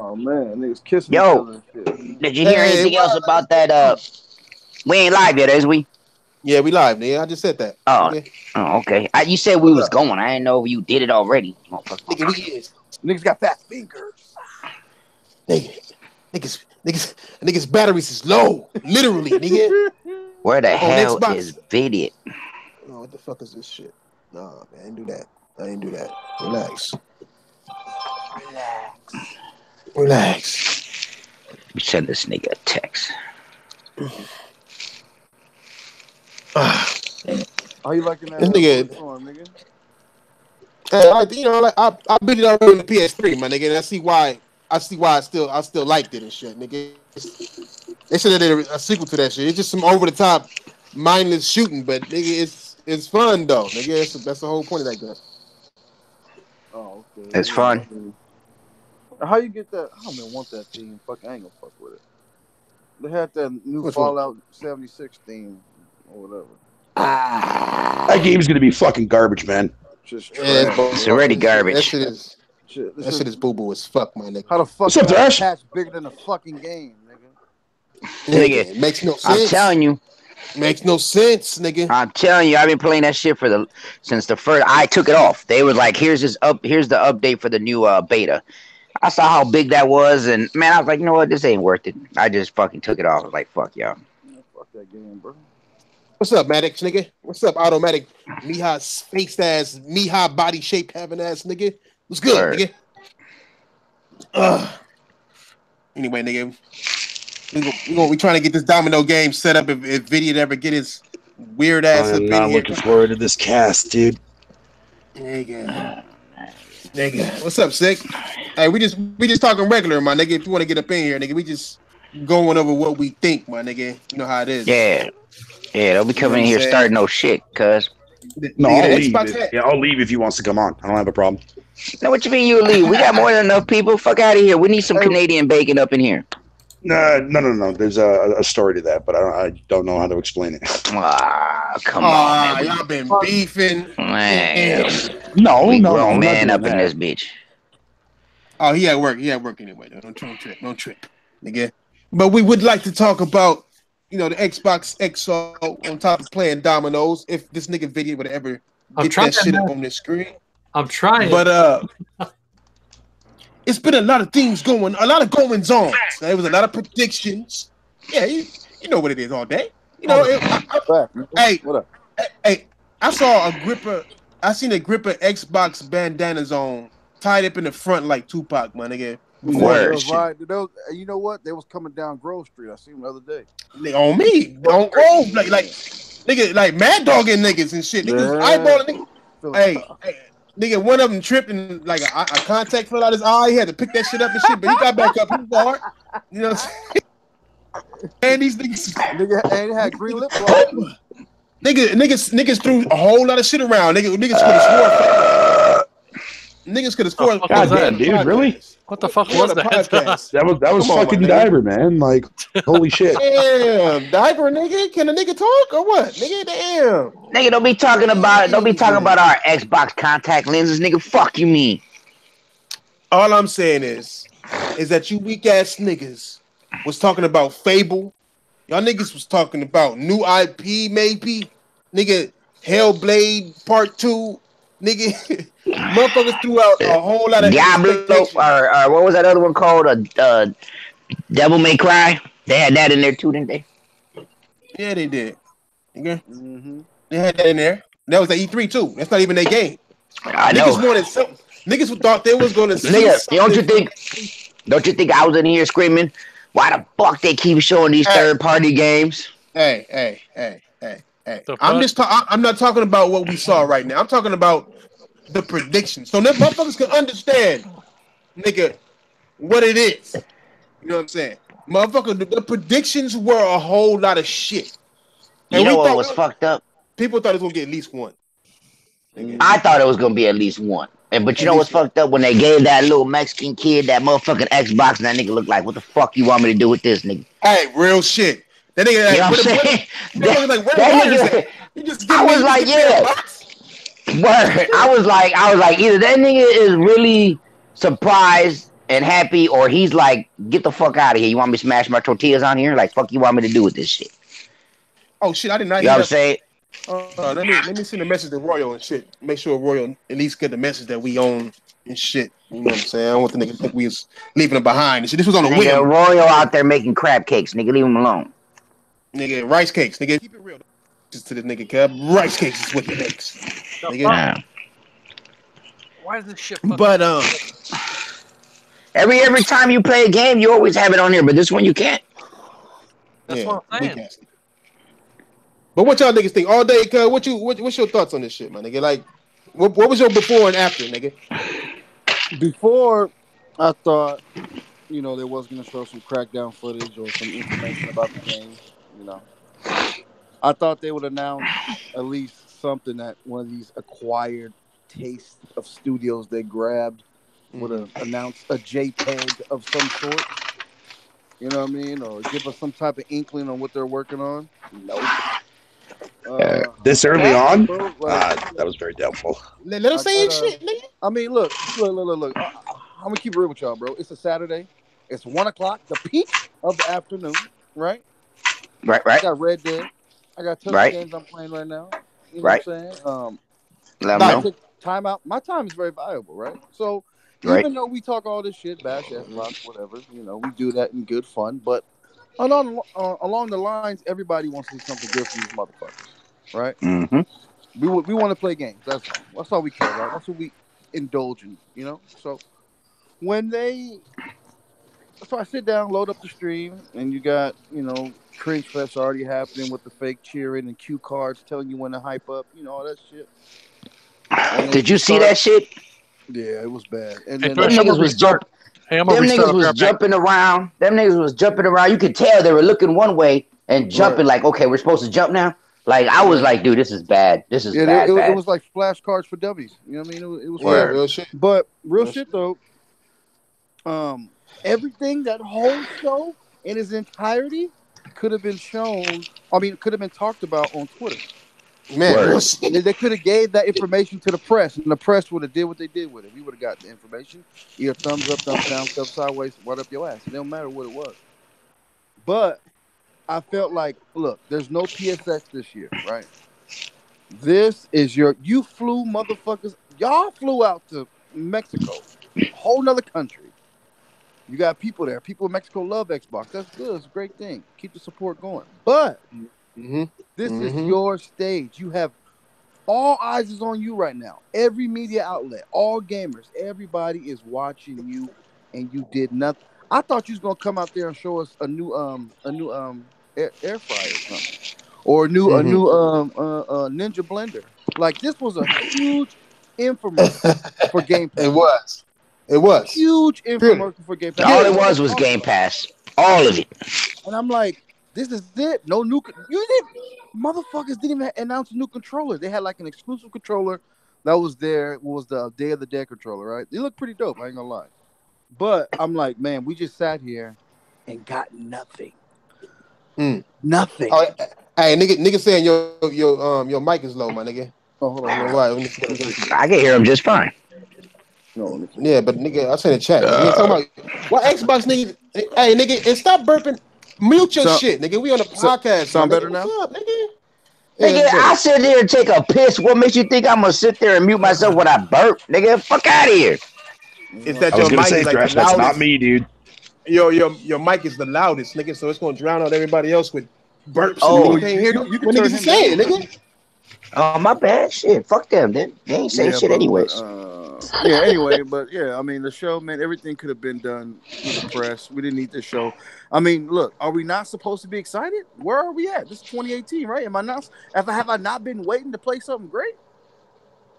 Oh man, niggas kissing each Yo, other and shit. Man. did you hear anything else about that? We ain't live yet, is we? Yeah, we live, nigga. I just said that. Oh, Nigga. okay. You said we What's was up? going. I didn't know if you did it already. Nigga, we is. Niggas got fat fingers. Niggas batteries is low. Literally, nigga. Where the hell is Vidiot? Oh, what the fuck is this shit? Nah, man, I didn't do that. Relax. You send this nigga a text. How you liking that? This nigga. Storm, nigga? I beat it already on the PS3, my nigga, and I see why I still liked it and shit, nigga. They should have did a sequel to that shit. It's just some over the top, mindless shooting, but nigga, it's fun though, nigga. That's the whole point of that game. Oh, okay. It's fun. How you get that? I don't even want that theme. Fuck, I ain't gonna fuck with it. They had that new Which Fallout 76 theme or whatever. That game's gonna be fucking garbage, man. Just it's already garbage. That shit is boo boo as fuck, my nigga. How the fuck What's up, is that Thrash? patch bigger than the fucking game, nigga? Nigga, makes no sense. I'm telling you. Makes no sense, nigga. I'm telling you, I've been playing that shit since the first. I took it off. They was like, here's the update for the new beta. I saw how big that was, and man, I was like, you know what, this ain't worth it. I just fucking took it off. I was like, fuck y'all. Fuck that game, bro. What's up, Maddox, nigga? What's up, Automatic? Mihai spaced ass, Mihai body shape having ass, nigga. What's good, Word. nigga? Anyway, nigga, we trying to get this domino game set up. If Vidiot ever get his weird ass up I'm in not here. looking forward to this cast, dude. Nigga, what's up, Sick? Hey, we just talking regular, my nigga. If you want to get up in here, nigga, we just going over what we think, my nigga. You know how it is. Yeah, don't be coming in here starting no shit, cuz. No, I'll leave. Xbox I'll leave if he wants to come on. I don't have a problem. Now, what you mean you leave? We got more than enough people. Fuck out of here. We need some Canadian bacon up in here. No. There's a story to that, but I don't know how to explain it. Come on, man. Y'all been beefing. Man. No, grown man up in this bitch. Oh, he at work. Anyway. Don't trip, nigga. But we would like to talk about, the Xbox XO on top of playing dominoes. If this nigga Vidiot would ever get that shit up on the screen. I'm trying. But it's been a lot of things going, a lot of goings on. There was a lot of predictions. Yeah, you know what it is all day. Hey, what up? Hey, I seen a grip of Xbox bandanas on, tied up in the front like Tupac, my nigga. Word. You know what? They was coming down Grove Street. I seen them the other day. They on me, on Grove, like nigga, like mad dogging niggas and shit. Niggas eyeballing niggas. Hey, nigga, one of them tripped and like a contact fell out his eye. He had to pick that shit up and shit, but he got back up. He was hard. You know what I'm saying? And these niggas, and had green lip gloss. Niggas threw a whole lot of shit around. Niggas could have swore. Niggas could have scored. God damn, dude, really? What the fuck was that? That was fucking Diver, man. Like, holy shit. Damn, Diver, nigga. Can a nigga talk or what? Nigga, damn. Nigga, don't be talking about our Xbox contact lenses, nigga. Fuck you mean. All I'm saying is that you weak ass niggas was talking about Fable. Y'all niggas was talking about new IP, maybe. Nigga, Hellblade Part 2. Nigga, motherfuckers threw out a whole lot of Diablo, or what was that other one called? Devil May Cry. They had that in there too, didn't they? Yeah, they did. Okay. They had that in there. That was the E3 too. That's not even their game. I know. Niggas wanted something. Niggas thought they was gonna see. Nigga, don't you think I was in here screaming? Why the fuck they keep showing these third-party games? Hey. I'm not talking about what we saw right now. I'm talking about the predictions. So that motherfuckers can understand, nigga, what it is. You know what I'm saying? Motherfucker, the predictions were a whole lot of shit. And you know what was fucked up? People thought it was gonna get at least one. I thought it was gonna be at least one. But you know what's fucked up? When they gave that little Mexican kid that motherfucking Xbox, and that nigga looked like, what the fuck you want me to do with this, nigga? Hey, real shit. That nigga, you know what I'm saying? I was like, yeah. Word. I was like, either that nigga is really surprised and happy, or he's like, get the fuck out of here. You want me to smash my tortillas on here? Like, fuck you want me to do with this shit? Oh shit, I did not You know hear what I'm that. saying? Let me send a message to Royal and shit. Make sure Royal at least get the message that we own and shit. You know what I'm saying? I don't want the niggas to think we was leaving them behind and shit. This was on a Nigga, whim. Royal out there making crab cakes. Nigga, leave him alone. Nigga, rice cakes. Nigga, keep it real. Just to the nigga, cub. Rice cakes is what he makes. Nigga. Nah. Why is this shit fucking... But every time you play a game, you always have it on here, but this one you can't. That's what I'm saying. But what y'all niggas think? All day, cuz, what's your thoughts on this shit, man, nigga? Like, what was your before and after, nigga? Before, I thought, you know, they was going to show some crackdown footage or some information about the game, you know. I thought they would announce at least something that one of these acquired taste of studios they grabbed would have announced a JPEG of some sort. You know what I mean? Or give us some type of inkling on what they're working on. Nope. This early on? Bro, like, that was very doubtful. Let them say shit, nigga. I mean, look. I'm gonna keep it real with y'all, bro. It's a Saturday. It's 1:00, the peak of the afternoon, right? Right. I got Red Dead. I got touch games I'm playing right now. You know what I'm saying? Let I me take time out. My time is very valuable, right? So even though we talk all this shit, bash, Xbox, whatever, you know, we do that in good fun. But along the lines, everybody wants to see something good from these motherfuckers, right? Mm-hmm. We want to play games. That's all we care about. That's what we indulge in, you know. So I sit down, load up the stream, and you got, you know, cringe fest already happening with the fake cheering and cue cards telling you when to hype up, you know, all that shit. Did you see that shit? Yeah, it was bad. And Hey, then Them niggas was jumping. Them niggas was jumping around. Them niggas was jumping around. You could tell they were looking one way and jumping like, okay, we're supposed to jump now. Like I was like, dude, this is bad. This is bad. It was like flashcards for dummies. You know what I mean? It was real shit. But real shit though. Everything, that whole show in its entirety could have been shown. I mean, could have been talked about on Twitter. Man, they could have gave that information to the press, and the press would have did what they did with it. We would have got the information, either thumbs up, thumbs down, thumbs sideways, right up your ass. It don't matter what it was. But I felt like, look, there's no PSX this year, right? This is you flew motherfuckers. Y'all flew out to Mexico, a whole nother country. You got people there. People in Mexico love Xbox. That's good. It's a great thing. Keep the support going. But this is your stage. You have all eyes is on you right now. Every media outlet, all gamers, everybody is watching you, and you did nothing. I thought you was gonna come out there and show us a new air fryer or something, or a new Ninja blender. Like, this was a huge infomercial for Game Pass. It was huge infomercial for Game Pass. All it was Game Pass. All of it. And I'm like, this is it. No new. Motherfuckers didn't even announce a new controller. They had like an exclusive controller that was there. Was the Day of the Dead controller, right? They look pretty dope. I ain't gonna lie. But I'm like, man, we just sat here and got nothing. Nothing. Oh, hey, nigga saying your mic is low, my nigga. Oh, hold on. Why? I can hear him just fine. No, yeah, but nigga, I said in the chat. Nigga, talking about what Xbox nigga? Hey, nigga, and stop burping. Mute your shit, nigga. We on a podcast. Sound better now? What's up, nigga? Nigga, I sit there and take a piss. What makes you think I'm gonna sit there and mute myself when I burp? Nigga, fuck out of here. Is that your mic is like Thrash, the loudest? that's not me, dude. Your mic is the loudest, nigga, so it's gonna drown out everybody else with burps. Oh, you can't hear what niggas is saying, nigga. Oh, my bad. Shit, fuck them. They ain't saying shit anyways. Anyway, but yeah, I mean, the show, man, everything could have been done with the press. We didn't need this show. I mean, look, are we not supposed to be excited? Where are we at? This is 2018, right? Have I not been waiting to play something great?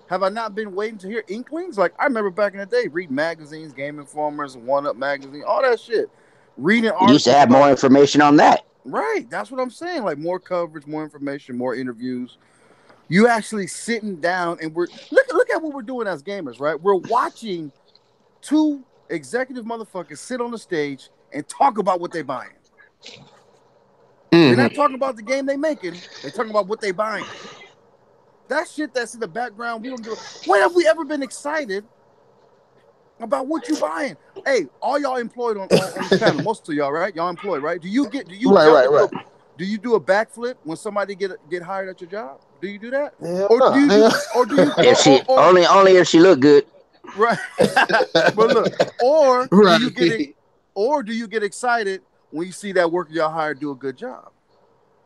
Have I not been waiting to hear inklings? Like, I remember back in the day, reading magazines, Game Informers, One Up magazine, all that shit. Reading articles. You used to have more information on that. Right. That's what I'm saying. Like, more coverage, more information, more interviews. You actually sitting down and we're look at what we're doing as gamers, right? We're watching two executive motherfuckers sit on the stage and talk about what they're buying. They're not talking about the game they're making. They're talking about what they're buying. That shit that's in the background, we don't do it. When have we ever been excited about what you buying. Hey, all y'all employed on the panel, most of y'all, right? Y'all employed, right? Do you Right. Do you do a backflip when somebody get hired at your job? Do you do that? Hell Or nah. do you If she only if she look good. right? But look, or Right. do you get excited when you see that worker y'all hired do a good job?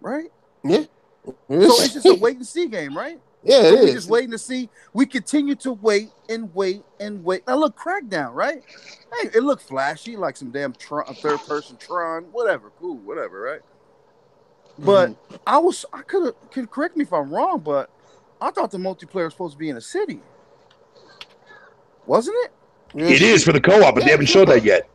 Right? Yeah. So it's just a wait and see game, right? Yeah, so it we is. just waiting to see. We continue to wait and wait and wait. Now look, Crackdown, right? Hey, it looked flashy, like some damn third person Tron, whatever, cool, whatever, right? But I could correct me if I'm wrong, but I thought the multiplayer was supposed to be in a city, wasn't it? It is for the co-op, but they haven't showed that yet.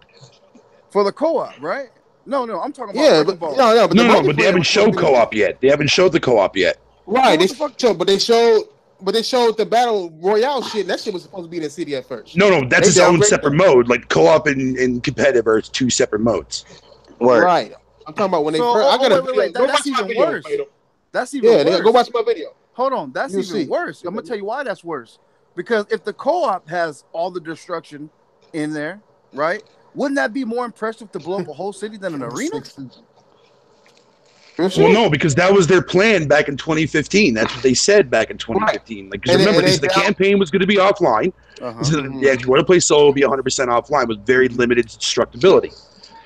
For the co-op, right? No, I'm talking about Yeah, but but they haven't showed co-op yet. They haven't showed the co-op yet. Right, but they showed the battle royale shit. And that shit was supposed to be in the city at first. No, that's its own separate mode. Like co-op and competitive are two separate modes. Word. Right. I'm talking about when they first. I got wait. That's even worse. That's even worse. Go watch my video. Hold on, that's even worse. I'm gonna tell you why that's worse. Because if the co-op has all the destruction in there, right? Wouldn't that be more impressive to blow up a whole city than an arena? Well, no, because that was their plan back in 2015. That's what they said back in 2015. Like, because remember, the campaign was going to be offline. So if you want to play solo, it'll be 100% offline with very limited destructibility.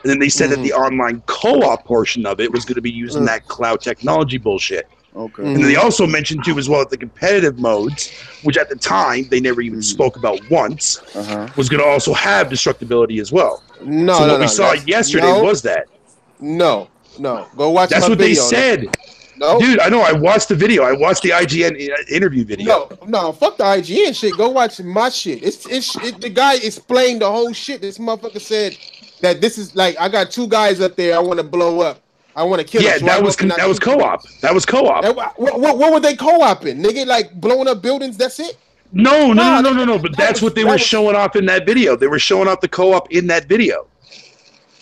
And then they said that the online co-op portion of it was going to be using that cloud technology bullshit. Okay. And then they also mentioned too, as well, that the competitive modes, which at the time they never even spoke about once, was going to also have destructibility as well. What we saw yesterday was that. No. Go watch. That's what they said. No, dude, I know. I watched the video. I watched the IGN interview video. No, fuck the IGN shit. Go watch my shit. The guy explained the whole shit. This motherfucker said that this is like, I got two guys up there I want to blow up. I want to kill them. Yeah, that was co-op. That was co-op. What were they co-oping? Nigga, like blowing up buildings, that's it? No. But that's what they were showing off in that video. They were showing off the co-op in that video.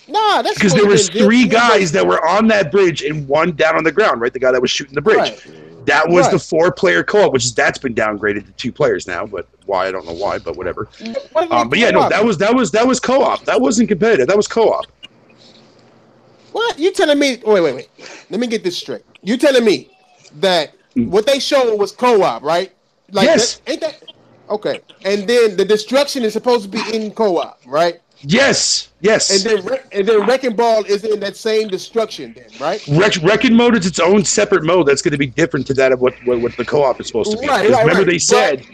Nah, that's because there was three guys that were on that bridge and one down on the ground, right? The guy that was shooting the bridge. Right. That was the 4-player co-op, that's been downgraded to 2 players now, but why I don't know why, but whatever. But yeah, no, that was co-op. That wasn't competitive. That was co-op. What? You telling me? Wait. Let me get this straight. You telling me that what they showed was co-op, right? Like, yes. Ain't that okay? And then the destruction is supposed to be in co-op, right? Yes. And then Wrecking Ball is in that same destruction, then, right? Wrecking Mode is its own separate mode that's going to be different to that of what the co-op is supposed to be. Right. Remember they said.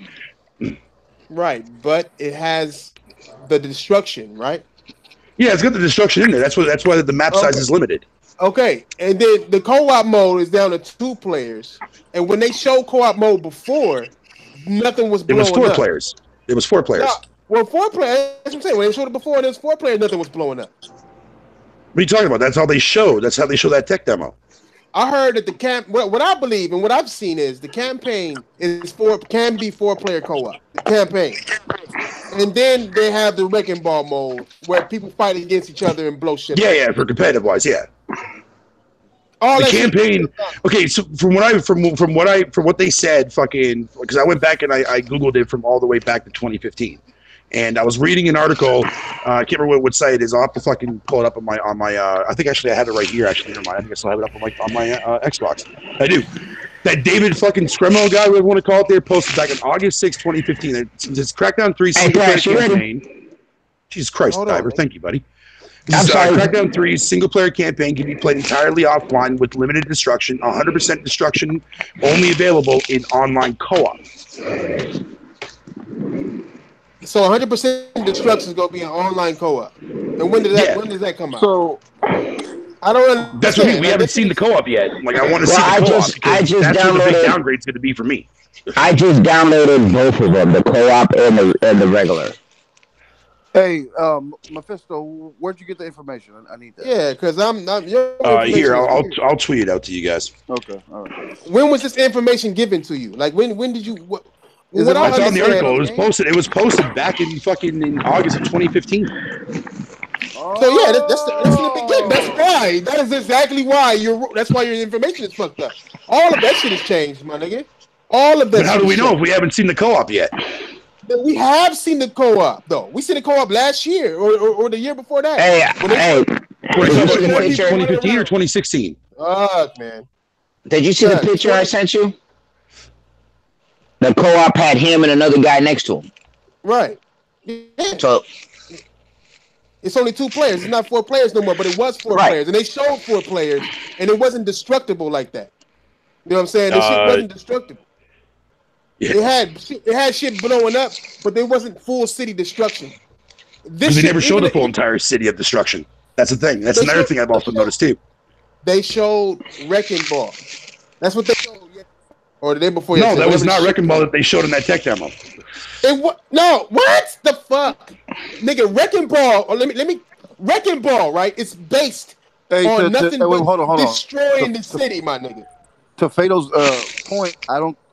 Right, but it has the destruction, right? Yeah, it's got the destruction in there. That's why the map size is limited. Okay, and then the co-op mode is down to 2 players. And when they showed co-op mode before, nothing was blowing up. It was 4 players. It was 4 players. Well, 4 players. That's what I'm saying. When they showed it before, and it was 4 players, nothing was blowing up. What are you talking about? That's how they showed. That's how they show that tech demo. I heard that what I believe and what I've seen is the campaign can be 4-player co-op. The campaign. And then they have the Wrecking Ball mode where people fight against each other and blow shit up. Yeah, for competitive wise, yeah. The campaign. Okay, so from what they said, fucking, because I went back and I googled it from all the way back to 2015, and I was reading an article. I can't remember what site it is. I'll have to fucking pull it up on my. I think actually I have it right here. Actually, never mind. I think I still have it up on my Xbox. I do. That David fucking Scremo guy, whatever you want to call it, there posted back on August 6, 2015. It's Crackdown 3 single-player campaign. Jesus Christ, Diver. Thank you, buddy. I'm sorry. Crackdown 3's single-player campaign can be played entirely offline with limited destruction, 100% destruction, only available in online co-op. So 100% destruction is going to be an online co-op. And when does that come out? So I don't understand. That's what I mean. We haven't seen the co-op yet. Like, I want to see the co-op because that's what the big downgrade's going to be for me. I just downloaded both of them, the co-op and the regular. Hey, Mephisto, where'd you get the information? I need that. Yeah, because I'm here. I'll tweet it out to you guys. Okay, all right. When was this information given to you? Like, when did you? It's on the article. It was posted back in August of 2015. So yeah, that's the beginning. That's why. That is exactly why That's why your information is fucked up. All of that shit has changed, my nigga. All of that. But how do we know if we haven't seen the co-op yet? We have seen the co-op though. We seen the co-op last year or the year before that. Hey, Wait, did you see the 2015 or 2016? Fuck, man. Did you see the picture I sent you? The co-op had him and another guy next to him. Right. Yeah. So it's only 2 players. It's not 4 players no more, but it was 4 players, and they showed 4 players, and it wasn't destructible like that. You know what I'm saying? The shit wasn't destructible. Yeah. It had shit blowing up, but there wasn't full city destruction. Because they never showed the full entire city of destruction. That's the thing. That's another thing I've also noticed too. They showed Wrecking Ball. That's what they showed. Or the day before. No, that was not Wrecking Ball that they showed in that tech demo. No, what the fuck, nigga? Wrecking Ball. Or let me. Wrecking Ball, right? It's based on nothing but destroying the city, my nigga. To Fado's point,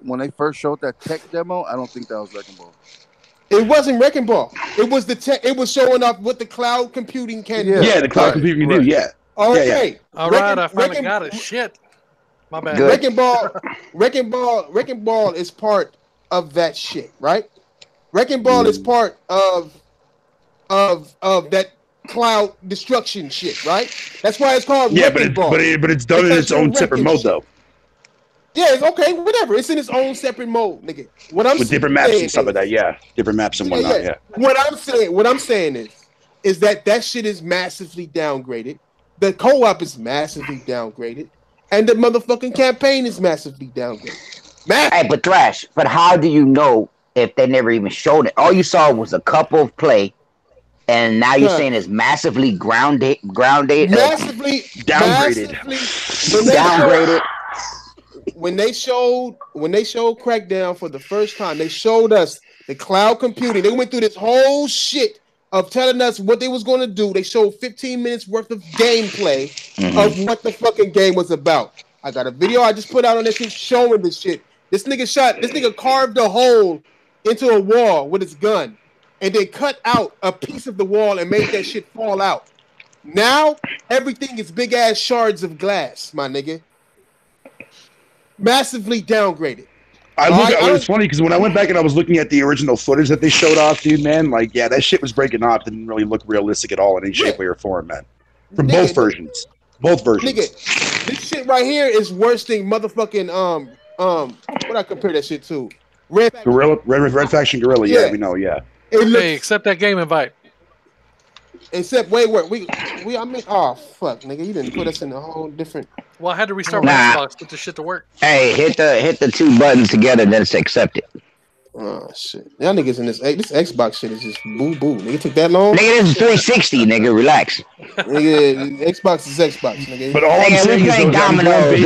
when they first showed that tech demo, I don't think that was Wrecking Ball. It wasn't Wrecking Ball. It was the tech. It was showing off what the cloud computing can do. Yeah, the cloud computing can do. Yeah. Okay. Yeah. All right, I finally got it. Shit. My bad. Wrecking Ball is part of that shit, right? Wrecking Ball is part of that cloud destruction shit, right? That's why it's called Wrecking Ball. But it's done in its own separate mode, though. Yeah, it's okay, whatever. It's in its own separate mode, nigga. With different maps and stuff like that, yeah. Different maps and whatnot, yeah. What I'm saying is that shit is massively downgraded. The co-op is massively downgraded. And the motherfucking campaign is massively downgraded. Hey, but Thrash, but how do you know if they never even showed it? All you saw was a couple of play, and now you're saying it's massively grounded, massively downgraded. Downgraded. When they showed Crackdown for the first time, they showed us the cloud computing. They went through this whole shit of telling us what they was going to do. They showed 15 minutes worth of gameplay of what the fucking game was about. I got a video I just put out on this shit showing this shit. This nigga carved a hole into a wall with his gun and then cut out a piece of the wall and made that shit fall out. Now everything is big ass shards of glass, my nigga. Massively downgraded. It's funny because when I went back and I was looking at the original footage that they showed off, dude, man, like, yeah, that shit was breaking off. Didn't really look realistic at all in any shape, way, or form, man. From both versions. Both versions. Nigga, this shit right here is worse than motherfucking what I compare that shit to? Red Faction Guerrilla, yeah, we know, yeah. Hey, accept that game invite. Except oh fuck, nigga, you didn't put us in a whole different. Well, I had to restart my Xbox to put this shit to work. Hey, hit the 2 buttons together, then it's accept it. Oh shit, y'all niggas in this Xbox shit is just boo boo. Nigga, took that long? Nigga, this is 360. Nigga, relax. Nigga, Xbox is Xbox. Nigga. But all I'm saying is dominoes.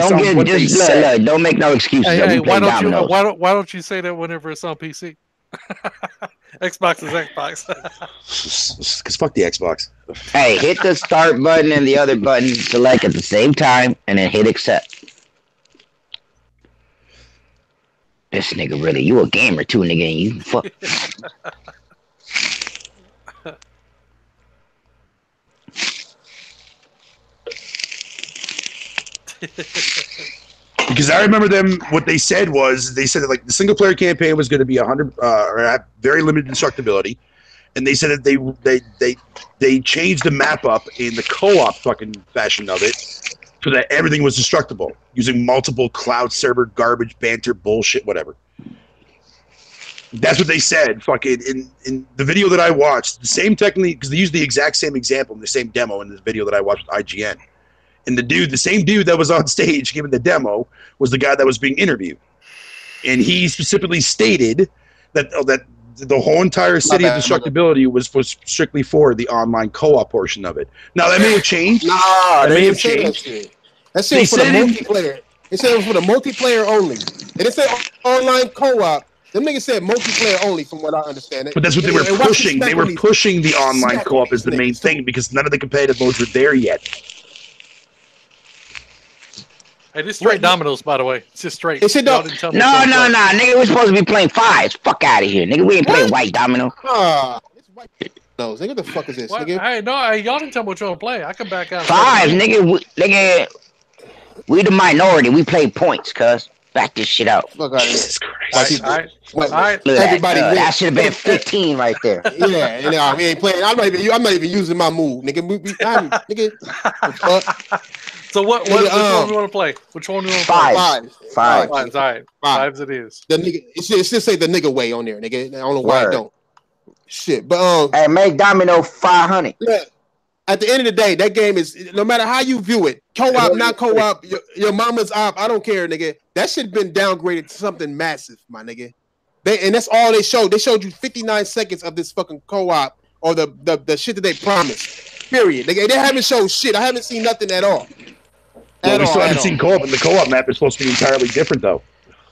Don't make no excuses. Hey, why don't you say that whenever it's on PC? Xbox is Xbox. Because fuck the Xbox. Hey, hit the start button and the other button, select at the same time, and then hit accept. This nigga really, you a gamer too, nigga, and you fuck. Because I remember what they said that like the single player campaign was going to be 100 or have very limited destructibility, and they said that they changed the map up in the co-op fucking fashion of it so that everything was destructible using multiple cloud server garbage banter bullshit whatever. That's what they said. Fucking in the video that I watched, the same technique, because they used the exact same example in the same demo in the video that I watched with IGN. And the same dude that was on stage giving the demo was the guy that was being interviewed. And he specifically stated that the whole entire city of destructibility was strictly for the online co-op portion of it. Now, that may have changed. That may have changed. That shit was for the multiplayer. They said it was for the multiplayer only. They didn't say online co-op. Them niggas said multiplayer only, from what I understand it. But that's what they were pushing. They were pushing the online co-op as the main thing because none of the competitive modes were there yet. Hey, this straight dominoes, by the way. It's just straight. No, nigga, we're supposed to be playing fives. Fuck out of here, nigga. We ain't playing white domino. It's white dominoes. Nigga, what the fuck is this, nigga? Hey, no, y'all didn't tell me what y'all play. I come back out. Fives, nigga. We the minority. We play points, cuz. Back this shit out. Fuck out of here. Jesus Christ. All right. Look at Everybody that. wins. That should have been 15 right there. Yeah, you know, we ain't playing. I'm not even using my move, nigga. Nigga. So which one do you want to play? Which one do you want to play? Five. Fives, all right. Fives it is. The nigga, it should say the nigga way on there, nigga. I don't know why it don't. Shit, but Hey, make Domino 500. yeah, at the end of the day, that game is, no matter how you view it, co-op, not co-op, your mama's op, I don't care, nigga. That shit been downgraded to something massive, my nigga. And that's all they showed. They showed you 59 seconds of this fucking co-op or the shit that they promised. Period. They haven't showed shit. I haven't seen nothing at all. Well, we still haven't seen co-op, and the co-op map is supposed to be entirely different, though.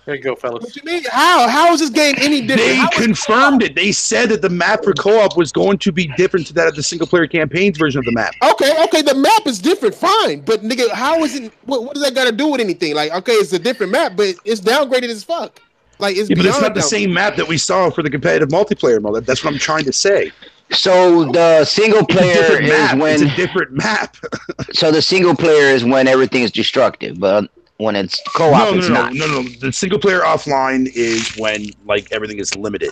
There you go, fellas. What you mean? How is this game any different? They confirmed it. They said that the map for co-op was going to be different to that of the single-player campaigns version of the map. Okay, the map is different, fine. But nigga, how is it? What does that got to do with anything? Like, okay, it's a different map, but it's downgraded as fuck. Like, it's but it's not the downgraded. same map that we saw for the competitive multiplayer mode. That's what I'm trying to say. So the single player is when it's a different map. So the single player is when everything is destructive, but when it's co-op, it's not. No. The single player offline is when like everything is limited.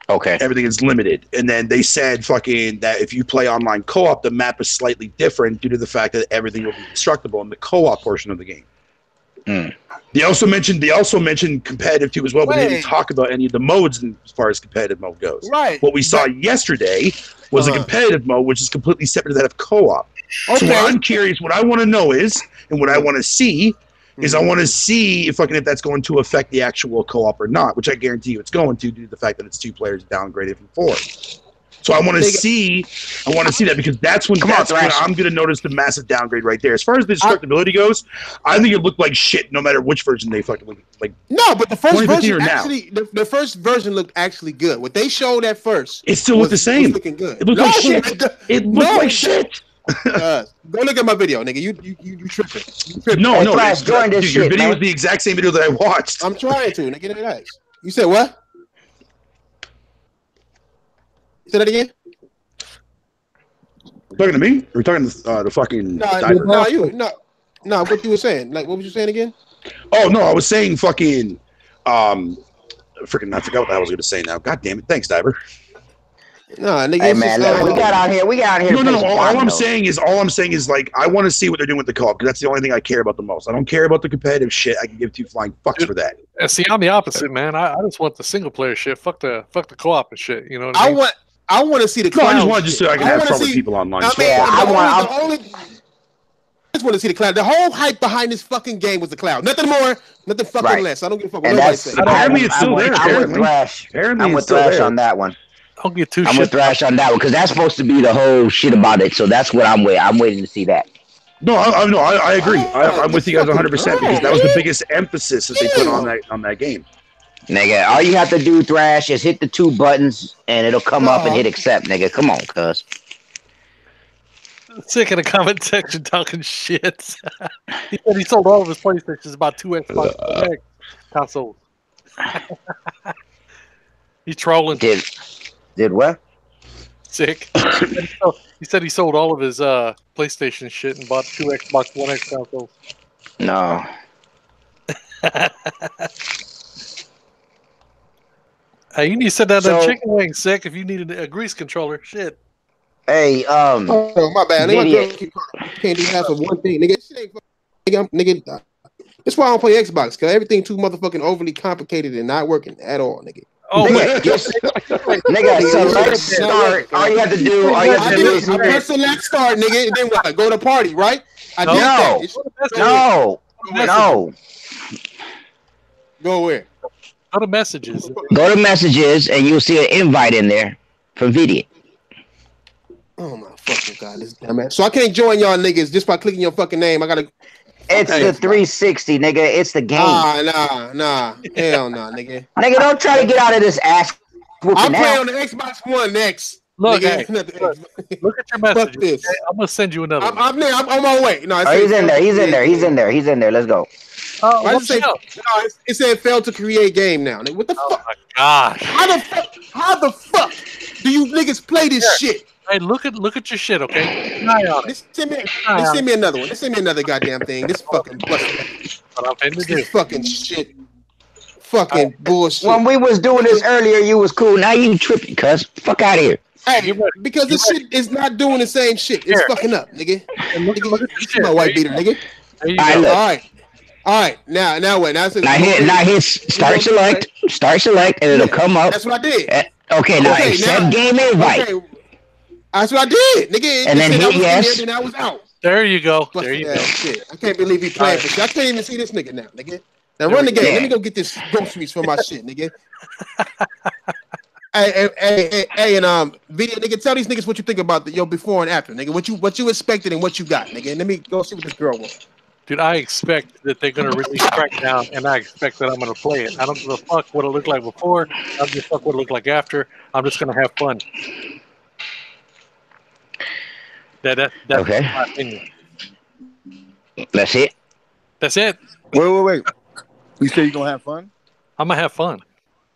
Okay. Everything is limited, and then they said fucking that if you play online co-op, the map is slightly different due to the fact that everything will be destructible in the co-op portion of the game. They also mentioned competitive too as well, but they didn't talk about any of the modes as far as competitive mode goes. Right. What we saw yesterday was a competitive mode, which is completely separate to that of co-op. Okay. So what I'm curious, what I want to know is, and what I want to see is, I want to see if that's going to affect the actual co-op or not, which I guarantee you it's going to, due to the fact that it's 2 players downgraded from 4. So I want to see that, because that's when I'm going to notice the massive downgrade right there. As far as the destructibility goes, I think it looked like shit no matter which version they fucking like. No, but the first version now. actually, the first version looked actually good. What they showed at first, it still looked the same. Looking good. It looked like shit. It looked like shit. Go look at my video, nigga. You tripping? No, dude, your video was the exact same video that I watched. I'm trying to, nigga. Relax. You said what? Say that again. Talking to me? Or we talking to the fucking diver? No. What you were saying? Like, what was you saying again? Oh no, I was saying fucking I forgot what the hell I was going to say now. God damn it! Thanks, diver. No, nigga. Hey man, look, we got out here. No. All I'm saying is like, I want to see what they're doing with the co-op, because that's the only thing I care about the most. I don't care about the competitive shit. I can give 2 flying fucks for that. See, I'm the opposite, man. I just want the single player shit. Fuck the co-op and shit. You know what I mean? I want to see the clown. I just want so I can have fun with people online. I just want to see the cloud. The whole hype behind this fucking game was the cloud. Nothing more, nothing fucking less. I don't give a fuck what nobody says. Apparently it's still there. I'm with Thrash on that one. Don't get too. I'm with Thrash on that one, because that's supposed to be the whole shit about it. So that's what I'm waiting. I'm waiting to see that. No, I agree. I'm with you guys 100%, because that was the biggest emphasis that they put on that game. Nigga, all you have to do, Thrash, is hit the 2 buttons and it'll come up and hit accept, nigga. Come on, cuz. Sick in the comment section talking shit. He said he sold all of his PlayStations, about 2 Xbox One consoles. He's trolling. Did what? Sick. He said he sold all of his PlayStation shit and bought 2 Xbox One X consoles. No. Hey, you need to set down that chicken wing, Sick, if you needed a grease controller. Shit. Hey, oh, my bad. Can't do half of one thing, nigga. Shit ain't nigga. That's why I don't play Xbox, because everything too motherfucking overly complicated and not working at all, nigga. Oh, nigga, select start. All you have to do, is I press select start, nigga, and then what? Go to party, right? I did that. No. Go where? Go to messages. Go to messages, and you'll see an invite in there from Video. Oh my fucking god, this dumbass. So I can't join y'all niggas just by clicking your fucking name. I gotta. It's the 360, nigga. It's the game. Nah. Hell nah, nigga. Nigga, don't try to get out of this ass. I'm playing on the Xbox One X. Look, nigga. Hey, look at your messages. Okay? I'm gonna send you another. I'm on my way. No, he's in there. Let's go. It said failed to create game now. What the fuck? My gosh. How the fuck do you niggas play this shit? Hey, look at your shit, okay? Send me another one. Send me another goddamn thing. This fucking busted. what I'm finna do. This fucking shit. Fucking bullshit. When we was doing this earlier, you was cool. Now you tripping, cuz. Fuck out of here. Hey, because this shit is not doing the same shit. It's fucking up, nigga. Look at the shit. My white beater, nigga. There you All go. right, All right. Now what? Now hit start select, and it'll come up. That's what I did. Okay, now accept game invite. Okay. That's what I did, nigga. And then hit yes. Then I was out. There you go. There you go. Shit. I can't believe he playing for shit. I can't even see this nigga now, nigga. Now run the game. Let me go get this groceries for my shit, nigga. Hey, and video nigga, tell these niggas what you think about your before and after, nigga. What you expected and what you got, nigga. And let me go see what this girl wants. Dude, I expect that they're gonna release Crackdown, and I expect that I'm gonna play it. I don't give a fuck what it looked like before. I don't give a fuck what it looked like after. I'm just gonna have fun. That's okay. my opinion. That's it. That's it. Wait. You say you're gonna have fun? I'm gonna have fun.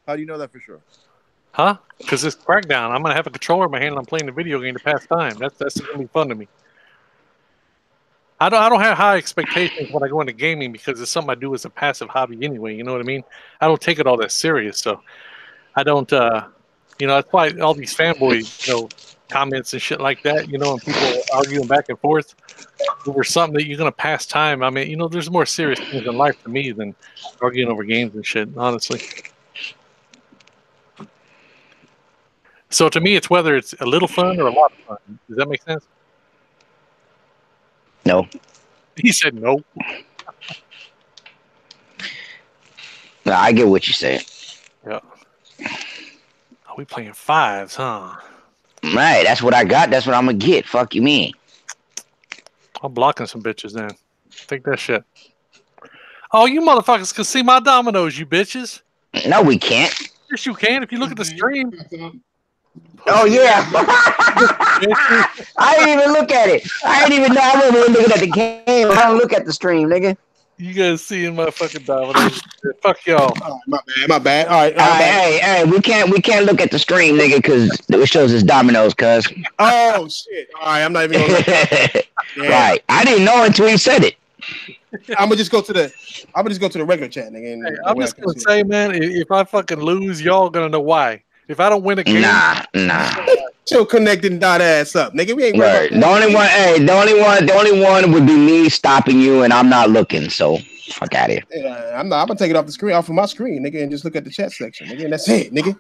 How do you know that for sure? Huh? Because it's Crackdown. I'm gonna have a controller in my hand and I'm playing the video game to pass time. That's gonna be fun to me. I don't have high expectations when I go into gaming because it's something I do as a passive hobby anyway. You know what I mean? I don't take it all that serious, so I don't. That's why all these fanboy, comments and shit like that. And people arguing back and forth over something that you're gonna pass time. I mean, there's more serious things in life to me than arguing over games and shit. Honestly. So to me, it's whether it's a little fun or a lot of fun. Does that make sense? No. He said no. No, I get what you're saying. Yeah. Are we playing fives, huh? Right, that's what I got. That's what I'm gonna get. Fuck you mean? I'm blocking some bitches then. Take that shit. Oh, you motherfuckers can see my dominoes, you bitches. No, we can't. Yes, you can if you look at the stream. Oh yeah. I didn't even look at it. I didn't even know I wasn't even looking at the game. I don't look at the stream, nigga. You guys seeing my fucking dominoes? Fuck y'all. Oh, my bad. All right. Hey, we can't look at the stream, nigga, because it shows us dominoes, cuz. Oh shit. All right, I'm not even gonna Right. I didn't know until he said it. I'm gonna just go to the regular chat, nigga. Hey, I'm just gonna say, man, if I fucking lose, y'all gonna know why. If I don't win a game, nah. Chill, connected and dot ass up, nigga. We ain't right. The only one would be me stopping you, and I'm not looking. So fuck out of here. Yeah, I'm gonna take it off of my screen, nigga, and just look at the chat section, nigga. And that's it, nigga.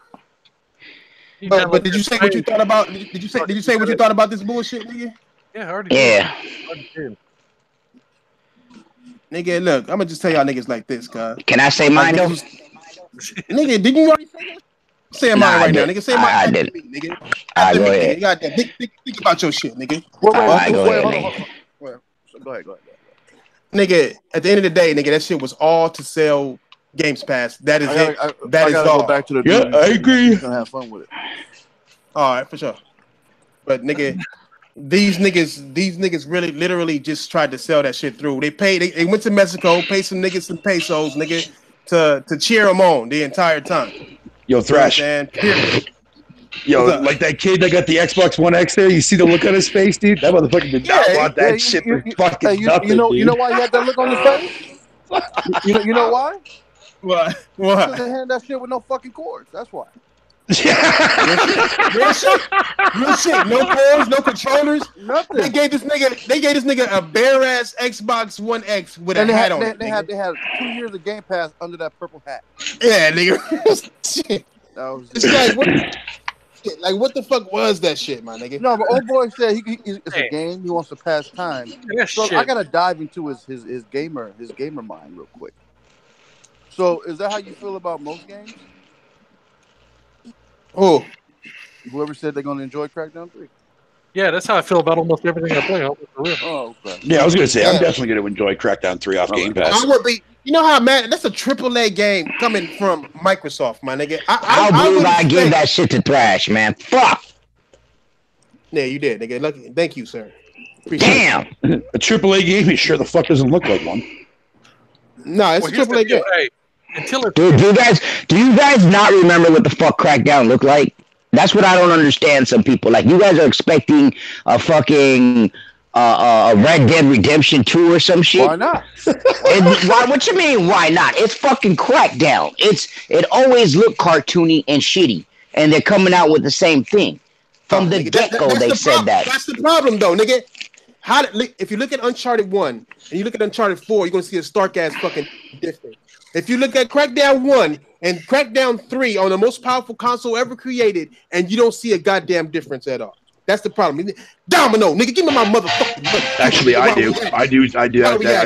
But did you say what you thought about? Did you say what you thought about this bullshit, nigga? Yeah, I already did. Nigga, look, I'm gonna just tell y'all niggas like this, cuz. Can I say mine though? Nigga, didn't you already say that? Say mine right now, nigga. Say mine. I did. Nigga. Go ahead. You got that. Think about your shit, nigga. Go ahead. Go ahead. Nigga, at the end of the day, nigga, that shit was all to sell Games Pass. That is it. That is all. Go back to the yeah, I agree. Gonna have fun with it. All right, for sure. But nigga, these niggas really literally just tried to sell that shit through. They went to Mexico, paid some niggas some pesos, nigga, to cheer them on the entire time. Yo, Thrash. Yo, like that kid that got the Xbox One X there, you see the look on his face, dude? That motherfucker did not want that shit for fucking nothing, you know why he had that look on his face? you know why? What? Because they had that shit with no fucking cords. That's why. Real shit. No cords, no controllers. Nothing. They gave this nigga a bare ass Xbox One X with a hat on. They had 2 years of Game Pass under that purple hat. Yeah, nigga. Shit. That was it's what the fuck was that shit, my nigga? No, but old boy said it's a game. He wants to pass time. So I gotta dive into his gamer mind real quick. So is that how you feel about most games? Oh, whoever said they're gonna enjoy Crackdown 3. Yeah, that's how I feel about almost everything I play. Oh, okay. Yeah, I was gonna say I'm definitely gonna enjoy Crackdown 3 off Game Pass. I would be. You know how mad? That's a AAA game coming from Microsoft, my nigga. I believe I gave that shit to Thrash, man. Fuck. Yeah, you did, nigga. Lucky. Thank you, sir. Damn. A AAA game, it sure the fuck doesn't look like one. No, it's a AAA game. Hey, until dude, do you guys not remember what the fuck Crackdown looked like? That's what I don't understand. Some people, like, you guys are expecting a fucking Red Dead Redemption 2 or some shit? Why not? What you mean? Why not? It's fucking Crackdown. It always looked cartoony and shitty, and they're coming out with the same thing from the get-go. They said that. That's the problem, though, nigga. If you look at Uncharted 1 and you look at Uncharted 4, you're gonna see a stark ass fucking difference. If you look at Crackdown 1 and Crackdown 3 on the most powerful console ever created, and you don't see a goddamn difference at all. That's the problem. Domino, nigga, give me my motherfucking money. Actually, I do. I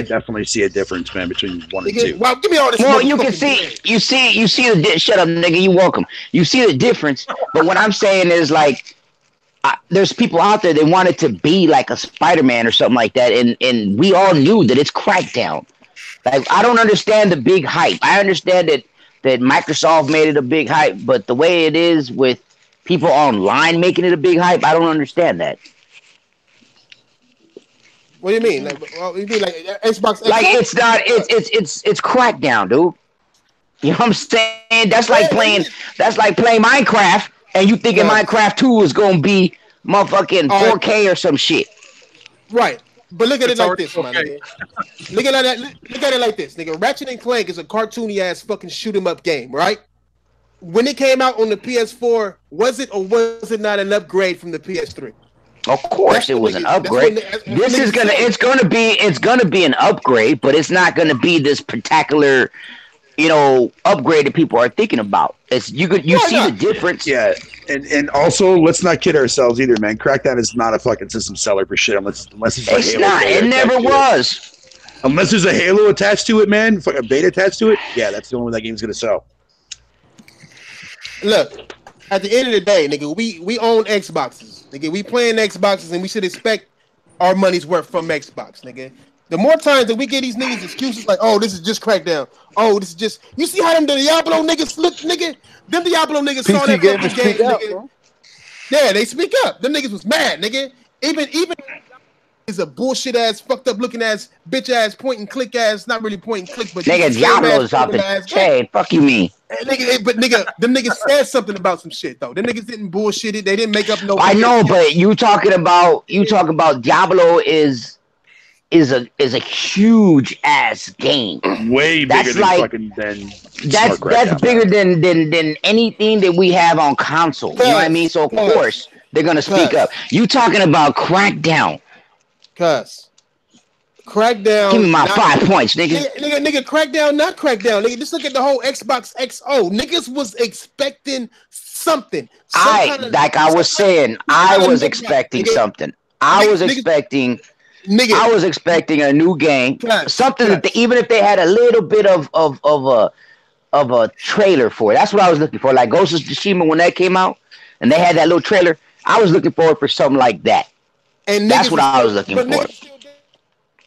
definitely see a difference, man, between 1 and 2. Well, give me all this. Well, you can see, you see the shut up, nigga. You welcome. You see the difference, but what I'm saying is like, there's people out there that want it to be like a Spider-Man or something like that, and we all knew that it's Crackdown. Like, I don't understand the big hype. I understand that Microsoft made it a big hype, but the way it is with people online making it a big hype, I don't understand that. What do you mean? You mean like Xbox? Like it's not. It's Crackdown, dude. You know what I'm saying? That's like playing Minecraft, and you thinking Minecraft 2 is gonna be motherfucking 4K or some shit. Right. But look at it like this, man. Look at it like this, nigga. Ratchet and Clank is a cartoony ass fucking shoot 'em up game, right? When it came out on the PS4, was it or was it not an upgrade from the PS3? Of course, it was an upgrade. It's gonna be an upgrade, but it's not gonna be this spectacular, upgrade that people are thinking about. You see the difference. Yeah, and also let's not kid ourselves either, man. Crackdown is not a fucking system seller for shit unless it's like it's not. It never was. Unless there's a Halo attached to it, man, a beta attached to it. Yeah, that's the only one that game's gonna sell. Look, at the end of the day, nigga, we own Xboxes. Nigga, we playing Xboxes, and we should expect our money's worth from Xbox, nigga. The more times that we get these niggas excuses like, oh, this is just Crackdown. Oh, this is just... You see how them Diablo niggas look, nigga? Them Diablo niggas saw that fucking game, nigga. Yeah, they speak up. Them niggas was mad, nigga. Even is a bullshit ass, fucked up looking ass, bitch ass, point and click ass, not really point and click, but nigga, Diablo's off the chain. Fuck you, me. Nigga, them niggas said something about some shit though. Them niggas didn't bullshit it. They didn't make up no. I know, but you talking about Diablo is a huge ass game. Way bigger than that's bigger than anything that we have on console. You know what I mean? So of course they're gonna speak up. You talking about Crackdown? Crackdown. Give me my 5 points, nigga. Nigga, Crackdown, not Crackdown. Nigga, just look at the whole Xbox XO. Niggas was expecting something. I was expecting something. I was expecting a new game, something that even if they had a little bit of a trailer for it. That's what I was looking for. Like Ghost of Tsushima when that came out, and they had that little trailer. I was looking forward for something like that. And that's what I was looking for.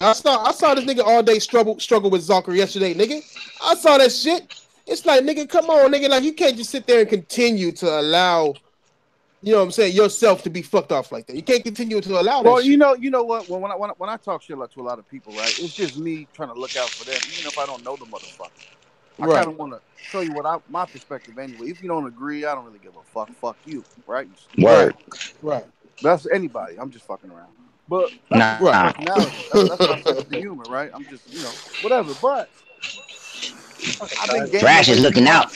I saw this nigga all day struggle with Zucker yesterday, nigga. I saw that shit. It's like, nigga, come on, nigga. Like, you can't just sit there and continue to allow, you know what I'm saying, yourself to be fucked off like that. You can't continue to allow that. Well, shit. you know what? When I talk shit to a lot of people, right? It's just me trying to look out for them, even if I don't know the motherfucker. I kind of want to show you my perspective anyway. If you don't agree, I don't really give a fuck. Fuck you, right? Right. That's anybody. I'm just fucking around. But nah. That's my sense of the humor, right? I'm just, whatever. But I've been gaming. Thrash is looking out.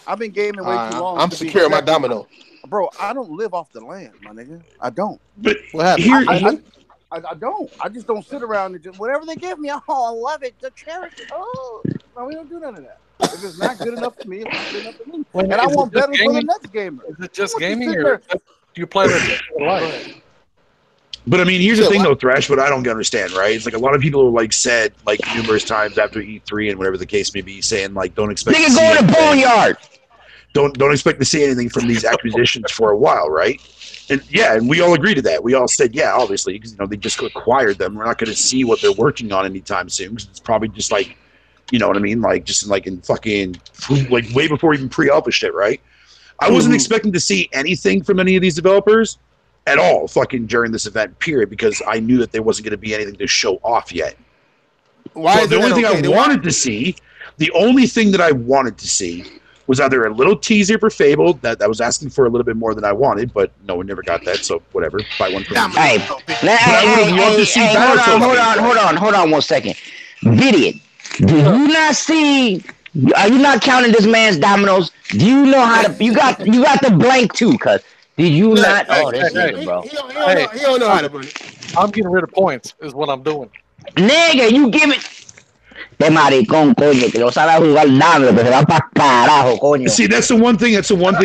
I've been gaming way too long. I'm securing my domino. Bro, I don't live off the land, my nigga. I don't. But what happened? I don't. I just don't sit around and just whatever they give me. Oh, I love it. The charity. Oh, no, we don't do none of that. If it's not good enough for me, it's not good enough for me. And I want better for the next gamer. Is it just gaming, or do you play that life? But I mean, here's the thing, though, Thrash. What I don't understand, right? It's like a lot of people said numerous times after E3 and whatever the case may be, saying don't expect. Nigga, go in the boneyard. Don't expect to see anything from these acquisitions for a while, right? And and we all agree to that. We all said, yeah, obviously, because they just acquired them. We're not going to see what they're working on anytime soon. Cause it's probably just you know what I mean, just in fucking way before even pre-alpha shit, right? I wasn't expecting to see anything from any of these developers at all fucking during this event period, because I knew that there wasn't going to be anything to show off yet. The only thing I wanted to see was either a little teaser for Fable that was asking for a little bit more than I wanted, but no one never got that, so whatever. Buy one for me. Hey, hold on 1 second. Vidiot, do you not see? Are you not counting this man's dominoes? Do you know how to? You got the blank too, cuz. Did you not? Oh, this nigga, bro. He don't know how to run it. I'm getting rid of points, is what I'm doing. Nigga, you give it. Te maricón, coño, que no sabe jugar nada, pero se va pa' carajo, coño. See, that's the one thing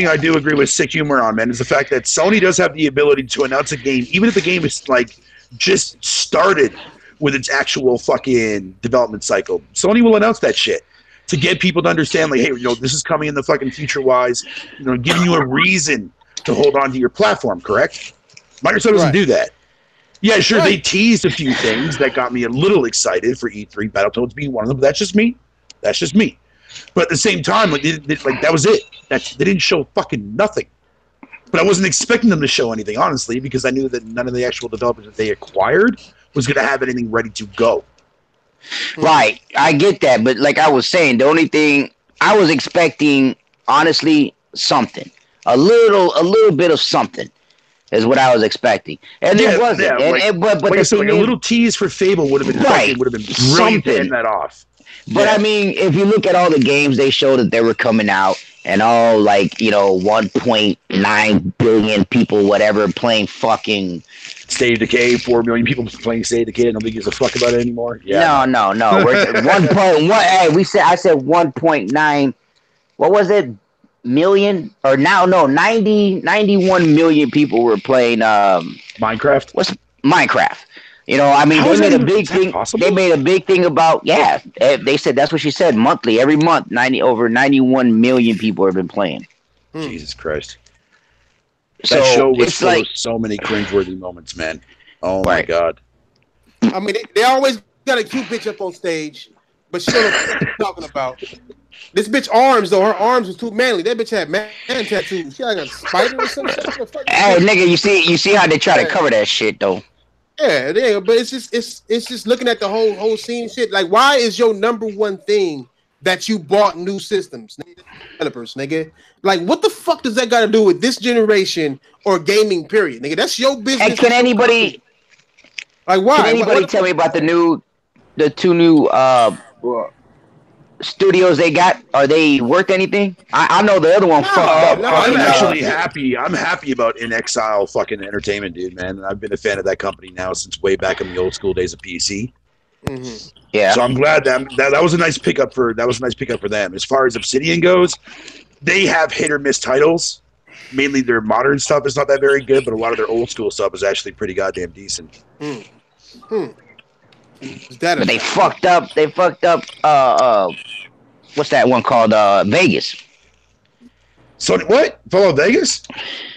I do agree with Sick Humor on, man, is the fact that Sony does have the ability to announce a game, even if the game is like just started with its actual fucking development cycle. Sony will announce that shit to get people to understand, like, hey, this is coming in the fucking future-wise, giving you a reason to hold on to your platform, correct? Microsoft doesn't do that. Yeah, sure, they teased a few things that got me a little excited for E3, Battletoads being one of them, but that's just me. But at the same time, like that was it. They didn't show fucking nothing. But I wasn't expecting them to show anything, honestly, because I knew that none of the actual developers that they acquired was going to have anything ready to go. Right, I get that, but like I was saying, the only thing I was expecting, honestly, something. A little bit of something. Is what I was expecting, and it wasn't. But like I said, a little tease for Fable would have been brilliant to end that off. But I mean, if you look at all the games they showed that they were coming out, and all 1.9 billion people, whatever, playing fucking State of Decay, 4 million people playing State of Decay, nobody gives a fuck about it anymore. Yeah. No. We're 1.1. Hey, I said 1.9. What was it? Million or now 91 million people were playing Minecraft. What's Minecraft? I mean, they made a big thing. They made a big thing about they said that's what she said. Monthly, every month, over 91 million people have been playing. Jesus Christ! That show was full of so many cringeworthy moments, man. Oh my god! I mean, they always got a cute bitch up on stage, but she don't know what she's talking about. This bitch arms though, her arms was too manly. That bitch had man tattoos. She like a spider or something. Hey, nigga, you see how they try to cover that shit though. Yeah, but it's just looking at the whole scene shit. Like, why is your number one thing that you bought new systems, developers, nigga? Like, what the fuck does that got to do with this generation or gaming? Period, nigga. That's your business. And can anybody? Like, why? Can anybody tell me about the two new studios they got? Are they worth anything? I know the other one fucked up. I'm actually happy. I'm happy about In Exile fucking entertainment, dude, man. I've been a fan of that company now since way back in the old school days of PC. Mm-hmm. Yeah. So I'm glad that was a nice pickup for them. As far as Obsidian goes, they have hit or miss titles. Mainly their modern stuff is not that very good, but a lot of their old school stuff is actually pretty goddamn decent. But they fucked up. What's that one called? Vegas. So what? Fallout Vegas?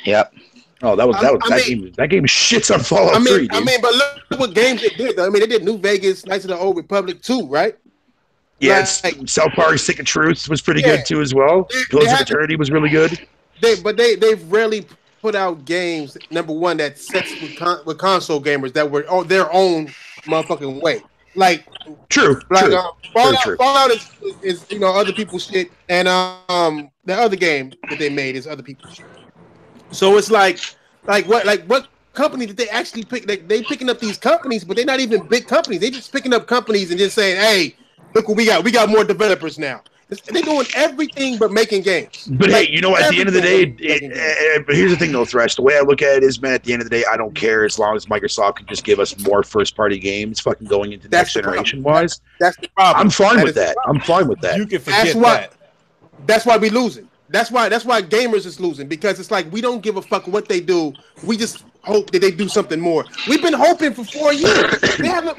Yep. Oh, that game shits on Fallout 3. Dude. I mean, but look what games they did. Though. I mean, they did New Vegas, Knights of the Old Republic 2, right? Yeah, South Park Stick of Truth was pretty good too as well. Pillars of Eternity was really good. They've rarely put out games. Number one, that sets with console gamers that were their own motherfucking way. Like true. Fallout is other people's shit, and the other game that they made is other people's shit. So it's like what company did they actually pick? They picking up these companies, but they're not even big companies. They just picking up companies and just saying, "Hey, look what we got. We got more developers now." They're doing everything but making games. But hey, at the end of the day, but here's the thing though, Thresh. The way I look at it is, man, at the end of the day, I don't care as long as Microsoft can just give us more first-party games fucking going into next generation-wise. That's the problem. I'm fine with that. I'm fine with that. You can forget that. That's why we losing. That's why gamers is losing, because it's like we don't give a fuck what they do. We just hope that they do something more. We've been hoping for 4 years. They haven't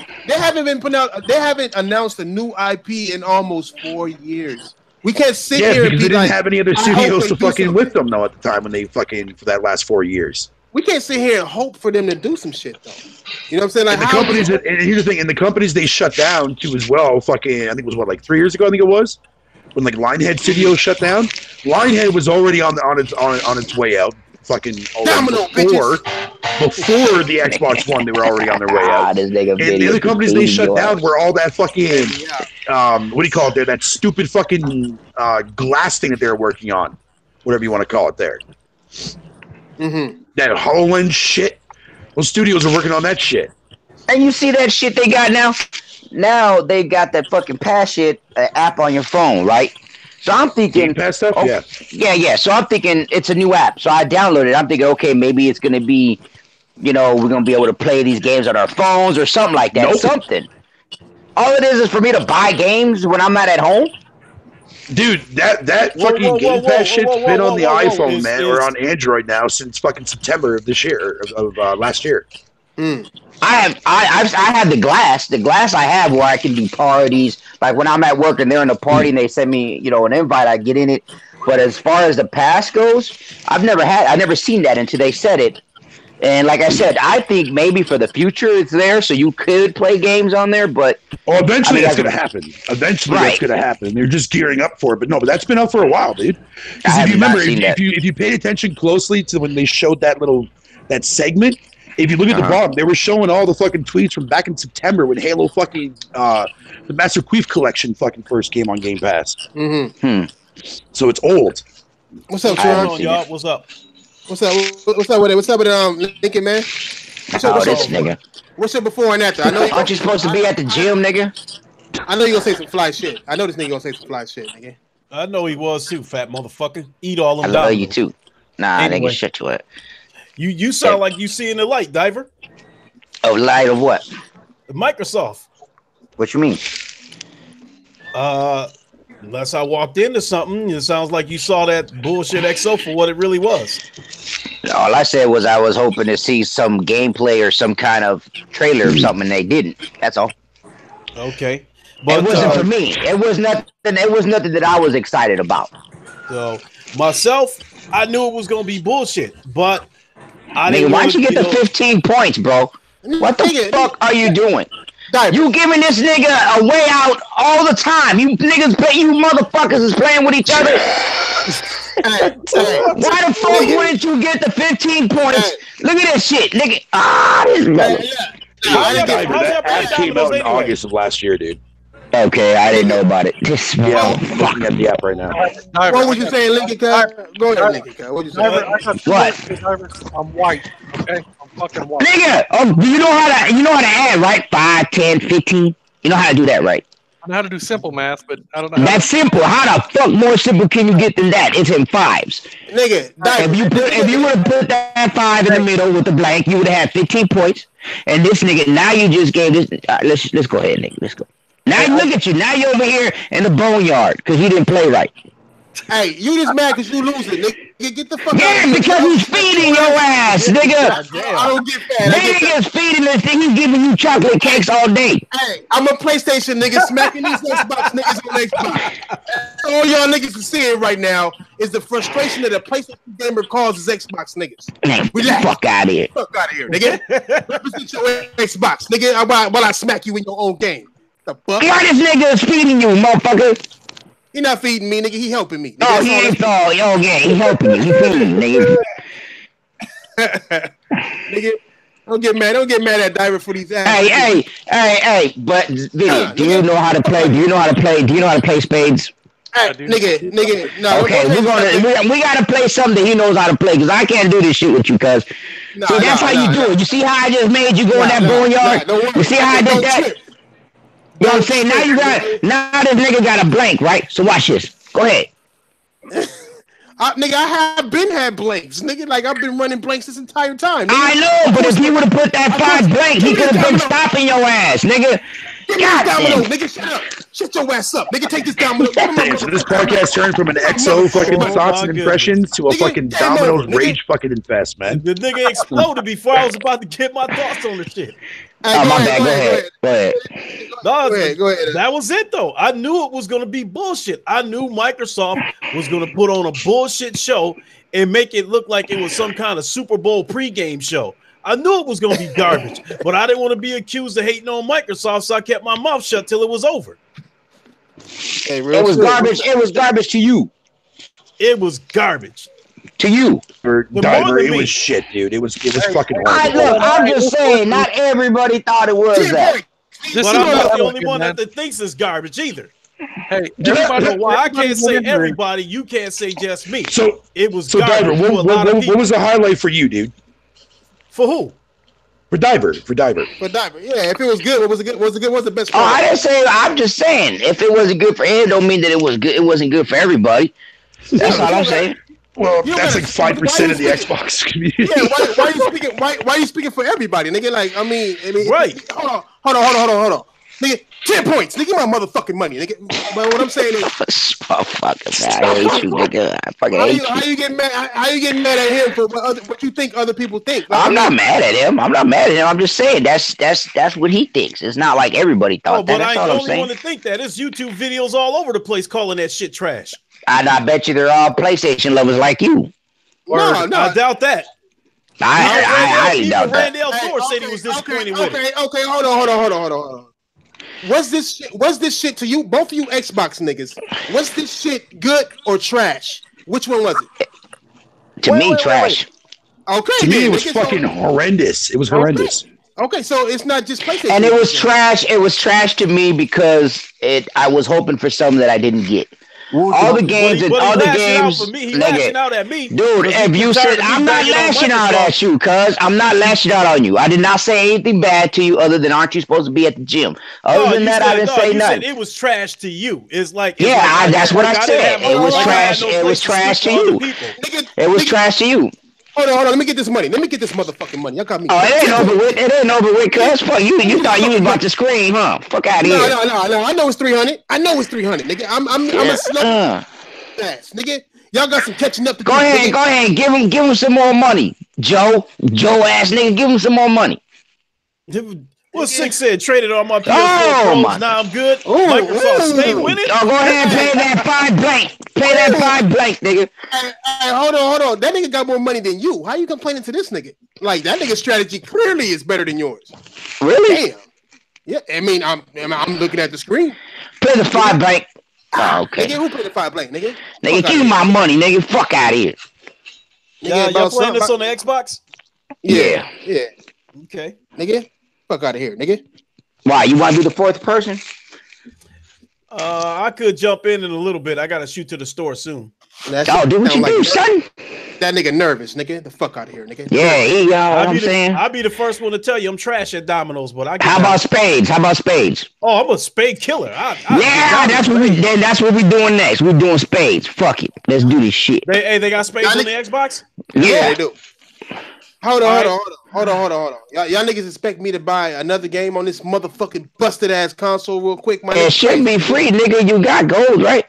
announced a new IP in almost 4 years. We can't sit here because they didn't have any other studios to fucking with them though at the time when they fucking for that last 4 years. We can't sit here and hope for them to do some shit though. You know what I'm saying? Like, and the companies and here's the thing, and the companies they shut down too as well. Fucking, I think it was like 3 years ago. I think it was. When like Lionhead Studios shut down, Lionhead was already on its way out. fucking Domino, before the Xbox One. They were already on their way out. This nigga And the other companies they shut down were all that fucking what do you call it there? That stupid fucking glass thing that they were working on, whatever you want to call it there. That HoloLens shit. Those studios are working on that shit. And you see that shit they got now? Now they got that fucking pass shit app on your phone, right? So I'm thinking, Game Pass stuff? yeah. So I'm thinking it's a new app. So I downloaded it. I'm thinking, okay, maybe it's gonna be, we're gonna be able to play these games on our phones or something like that. Nope. Something. All it is for me to buy games when I'm not at home. Dude, that fucking Game Pass shit's been on the iPhone, man, or on Android now since fucking September of this year, of last year. I have the glass. The glass I have where I can do parties. Like when I'm at work and they're in a party and they send me, an invite, I get in it. But as far as the pass goes, I've never seen that until they said it. And like I said, I think maybe for the future it's there, so you could play games on there. But eventually that's going to happen. Eventually that's going to happen. They're just gearing up for it. But no, but that's been up for a while, dude. Because if you remember, if you paid attention closely to when they showed that segment, if you look at the bottom, they were showing all the fucking tweets from back in September when Halo fucking the Master Chief Collection fucking first came on Game Pass. So it's old. What's up, Sean? Y'all? What's up? What's up with it? What's up with Lincoln, man? What's up, nigga. What's up before and after? I know aren't you supposed to be at the gym, nigga? I know you gonna say some fly shit. I know this nigga gonna say some fly shit, nigga. I know he was too, fat motherfucker. Eat all them. I love you too. Nah, anyway. Nigga, shut you up. You sound like you seeing the light, Diver. Oh, light of what? Microsoft. What you mean? Unless I walked into something, it sounds like you saw that bullshit XO for what it really was. All I said was I was hoping to see some gameplay or some kind of trailer or something, and they didn't. That's all. Okay. But it wasn't for me. It was nothing that I was excited about. So myself, I knew it was gonna be bullshit, but I didn't. Why'd you get the 15 points, bro? What the fuck are you doing? You giving this nigga a way out all the time. You motherfuckers is playing with each other. Why the fuck wouldn't you get the 15 points? Look at this shit, nigga. This nigga. That came out in August of last year, dude. Okay, I didn't know about it. I'm looking at the app right now. What was you saying, Lincoln? Go ahead, Lincoln. What you saying? What? I'm white. Okay, I'm fucking white. Nigga, you know how to add, right? 5, 10, 15. You know how to do that, right? I know how to do simple math, but I don't know. That's simple. How the fuck more simple can you get than that? It's in fives. Nigga, if you would have put that 5 in the middle with the blank, you would have had 15 points. And this nigga, now you just gave this. Let's go ahead, nigga. Let's go. Now look at you. Now you're over here in the boneyard because you didn't play right. Hey, you just mad because you losing, nigga. Get the fuck out. Yeah, because he's feeding your ass, nigga. I don't get that. Nigga's feeding this thing. He's giving you chocolate cakes all day. Hey, I'm a PlayStation nigga smacking these Xbox niggas on Xbox. All y'all niggas are seeing right now is the frustration that a PlayStation gamer causes Xbox niggas. Man, fuck out of here. Fuck out of here, nigga. Represent your Xbox, nigga, while I smack you in your own game. The fuck? Why this nigga is feeding you, motherfucker? He not feeding me, nigga. He helping me. Nigga. Oh, he ain't he helping you. He feeding you, nigga. Nigga, don't get mad at Diver for these ass. Hey. But Vinny, do you know how to play spades? Hey, nigga, no. Okay, we gotta play something that he knows how to play because I can't do this shit with you, cuz. See, that's how you do it. You see how I just made you go in that boneyard? You see how I did that? You know what I'm saying? Now this nigga got a blank, right? So watch this. Go ahead. Nigga, I have been had blanks. Nigga, like I've been running blanks this entire time. Nigga. I know, but if he would have put that 5 blank, he could have been stopping your ass, nigga. Give me this domino, nigga. Shut up. Shut your ass up. Nigga, take this domino. Damn, so this podcast turned from an XO fucking thoughts and impressions to a fucking Domino's rage fucking infest, man. The nigga exploded before I was about to get my thoughts on the shit. Oh, my bad. Go ahead. Go ahead. That was it, though. I knew it was going to be bullshit. I knew Microsoft was going to put on a bullshit show and make it look like it was some kind of Super Bowl pregame show. I knew it was going to be garbage, but I didn't want to be accused of hating on Microsoft, so I kept my mouth shut till it was over. Hey, it was garbage. It was garbage to you. It was garbage. To you. For The Diver, more than it me. was shit, dude. It was fucking I horrible. look, I'm just saying, not everybody thought it was that. This But is I'm not what the I'm only one man. that thinks it's garbage either. Hey, I don't everybody, know why I can't say everybody in there. everybody. You can't say just me. So It was So Diver, garbage to a lot of people. what was the highlight for you, dude? For who? For Diver. For Diver, yeah. If it was good, what was good? What's the best? Oh, I didn't say. I'm just saying, if it wasn't good for him, don't mean that it was good. It wasn't good for everybody. That's all I'm saying. Well, You that's gotta- like 5% of the why you Xbox community. Yeah, why are you speaking? Why are you speaking for everybody, nigga? Like, I mean, Right. Hold on, nigga. 10 points, nigga. Give my motherfucking money, nigga. But what I'm saying is, Motherfucker, man, I hate you, nigga. I fucking hate you. how you getting mad? How you getting mad at him for what you think other people think? Like, I'm not mad at him. I'm just saying that's what he thinks. It's not like everybody thought Oh, that. but I That's ain't all the I'm only saying. one to think that. There's YouTube videos all over the place calling that shit trash. And I bet you they're all PlayStation lovers like you. No. I doubt that. I highly doubt that. Randall Thor said he was disappointed with it. Okay. Hold on. What's this shit to you? Both of you Xbox niggas. Was this shit good or trash? Which one was it? To me, trash. Okay, To me, then, it was nigga, fucking horrendous. It was horrendous. Okay, so it's not just PlayStation. And it was trash. It was trash to me because I was hoping for something that I didn't get. All the games and all the games, He lashing out at me. dude. If you said I'm not lashing out at you, cuz I'm not lashing out on you. I did not say anything bad to you other than aren't you supposed to be at the gym? Other than that, I didn't say nothing. It was trash to you. It's like that's what I said. It was trash. It was trash to you. It was trash to you. Hold on. Let me get this money. Let me get this motherfucking money. Y'all got me. Oh, it ain't over with, cuz. Fuck you. You thought you was about to scream, huh? Fuck out of here. No. I know it's 300. Nigga. I'm a slow ass, nigga. Y'all got some catching up to do. Go ahead. Give him some more money, Joe ass nigga. Give him some more money. What Six said? Traded on my PS4 Oh, Pros. Now I'm good. Ooh, Microsoft stay winning. Oh, go ahead and pay that $5 blank. Pay that $5 blank, nigga. Hey, hold on. That nigga got more money than you. How you complaining to this nigga? Like, that nigga's strategy clearly is better than yours. Really? Damn. Yeah, I mean, I'm looking at the screen. Pay the $5 blank. Oh, okay. Nigga, who paid the $5 blank, nigga? Nigga, give me my money, nigga. Fuck out of here. Y'all playing this on the Xbox? Yeah. Okay. Nigga, fuck out of here, nigga. Why? You want to be the fourth person? I could jump in a little bit. I gotta shoot to the store soon. Do what you do, son. That nigga nervous, nigga. The fuck out of here, nigga. Yeah, you know what I'm saying? I'll be the first one to tell you I'm trash at dominoes, but I. How about spades? Oh, I'm a spade killer. That's what we doing next. We're doing spades. Fuck it. Let's do this shit. They got spades on the Xbox? Yeah, they do. Hold on. Y'all niggas expect me to buy another game on this motherfucking busted ass console real quick, man? It should be free, nigga. You got gold, right?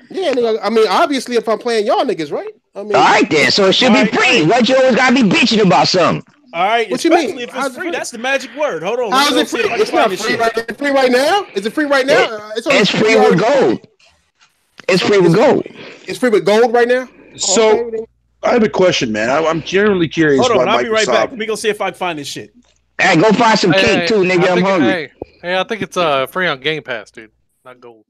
Yeah, nigga. I mean, obviously, if I'm playing y'all niggas, right? I mean, all right then. So it should be free. What you always gotta be bitching about something? All right. What you mean? Especially if it's free. That's the magic word. Hold on. How is it free? It's not free. It's free right now. Is it free right now? It's free with gold. It's free with gold. It's free with gold right now. So I have a question, man. I'm generally curious. Hold on, I'll be right back. Microsoft- Let me go see if I can find this shit. Hey, go find some cake too, nigga. I'm hungry. Hey, I think it's free on Game Pass, dude. Not gold.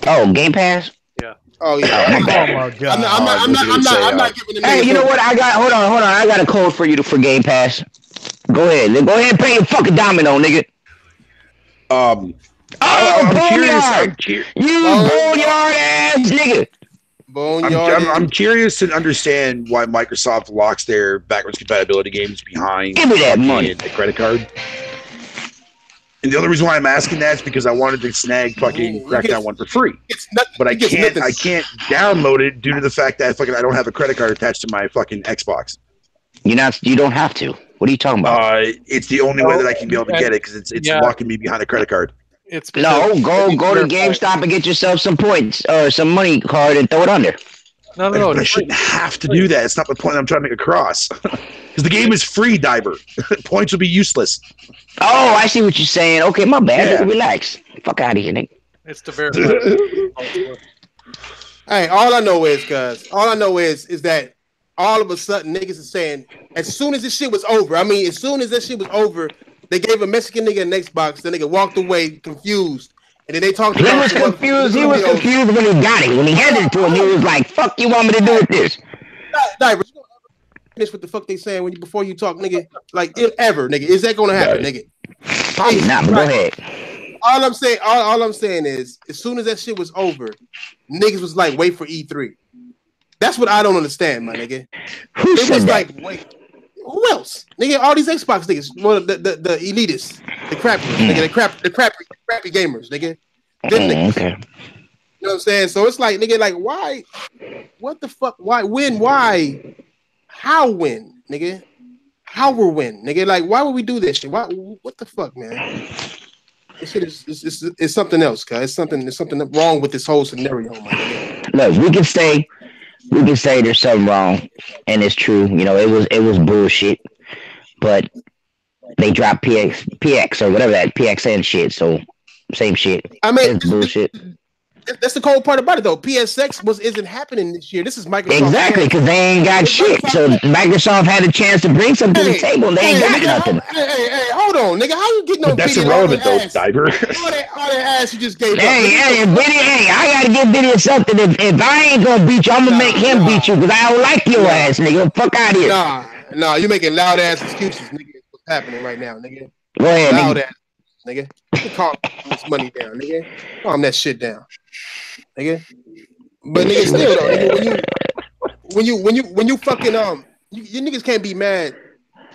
Oh, Game Pass? Yeah. Oh yeah. Oh my god. I'm not giving them. Hey, you know what? Hold on. I got a code for you for Game Pass. Go ahead and pay your fucking domino, nigga. I'm Boneyard! curious. You boneyard ass nigga! I'm curious to understand why Microsoft locks their backwards compatibility games behind Give me that money. the credit card. And the only reason why I'm asking that is because I wanted to snag fucking Crackdown 1 for free. But I can't download it due to the fact that fucking I don't have a credit card attached to my fucking Xbox. You don't have to. What are you talking about? It's the only way that I can be able to get it because it's locking me behind a credit card. Go to GameStop and get yourself some points or some money card and throw it under. No. I shouldn't have to do that. It's not the point I'm trying to make across. Because the game is free, Diver. Points will be useless. Oh, I see what you're saying. Okay, my bad. Yeah. Relax. Fuck out of here, nigga. It's the very. Hey, all I know is that all of a sudden niggas are saying as soon as this shit was over. I mean, as soon as that shit was over, they gave a Mexican nigga an Xbox. The nigga walked away confused, And then they talked He about was confused. He was confused when he got it. When he handed it to him, he was like, "Fuck, you want me to do with this?" Diver, you finish what the fuck they saying when you before you talk, nigga. Like if ever, nigga, is that gonna happen, nigga? Probably not, but go ahead. All I'm saying is, as soon as that shit was over, niggas was like, wait for E3. That's what I don't understand, my nigga. Who It said was that? like, wait, who else? Nigga, all these Xbox niggas, well, the elitists, the crappers, nigga, the crappy gamers, nigga. Them niggas. Okay. You know what I'm saying? So it's like, nigga, like, why? What the fuck? Why? When? Why? How? When? Nigga? How we're when? Nigga? Like, why would we do this shit? Why? What the fuck, man? This shit is something else, cuz. It's something wrong with this whole scenario, my nigga. Look, we can say there's something wrong, and it's true. You know, it was bullshit, but they dropped PX or whatever that PXN shit. So same shit. I mean, it's bullshit. That's the cold part about it, though. PSX isn't happening this year. This is Microsoft. Exactly, because they ain't got shit. So Microsoft had a chance to bring something to the table, and they ain't got nothing. Hey, hold on, nigga. How you getting on? That's irrelevant, though, Diver. All that ass you just gave up. Hey, I gotta give Vinny something. If I ain't gonna beat you, I'm gonna make him beat you because I don't like your ass, nigga. Fuck out of here. Nah, you making loud ass excuses, nigga. What's happening right now, nigga? Go ahead, loud nigga. Ass, nigga. Calm this money down, nigga. Calm that shit down, nigga. But nigga, still though, nigga, when you fucking you niggas can't be mad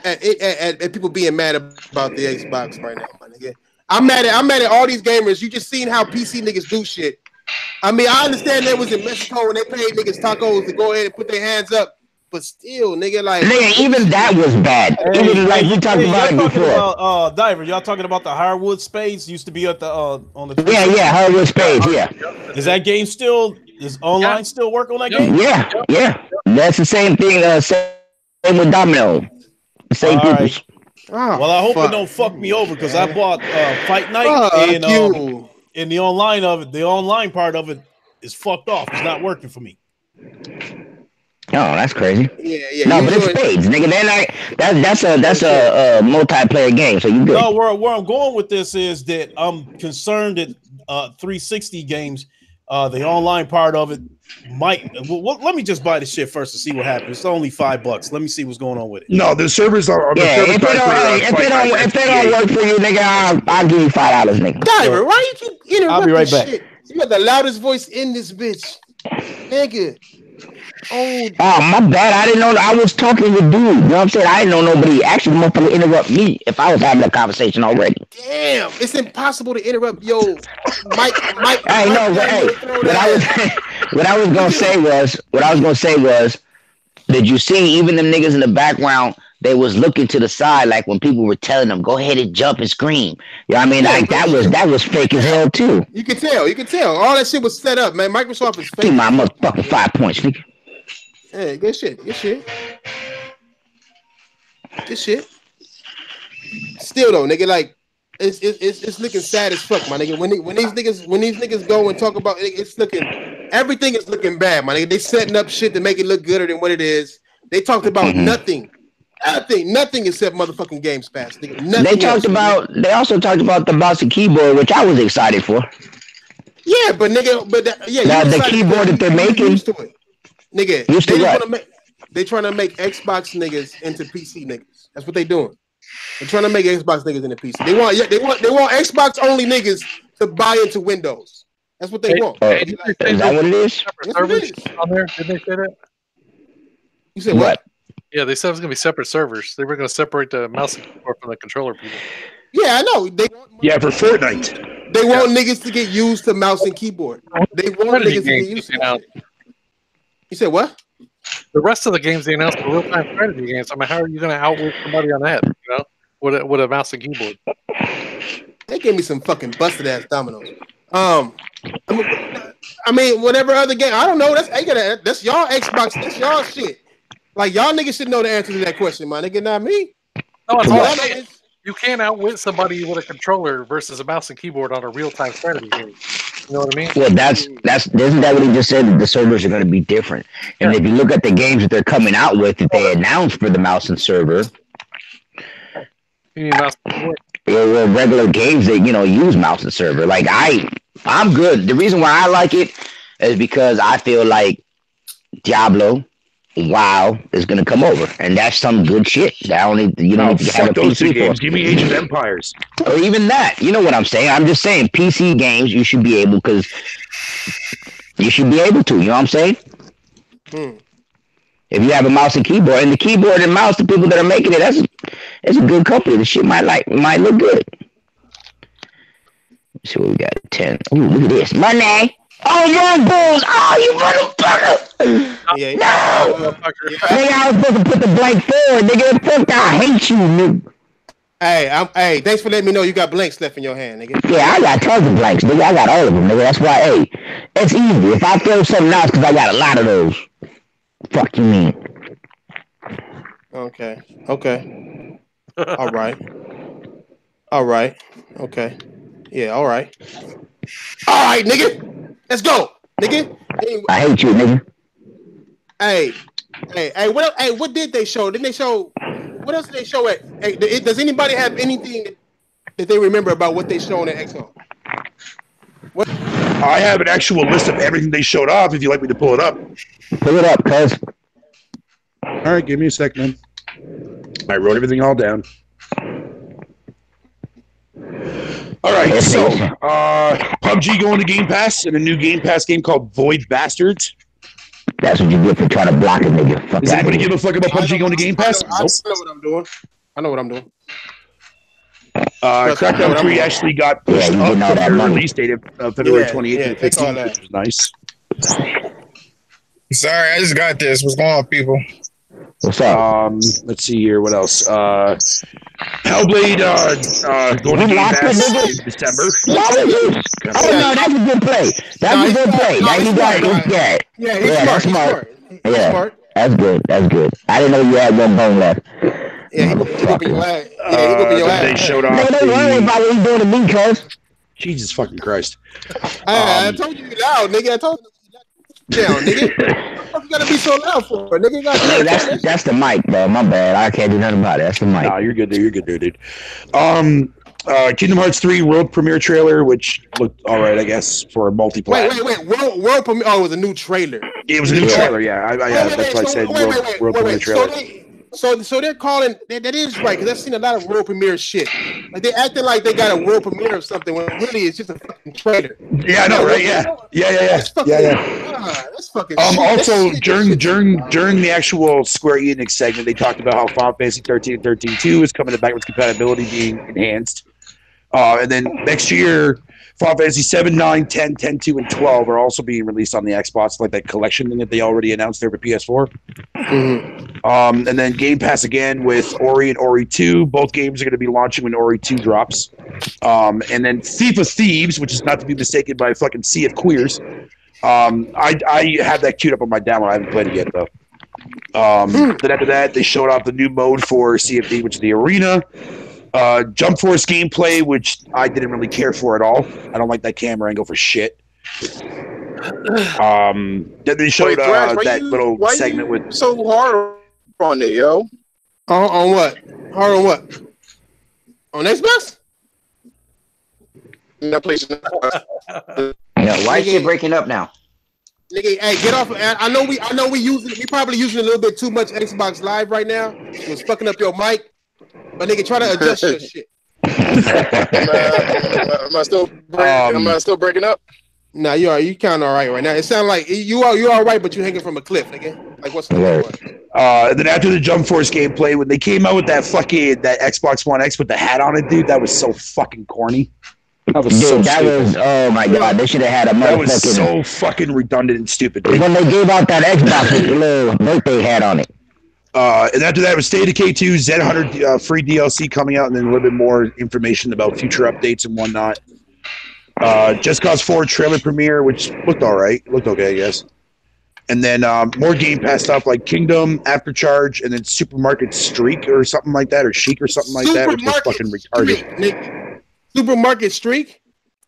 at people being mad about the Xbox right now, my nigga. I'm mad at all these gamers. You just seen how PC niggas do shit. I mean, I understand they was in Mexico and they paid niggas tacos to go ahead and put their hands up, but still, nigga, like nigga, even that was bad. Even like we talked about it before. Diver, y'all talking about the Hardwood Spades used to be at the on the yeah, Hardwood Spades, yeah. Is that game still? Is online still work on that game? Yeah. That's the same thing. Same with Domino. Same people. Right. Oh, well, I hope it don't fuck me over because I bought Fight Night and the online of it. The online part of it is fucked off. It's not working for me. Oh, that's crazy. Yeah. No, but it's spades, nigga. That's a multiplayer game, so you good. No, where I'm going with this is that I'm concerned that 360 games, the online part of it might. Well, let me just buy the shit first to see what happens. It's only $5. Let me see what's going on with it. No, the servers are. If they don't work for you, nigga, I'll give you $5, nigga. Diver, why you keep interrupting? I'll be right back. Shit? You got the loudest voice in this bitch, nigga. Oh, my bad. I didn't know. I was talking with dude. You know what I'm saying? I didn't know nobody actually motherfucker interrupt me if I was having a conversation already. Damn, it's impossible to interrupt. Yo, Mike. Hey, no, but hey, what I was gonna say was, did you see even them niggas in the background? They was looking to the side like when people were telling them, "Go ahead and jump and scream." You know what I mean? Like that was fake as hell too. You can tell. All that shit was set up, man. Microsoft is fake. Give my motherfucking 5 points, nigga. Hey, good shit. Still though, nigga, like it's looking sad as fuck, my nigga. When these niggas go and talk about it, it's looking, everything is looking bad, my nigga. They setting up shit to make it look gooder than what it is. They talked about nothing except motherfucking Games Pass, nigga. They also talked about the mouse and keyboard, which I was excited for. Yeah, but nigga, the keyboard that they're making. Used to it. Nigga, they trying to make Xbox niggas into PC niggas. That's what they doing. They're trying to make Xbox niggas into PC. They want Xbox only niggas to buy into Windows. That's what they want. Is that what it is? Servers on there? Did they say that? You said what? Yeah, they said it was gonna be separate servers. They were gonna separate the mouse and keyboard from the controller people. Yeah, I know. For Fortnite. They want niggas to get used to mouse and keyboard. They want niggas to get used to that. You said what? The rest of the games they announced were real-time strategy games. I mean, how are you going to outwit somebody on that? You know, with a mouse and keyboard. They gave me some fucking busted ass dominoes. I mean, whatever other game. I don't know. That's y'all Xbox. That's y'all shit. Like y'all niggas should know the answer to that question, my nigga. Not me. No, you can't outwit somebody with a controller versus a mouse and keyboard on a real-time strategy game. You know what I mean? Well, isn't that what he just said? That the servers are going to be different. And if you look at the games that they're coming out with, that they announced for the mouse and server, you mean mouse and keyboard? regular games that use mouse and server. Like I'm good. The reason why I like it is because I feel like Diablo, WoW is gonna come over, and that's some good shit. That only you don't need to have a those two PC games. for. Give me Age of Empires. Or even that. You know what I'm saying? I'm just saying PC games you should be able because you should be able to. You know what I'm saying? If you have a mouse and keyboard, and the keyboard and mouse, the people that are making it, it's a good company. The shit might look good. Let's see what we got. 10. Ooh, look at this money. Oh, young bulls! Oh, you motherfucker! Yeah, No! Nigga, I was supposed to put the blank forward. Nigga, fuck, I hate you, nigga. Hey, thanks for letting me know you got blanks left in your hand, nigga. Yeah, I got tons of blanks, nigga. I got all of them, nigga. That's why, hey, it's easy. If I throw something else, because I got a lot of those. Fuck you mean? Okay. All right. Okay. Yeah, all right. All right, nigga. Let's go, nigga. Anyway, I hate you, nigga. hey, what did they show? Didn't they show? What else did they show at? Hey, does anybody have anything that they remember about what they showed at XO? What? I have an actual list of everything they showed off. If you'd like me to pull it up. Pull it up, cuz. All right, give me a sec, man. I wrote everything all down. All right, so PUBG going to Game Pass and a new Game Pass game called Void Bastards. That's what you get for trying to block a nigga. Fuck Does that anybody nigga. give a fuck about PUBG going to Game Pass? I know what I'm doing. Crackdown 3 actually got pushed up from their release date of February 28th to 15th, which was nice. Sorry, I just got this. What's going on, people? What's up? Let's see here. What else? Hellblade going to Game Pass in December. Oh no, that's a good play. That's a good play. Now you got it. Yeah, he's smart. Yeah, smart. That's good. I didn't know you had one bone left. Yeah, he gonna be your ass. Yeah, he gonna be your ass. They showed off. Nigga, don't worry about what he's doing to me, cuz. Jesus fucking Christ! I told you loud, nigga. I told you. Down, nigga. What you gotta be so loud for, nigga? That's the mic, bro. My bad. I can't do nothing about it. That's the mic. Nah, you're good there. You're good there, dude. Kingdom Hearts 3 world premiere trailer, which looked all right, I guess, for a multiplayer. Wait. World premiere? Oh, it was a new trailer. It was a new trailer, yeah. That's why I said world premiere trailer. So they're calling that is right because I've seen a lot of world premiere shit. Like they acting like they got a world premiere of something when really it's just a fucking trailer. Yeah, I know, right? Yeah. That's fucking, that's fucking. Also, during the actual Square Enix segment, they talked about how Final Fantasy 13 and 13-2 is coming to backwards compatibility being enhanced, and then next year. Final Fantasy 7, 9, 10, 10-2, and 12 are also being released on the Xbox, like that collection thing that they already announced there for PS4. Mm-hmm. And then Game Pass again with Ori and Ori 2. Both games are going to be launching when Ori 2 drops. And then Thief of Thieves, which is not to be mistaken by fucking Sea of Queers. I have that queued up on my download. I haven't played it yet, though. Then after that, they showed off the new mode for Sea of Thieves, which is the Arena. Jump Force gameplay, which I didn't really care for at all. I don't like that camera angle for shit. Then they showed that little segment with so hard on it, yo. On what? Hard on what? On Xbox? That place. Why is shit breaking up now? Nigga, hey, get off! I know we probably using a little bit too much Xbox Live right now. It's fucking up your mic. But nigga, try to adjust your shit. Am I still breaking up? Nah, you kind of all right now. It sounds like you all right, but you hanging from a cliff, nigga. Like what's going on? And then after the Jump Force gameplay, when they came out with that Xbox One X with the hat on it, dude, that was so fucking corny. That was oh my god, they should have had a motherfucking. That was so fucking redundant and stupid. When they gave out that Xbox with the little birthday hat on it. And after that was State of Decay 2, Zed Hunter free DLC coming out, and then a little bit more information about future updates and whatnot. Just Cause 4 trailer premiere, which looked all right. Looked okay, I guess. And then more Game Pass stuff like Kingdom, Aftercharge, and then Supermarket Streak or something like that, or Chic or something like that, which was fucking retarded. Supermarket Streak?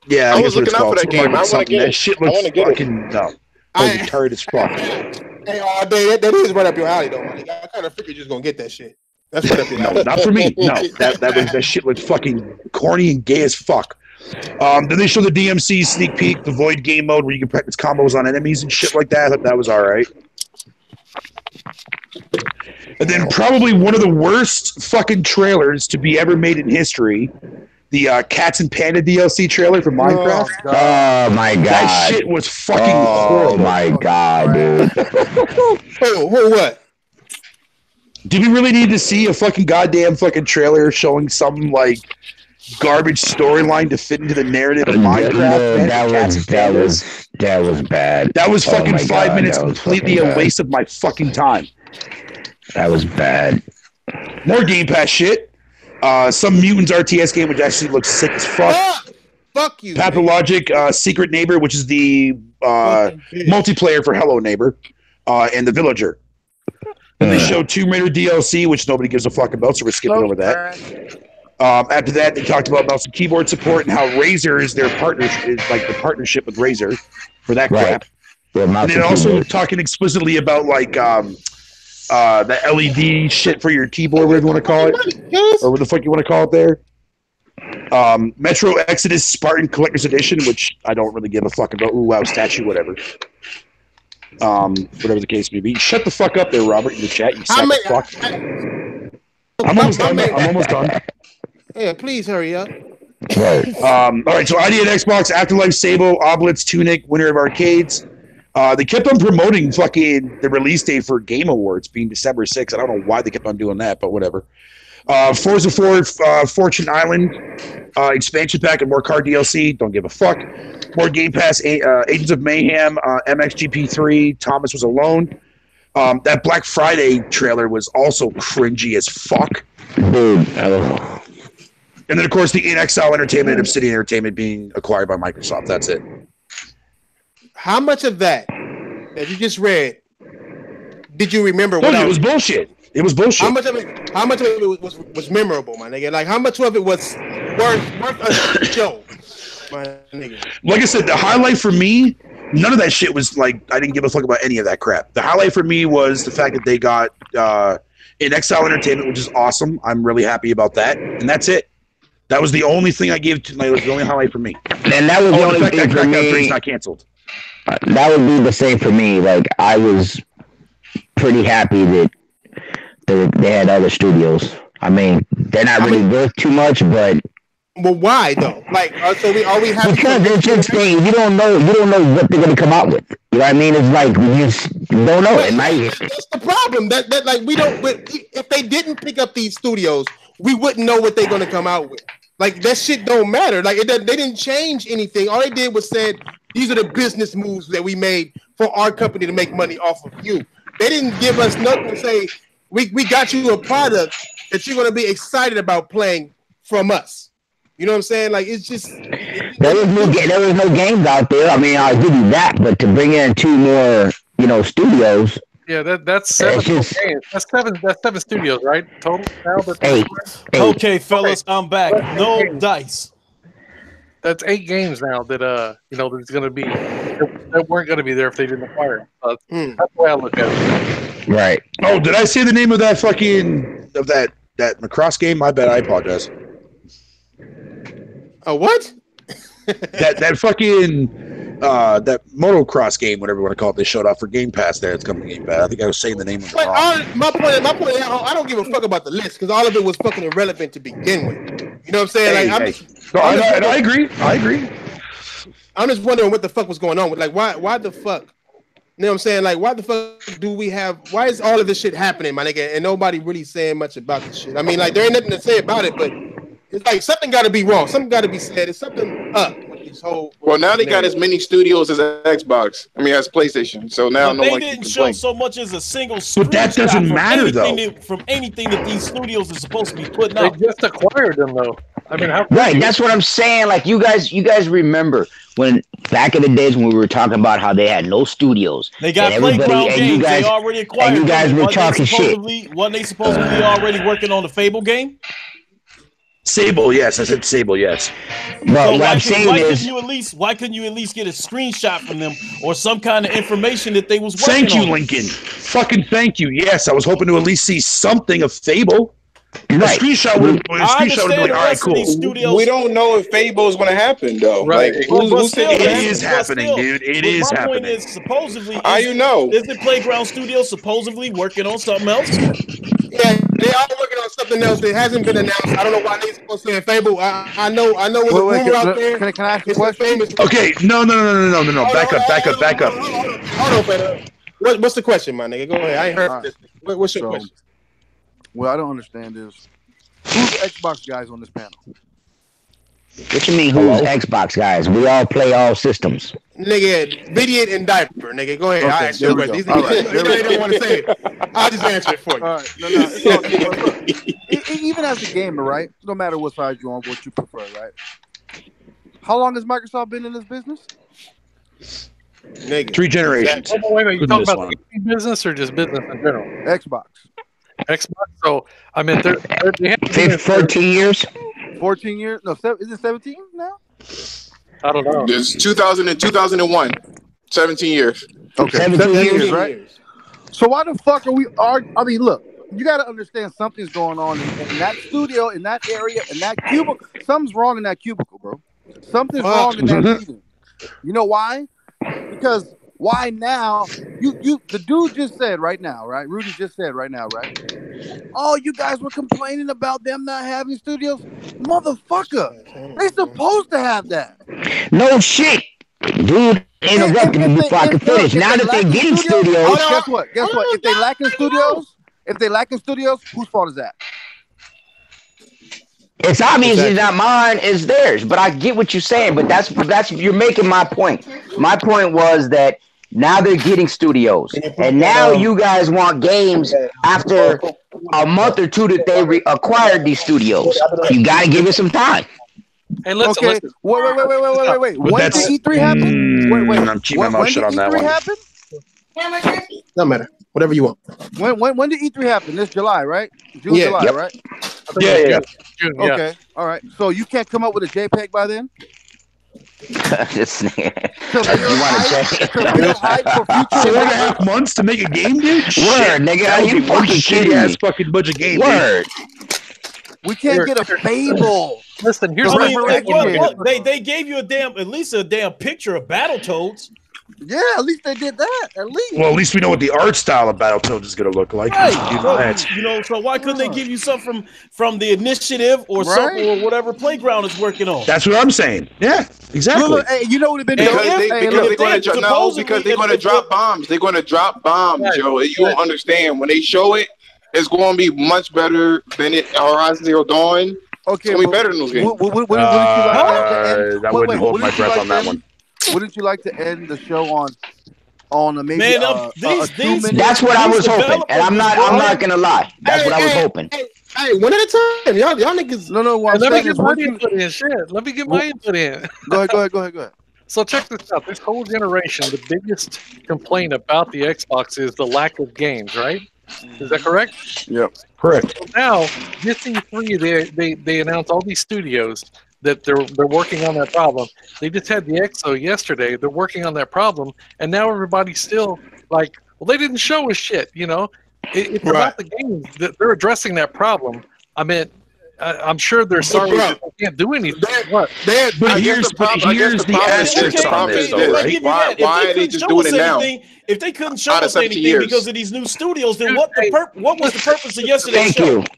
Yeah, I was looking out for that game. I want to get it. That shit looks fucking dumb. Retarded as fuck. Hey, all day, that is right up your alley, though, man. I kind of figured you're just gonna get that shit. That's right up your alley. No, not for me. No, that shit looks fucking corny and gay as fuck. Then they show the DMC sneak peek, the void game mode where you can practice combos on enemies and shit like that. I thought that was all right. And then probably one of the worst fucking trailers to be ever made in history, the Cats and Panda DLC trailer for Minecraft. Oh my god, that shit was fucking horrible. Oh my god, dude. What? Do we really need to see a fucking goddamn fucking trailer showing some like garbage storyline to fit into the narrative of Minecraft? No, that was bad. That was fucking 5 minutes, that was completely a waste of my fucking time. That was bad. More Game Pass shit. Some Mutants RTS game which actually looks sick as fuck. Fuck you. Pathologic Secret Neighbor, which is the multiplayer for Hello Neighbor, and The Villager. And they showed Tomb Raider DLC, which nobody gives a fuck about, so we're skipping over that. After that, they talked about mouse and keyboard support and how Razer is their partnership, is like the partnership with Razer for that crap. Yeah, and then also talking explicitly about like the LED shit for your keyboard, whatever you want to call it, or what the fuck you want to call it there. Metro Exodus Spartan Collector's Edition, which I don't really give a fuck about. Ooh, wow, statue, whatever. Whatever the case may be. Shut the fuck up there, Robert, in the chat. You sack of fuck. I'm almost done. I'm almost done. Yeah, please hurry up. Right. All right, so ID at Xbox, Afterlife, Sable, Oblitz, Tunic, winner of arcades. They kept on promoting fucking the release date for Game Awards being December 6th. I don't know why they kept on doing that, but whatever. Forza 4 Fortune Island expansion pack and more car DLC. Don't give a fuck. More Game Pass, Agents of Mayhem, MXGP3, Thomas Was Alone. That Black Friday trailer was also cringy as fuck. Dude, and then, of course, the In Exile Entertainment and Obsidian Entertainment being acquired by Microsoft. That's it. How much of that you just read did you remember? It was bullshit. It was bullshit. How much of it was memorable, my nigga? Like, how much of it was worth a show, my nigga? Like I said, the highlight for me, none of that shit was like, I didn't give a fuck about any of that crap. The highlight for me was the fact that they got In Exile Entertainment, which is awesome. I'm really happy about that. And that's it. That was the only thing I gave to, like, was the only highlight for me. And that was the only thing for me. It's not canceled. That would be the same for me. Like, I was pretty happy that they had other studios. I mean, they're not really worth too much, but well, why though? Like, so we have because it's just things you don't know what they're gonna come out with. You know what I mean? It's like we just don't know. That's the problem. That like we don't. If they didn't pick up these studios, we wouldn't know what they're gonna come out with. Like, that shit don't matter. Like, they didn't change anything. All they did was said, these are the business moves that we made for our company to make money off of you. They didn't give us nothing to say, we got you a product that you're going to be excited about playing from us. You know what I'm saying? Like, it's just... There was no games out there. I mean, I'll give you that. But to bring in 2 more, studios... Yeah, that's 7 games. That's seven studios, right? Total now. 8. Okay, fellas, I'm back. No dice. That's 8 games now that there's gonna be that weren't gonna be there if they didn't acquire. That's the way I look at it. Right. Oh, did I say the name of that fucking that Macross game? My bad. I apologize. A what? that fucking that motocross game, whatever you want to call it, they showed off for Game Pass there. It's coming to Game Pass. I think I was saying the name of it wrong. My point, I don't give a fuck about the list because all of it was fucking irrelevant to begin with. You know what I'm saying? I agree. I'm just wondering what the fuck was going on with, like, why the fuck? You know what I'm saying? Like, why the fuck why is all of this shit happening, my nigga, and nobody really saying much about this shit? I mean, like, there ain't nothing to say about it, but it's like something got to be wrong. Something got to be said. It's something up with this whole. Well, now they got as many studios as Xbox. I mean, as PlayStation. So now no one can didn't complain. show so much as a single. But that doesn't matter though. From anything that these studios are supposed to be putting They out. just acquired them though. I mean, Right, that's what I'm saying. Like, you guys remember when back in the days when we were talking about how they had no studios. They got playground games. They already acquired. And you guys were talking shit. Wasn't they supposedly already working on the Fable game? Sable, yes. I said Sable, yes. But what I'm saying is, why couldn't you at least get a screenshot from them or some kind of information that they was working on? Thank you, Lincoln. Fucking thank you. Yes, I was hoping to at least see something of Fable. A Right. screenshot would I be understand like, the all right, rest of cool. these studios. We don't know if Fable is going to happen though. Right. Like But who's still, saying It man, is but happening, still, dude. It but is my point happening. is, supposedly, How you know? is the Playground Studio supposedly working on something else? Yeah, they are working on something else that hasn't been announced. I don't know why they supposed to say Fable. I know there's a rumor out there. Can I ask a It's a question? famous. Okay, no. Back up. Hold on, Fede. What's the question, my nigga? Go ahead. I ain't heard All this. What's your So, question? what I don't understand is who's Xbox guys on this panel? What you mean? Who's Xbox guys? We all play all systems. Nigga, Vidiot and Diaper, nigga. Go ahead. Okay, I'll ask there you a we question. go. All right, These niggas don't want to say it. I'll just answer it for you. All right, no, it's all good. But look, even as a gamer, right? No matter what side you're on, what you prefer, right? How long has Microsoft been in this business? Nigga. 3 generations. Oh, wait, you Couldn't talking miss about one. the business or just business in general? Xbox. Xbox. So I mean, they have to be in 14 years. 14 years? No, is it 17 now? I don't know. It's 2000 and 2001. 17 years. Okay, 17 years, right? So why the fuck are we arguing? I mean, look, you got to understand something's going on in that studio, in that area, in that cubicle. Something's wrong in that cubicle, bro. Something's wrong in that meeting. You know why? Because why now? The dude just said right now, right? Rudy just said right now, right? Oh, you guys were complaining about them not having studios, motherfucker. They supposed to have that. No shit, dude. Interrupted me before I could finish. Now that they're getting studios, guess what? If they lack in studios, whose fault is that? it's obviously not mine, it's theirs. But I get what you're saying. But that's you're making my point. My point was that now they're getting studios, and now you guys want games after a month or two that they acquired these studios. You got to give it some time. Hey, listen, Okay. listen. Wait. But When did E3 happen? Wait. I'm keeping my mouth shut on that E3 one. happen? Doesn't matter. Whatever you want. When did E3 happen? This July, right? June, Yeah. July, Yep. right? Yeah. June, yeah. Okay. All right. So you can't come up with a JPEG by then? This nigga. So You want to check? 4.5 months to make a game, dude? Word, nigga. That Are would you be one fucking shitty kidding ass me? fucking budget game, dude. Word. We can't get a Fable. Listen, here's I what mean, Resurrection. they gave you at least a damn picture of Battletoads. Yeah, at least they did that. At least. Well, at least we know what the art style of Battletoads is going to look like. Right. So why couldn't they give you something from the initiative or something or whatever Playground is working on? That's what I'm saying. Yeah, exactly. Look, hey, you know what would have been Because they're going to drop bombs. They're going to drop bombs, Joe. You don't understand. When they show it, it's going to be much better than Horizon Zero Dawn. Okay, it's going to be better than those games. That wouldn't hold my breath on that one. Wouldn't you like to end the show on a maybe Man, a 2 minute? That's what I was hoping, and I'm not gonna lie. That's what I was hoping. Hey, one at a time. Y'all niggas. No. What Let I'm me saying get is, my input in. Shit. Let me get my input in. Go ahead. So check this out. This whole generation, the biggest complaint about the Xbox is the lack of games, right? Is that correct? Yep. Correct. So now, this E3, they announced all these studios that they're working on that problem. They just had the EXO yesterday. They're working on that problem, and now everybody's still like, well, they didn't show us shit. You know, it's about the games that they're addressing that problem. I mean, I'm sure they're sorry that they can't do anything. But here's the asterisk on this, though, right? Why are they just doing it now? If they couldn't show us anything because of these new studios, then what was the purpose of yesterday's show? Thank you.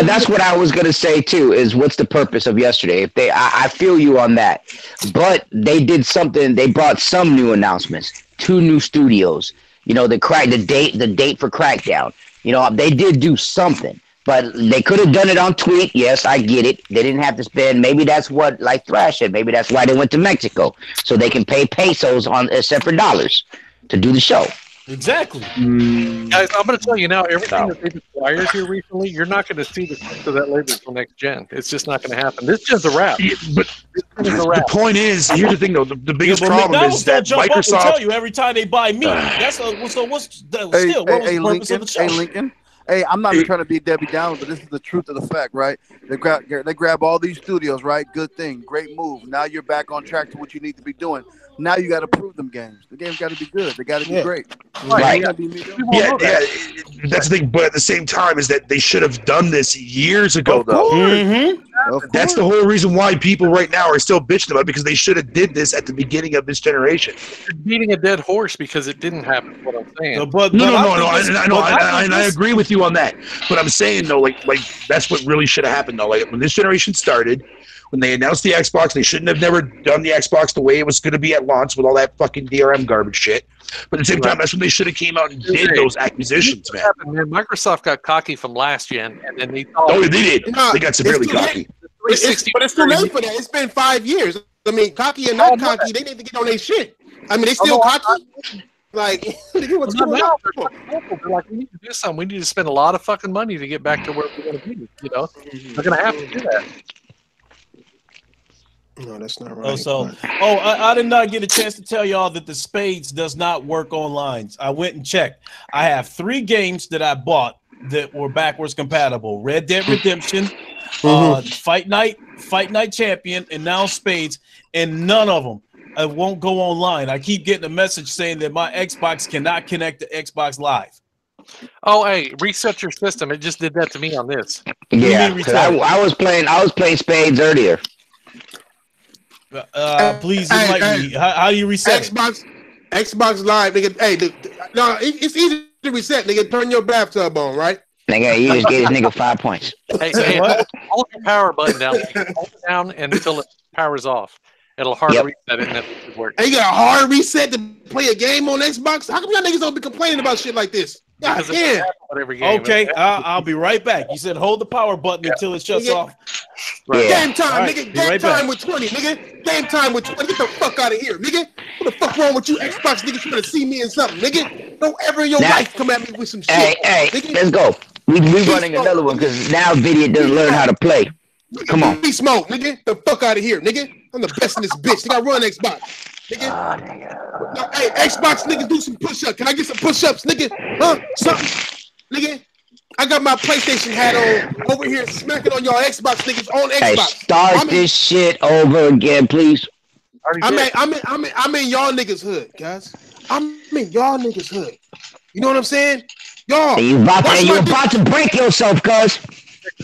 That's what I was gonna say too. Is what's the purpose of yesterday? If I feel you on that, but they did something. They brought some new announcements. 2 new studios. You know, the date for Crackdown. You know, they did do something. But they could have done it on tweet. Yes, I get it. They didn't have to spend. Maybe that's what, like Thrash said. Maybe that's why they went to Mexico, so they can pay pesos on separate dollars to do the show. Exactly. Guys, I'm going to tell you now, everything that they've acquired here recently, you're not going to see the fruits of that labor until next gen. It's just not going to happen. This gen's a wrap. Yeah, but the point is, here's the thing, though. The biggest problem McDonald's is that jump up and Microsoft. tell you every time they buy meat. That's what's the purpose of the show? Hey, Lincoln. Hey, I'm not trying to be Debbie Downer, but this is the truth of the fact, right? They grab all these studios, right? Good thing, great move. Now you're back on track to what you need to be doing. Now you got to prove them games. The games got to be good. They got to be great. Right. Yeah, That's the thing. But at the same time, is that they should have done this years ago, though. That's the whole reason why people right now are still bitching about it, because they should have did this at the beginning of this generation. You're beating a dead horse because it didn't happen. What I'm saying. I agree with you on that. But I'm saying though, like that's what really should have happened though. Like when this generation started, when they announced the Xbox, they shouldn't have never done the Xbox the way it was going to be at launch with all that fucking DRM garbage shit. But at the same time, that's when they should have came out and did those acquisitions, man. Microsoft got cocky from last gen, and then they thought, they did. They got severely cocky. But it's too late for that. It's been 5 years. I mean, cocky and not cocky, they need to get on their shit. I mean, they still cocky. Like, what's going on? They're like, we need to do something. We need to spend a lot of fucking money to get back to where we're going to be. You know, we're going to have to do that. No, that's not right. I did not get a chance to tell y'all that the Spades does not work online. I went and checked. I have 3 games that I bought that were backwards compatible: Red Dead Redemption, Fight Night Champion, and now Spades, and none of them won't go online. I keep getting a message saying that my Xbox cannot connect to Xbox Live. Oh, hey, reset your system. It just did that to me on this. Yeah, I was playing Spades earlier. Please enlighten me. How do you reset Xbox Live, nigga? Hey, it's easy to reset. Nigga, turn your bathtub on, right? Nigga, you just gave this nigga 5 points. Hey, hold your power button down. Hold it down until it powers off. It'll hard reset it, and then it works. Hey, you got a hard reset to play a game on Xbox? How come y'all niggas don't be complaining about shit like this? God damn. Okay, I'll be right back. You said hold the power button until it shuts off. Right. Game time, nigga. Game time with 20, nigga. Game time with 20. Get the fuck out of here, nigga. What the fuck wrong with you, Xbox niggas? You better see me in something, nigga. Don't ever in your life come at me with some shit. Hey, let's go. We running another one because now Video doesn't learn how to play. Come on. Be smoke, nigga. The fuck out of here, nigga. I'm the best in this bitch. Nigga, I run Xbox. Nigga. No, hey, Xbox niggas, do some push-ups. Can I get some push-ups, nigga? Huh? Something. Nigga. I got my PlayStation hat on over here smacking on y'all Xbox niggas on Xbox. Hey, start this shit over again, please. I'm in y'all niggas hood, guys. I'm in y'all niggas hood. You know what I'm saying? Y'all. You're about to break yourself, cuz.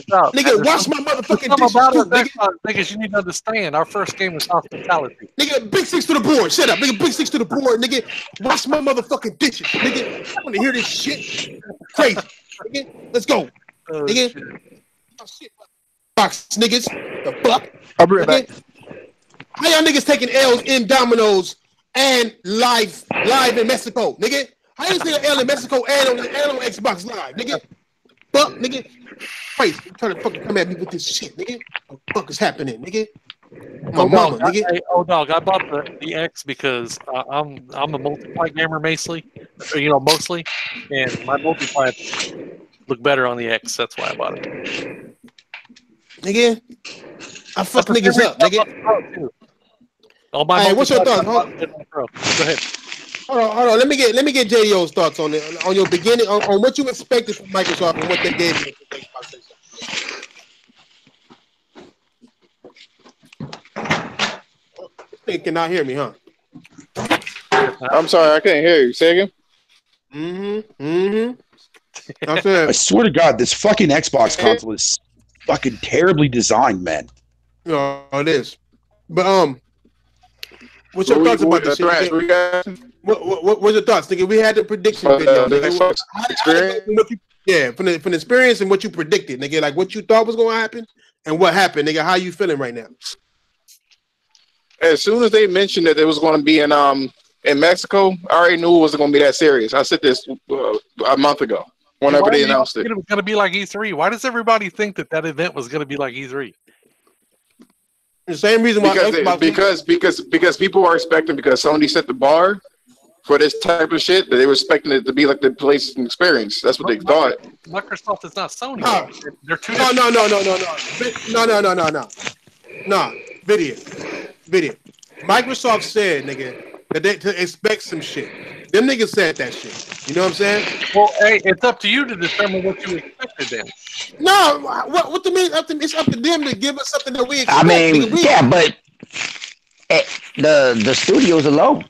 Nigga, watch my motherfucking dishes too, nigga. Niggas, you need to understand, our first game was hospitality. Nigga, big 6 to the board. Shut up, nigga. Big 6 to the board, nigga. Watch my motherfucking dishes, nigga. I want to hear this shit. Crazy, nigga. Let's go, nigga. Oh, shit. Box niggas. The fuck? I'll be right back. How y'all niggas taking L's in Domino's and live in Mexico, nigga? How you take an L in Mexico and on Xbox Live, nigga? Fuck, nigga. Crazy. You trying to fucking come at me with this shit, nigga? What the fuck is happening, nigga? My mama, nigga. Dog, I bought the X because I'm a multiplayer gamer mostly, and my multiplayer look better on the X. That's why I bought it. Nigga, I fuck niggas up, nigga. Hey, what's your thoughts? Go ahead. Hold on. Let me get JDO's thoughts on it. On your beginning, on what you expected from Microsoft and what they gave you. You cannot hear me, huh? I'm sorry, I couldn't hear you. Say again. I swear to God, this fucking Xbox console is fucking terribly designed, man. No, it is. But what's your thoughts about this shit? What's your thoughts, nigga? We had the prediction video. From the experience and what you predicted, nigga. Like what you thought was going to happen and what happened, nigga. How you feeling right now? As soon as they mentioned that it was going to be in Mexico, I already knew it wasn't going to be that serious. I said this a month ago whenever they announced it. It was going to be like E3. Why does everybody think that event was going to be like E3? The same reason why because people are expecting, because Sony set the bar for this type of shit, that they were expecting it to be like the PlayStation experience. That's what they thought. Microsoft is not Sony. No. They're two. No. Video. Microsoft said, nigga, that they to expect some shit. Them niggas said that shit. You know what I'm saying? Well, hey, it's up to you to determine what you expected then. No, what do you mean? It's up to them to give us something that we expect. I mean, yeah, but the studios alone.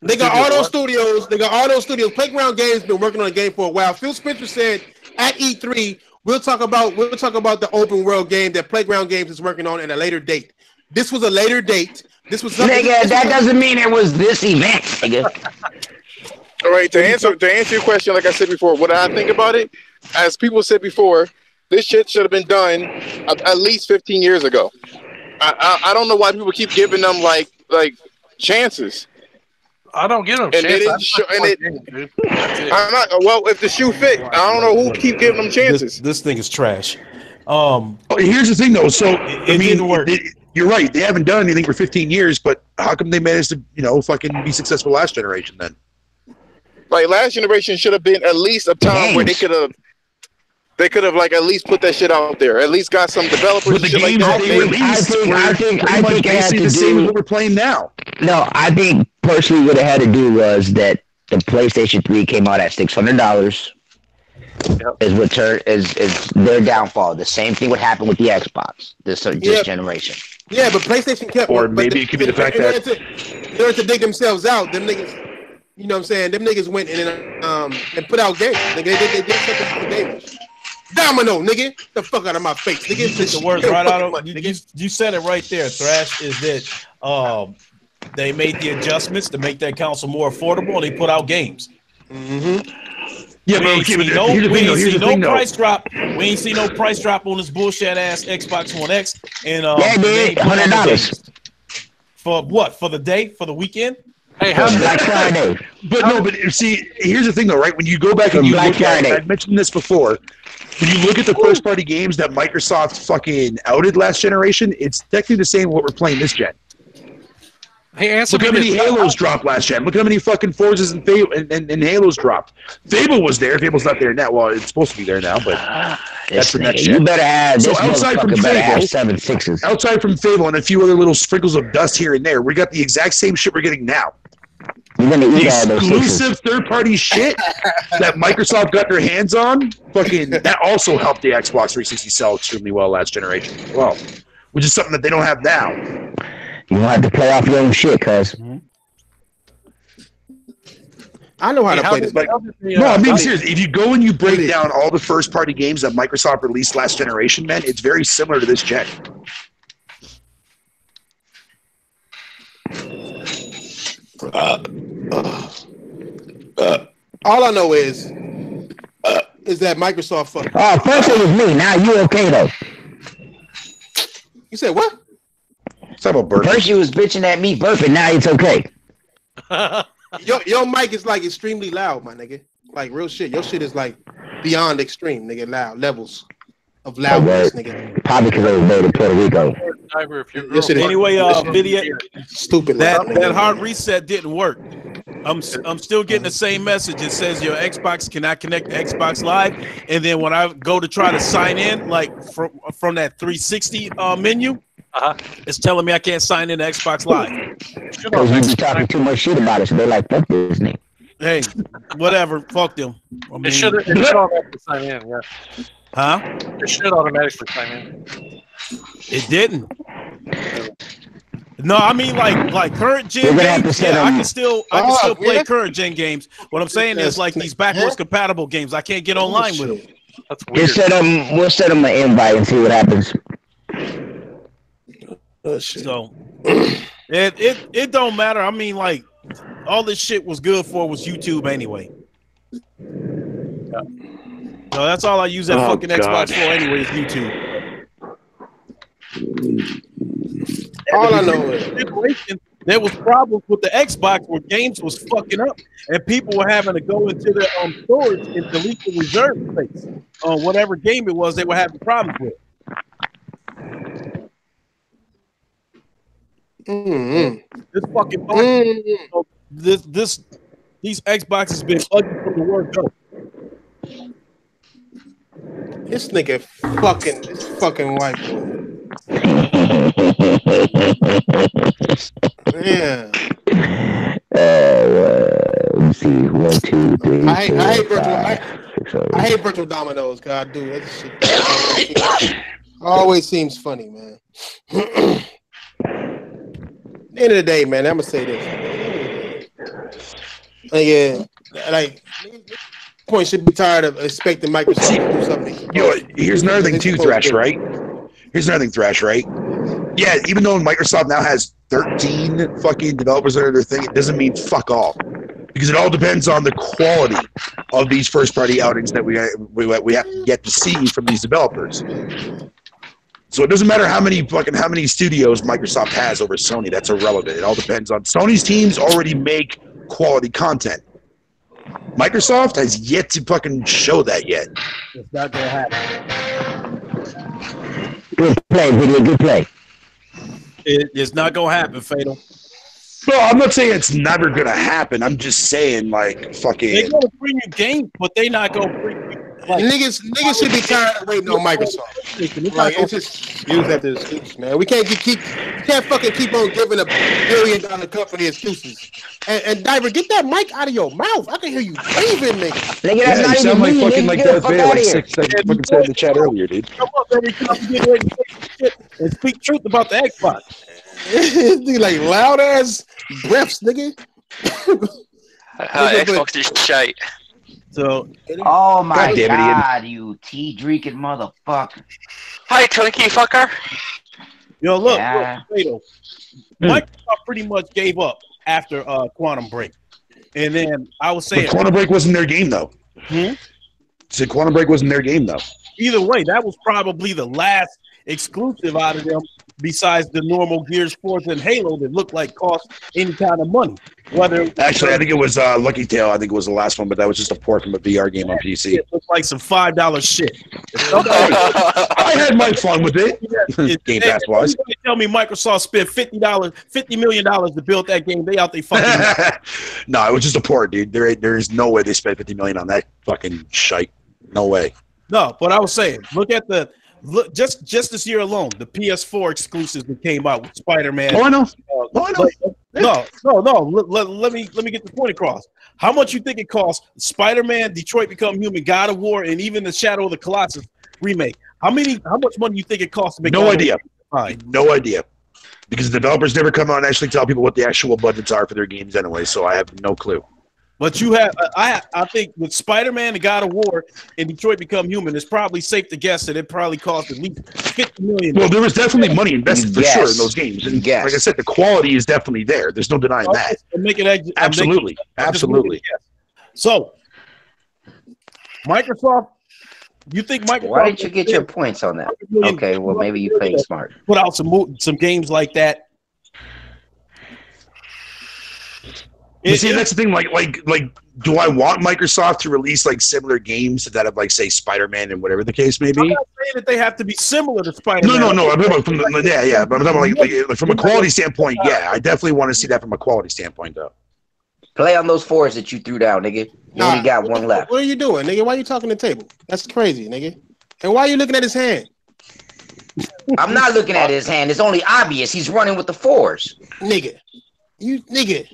They got all those studios. They got all those studios. Playground Games been working on a game for a while. Phil Spencer said at E3, we'll talk about the open world game that Playground Games is working on at a later date. This was a later date. This was nigga. That doesn't mean it was this event, nigga. All right, to answer your question, like I said before, what I think about it, as people said before, this shit should have been done at least 15 years ago. I don't know why people keep giving them like chances. I don't get them. And they didn't show. I'm not. Well, if the shoe fit, I don't know who keep giving them chances. This thing is trash. Here's the thing, though. So it didn't work. You're right. They haven't done anything for 15 years, but how come they managed to, fucking be successful last generation then? Like last generation should have been at least a time where they could have like at least put that shit out there. At least got some developers. But the games that they released I think basically the same as what we're playing now. No, I think personally what it had to do was that the PlayStation 3 came out at $600. Yep. Is their downfall. The same thing would happen with the Xbox this generation. Yeah, but PlayStation kept. Or maybe it could be the fact that they're to dig themselves out. Them niggas, you know what I'm saying? Them niggas went and put out games. They did something for gamers. Domino, nigga, the fuck out of my face, nigga. Get the words right out of you said it right there. Thrash is that they made the adjustments to make that console more affordable, and they put out games. Mm-hmm. Yeah, we ain't seen no price drop. We ain't seen no price drop on this bullshit ass Xbox One X. And dude, $100 for what? For the day? For the weekend? Hey, how's Black Friday? But see, here's the thing though, right? When you go back and you look at, I mentioned this before. When you look at the first party games that Microsoft fucking outed last generation, it's technically the same what we're playing this gen. Hey, answer look how many Halos dropped last gen. Look how many fucking Forzas and Halos dropped. Fable was there. Fable's not there now. Well, it's supposed to be there now, but that's the next gen. You better have so outside from Fable, 7 6s. Outside from Fable and a few other little sprinkles of dust here and there, we got the exact same shit we're getting now. You're gonna eat the all those exclusive third-party shit that Microsoft got their hands on, fucking that also helped the Xbox 360 sell extremely well last generation as well, which is something that they don't have now. You don't have to play off your own shit, cuz. I know how to play this. No, I'm being serious. If you go and you break down all the first-party games that Microsoft released last generation, man, it's very similar to this gen. All I know is that Microsoft fucked. Oh, first it was me. Now you okay though? You said what? First you was bitching at me burping. Now it's okay. Your mic is like extremely loud, my nigga. Like real shit. Your shit is like beyond extreme, nigga. Loud levels of loudness, nigga. Probably because I was made in Puerto Rico. Anyway, video stupid. That hard reset didn't work. I'm still getting the same message. It says your Xbox cannot connect to Xbox Live, and then when I go to try to sign in, like from that 360 menu, it's telling me I can't sign in to Xbox Live. Because you be talking too much shit about it, so they're like, fuck this nigga. Hey, whatever, fuck them. I mean, it should automatically sign in, yeah. Huh? It should automatically sign in. It didn't. No, I mean like current gen games. Yeah, I can still play current gen games. What I'm saying is like these backwards compatible games. I can't get online with them. That's weird. We'll set them an invite and see what happens. So it don't matter. I mean, like all this shit was good for was YouTube anyway. Yeah. So that's all I use that fucking Xbox for anyway is YouTube. All I know is there was problems with the Xbox where games was fucking up and people were having to go into their storage and delete the reserve space on whatever game it was they were having problems with. This fucking these Xboxes been ugly from the word go. This nigga fucking white boy. Yeah. hate virtual. I hate virtual dominoes, God, dude. That shit always seems funny, man. At the end of the day, man, I'm gonna say this. Like point should be tired of expecting Microsoft to do something. Here's another thing too, Thresh, right? Here's another thing, Thresh, right? Yeah, even though Microsoft now has 13 fucking developers under their thing, it doesn't mean fuck all. Because it all depends on the quality of these first-party outings that we have yet to see from these developers. So it doesn't matter how many studios Microsoft has over Sony. That's irrelevant. It all depends on Sony's teams already make quality content. Microsoft has yet to fucking show that yet. It's not gonna happen. Good play, video. Good play. It's not gonna happen, Fatal. No, I'm not saying it's never gonna happen. I'm just saying, like, fucking. They're gonna bring you games, but they're not gonna bring you. Like, niggas should be tired of waiting on Microsoft. Like, it's just use that as excuse, man. We can't fucking keep on giving a $1 billion company excuses. And Diver, get that mic out of your mouth. I can hear you breathing, nigga. Nigga, that's not you sound even like me, fucking nigga. like Get the Darth fuck Vader, out like of here. six fucking said in the chat earlier, dude. Come up every time you get ready to say shit and speak truth about the Xbox. Dude, like loud ass breaths, nigga. Xbox is shite. So, oh my God, you tea drinking motherfucker. Hi, Twinkie fucker. yo, look, Yeah. Fatal. Microsoft pretty much gave up after Quantum Break, and then I was saying, But Quantum Break wasn't their game, though. So Quantum Break wasn't their game, though. either way, that was probably the last exclusive out of them, besides the normal Gears, Forza, and Halo that looked like cost any kind of money. Whether Actually, I think it was Lucky Tail. I think it was the last one, but that was just a port from a VR game on PC. it looked like some $5 shit. I had my fun with it. Game Pass wise. Tell me Microsoft spent $50 million to build that game. They out they fucking. No, it was just a port, dude. There's no way they spent $50 million on that fucking shite. No way. No, but I was saying, look just this year alone, the PS4 exclusives that came out with Spider-Man. Oh, I know. I know. No. Let me get the point across. How much you think it costs? Spider-Man, Detroit Become Human, God of War, and even the Shadow of the Colossus remake. How much money you think it costs to make? No idea. No idea. Because the developers never come out and actually tell people what the actual budgets are for their games anyway. So I have no clue. But you have, I think with Spider-Man, the God of War, and Detroit Become Human, it's probably safe to guess that it probably cost at least $50 million. Well, there was definitely money invested for sure in those games, and like I said, the quality is definitely there. There's no denying that. Absolutely. So, Microsoft, you think Microsoft? Why didn't you get your points on that? Okay, well maybe you played smart. Put out some games like that. But see, that's the thing. Like, do I want Microsoft to release like similar games that have, like, say, Spider-Man and whatever the case may be? I'm not saying that they have to be similar to Spider-Man. No. I'm talking about from but I'm talking about like from a quality standpoint. Yeah, I definitely want to see that from a quality standpoint, though. Play on those fours that you threw down, nigga. You only got one left. What are you doing, nigga? Why are you talking to the table? That's crazy, nigga. And why are you looking at his hand? I'm not looking at his hand. It's only obvious he's running with the fours, nigga. You weak.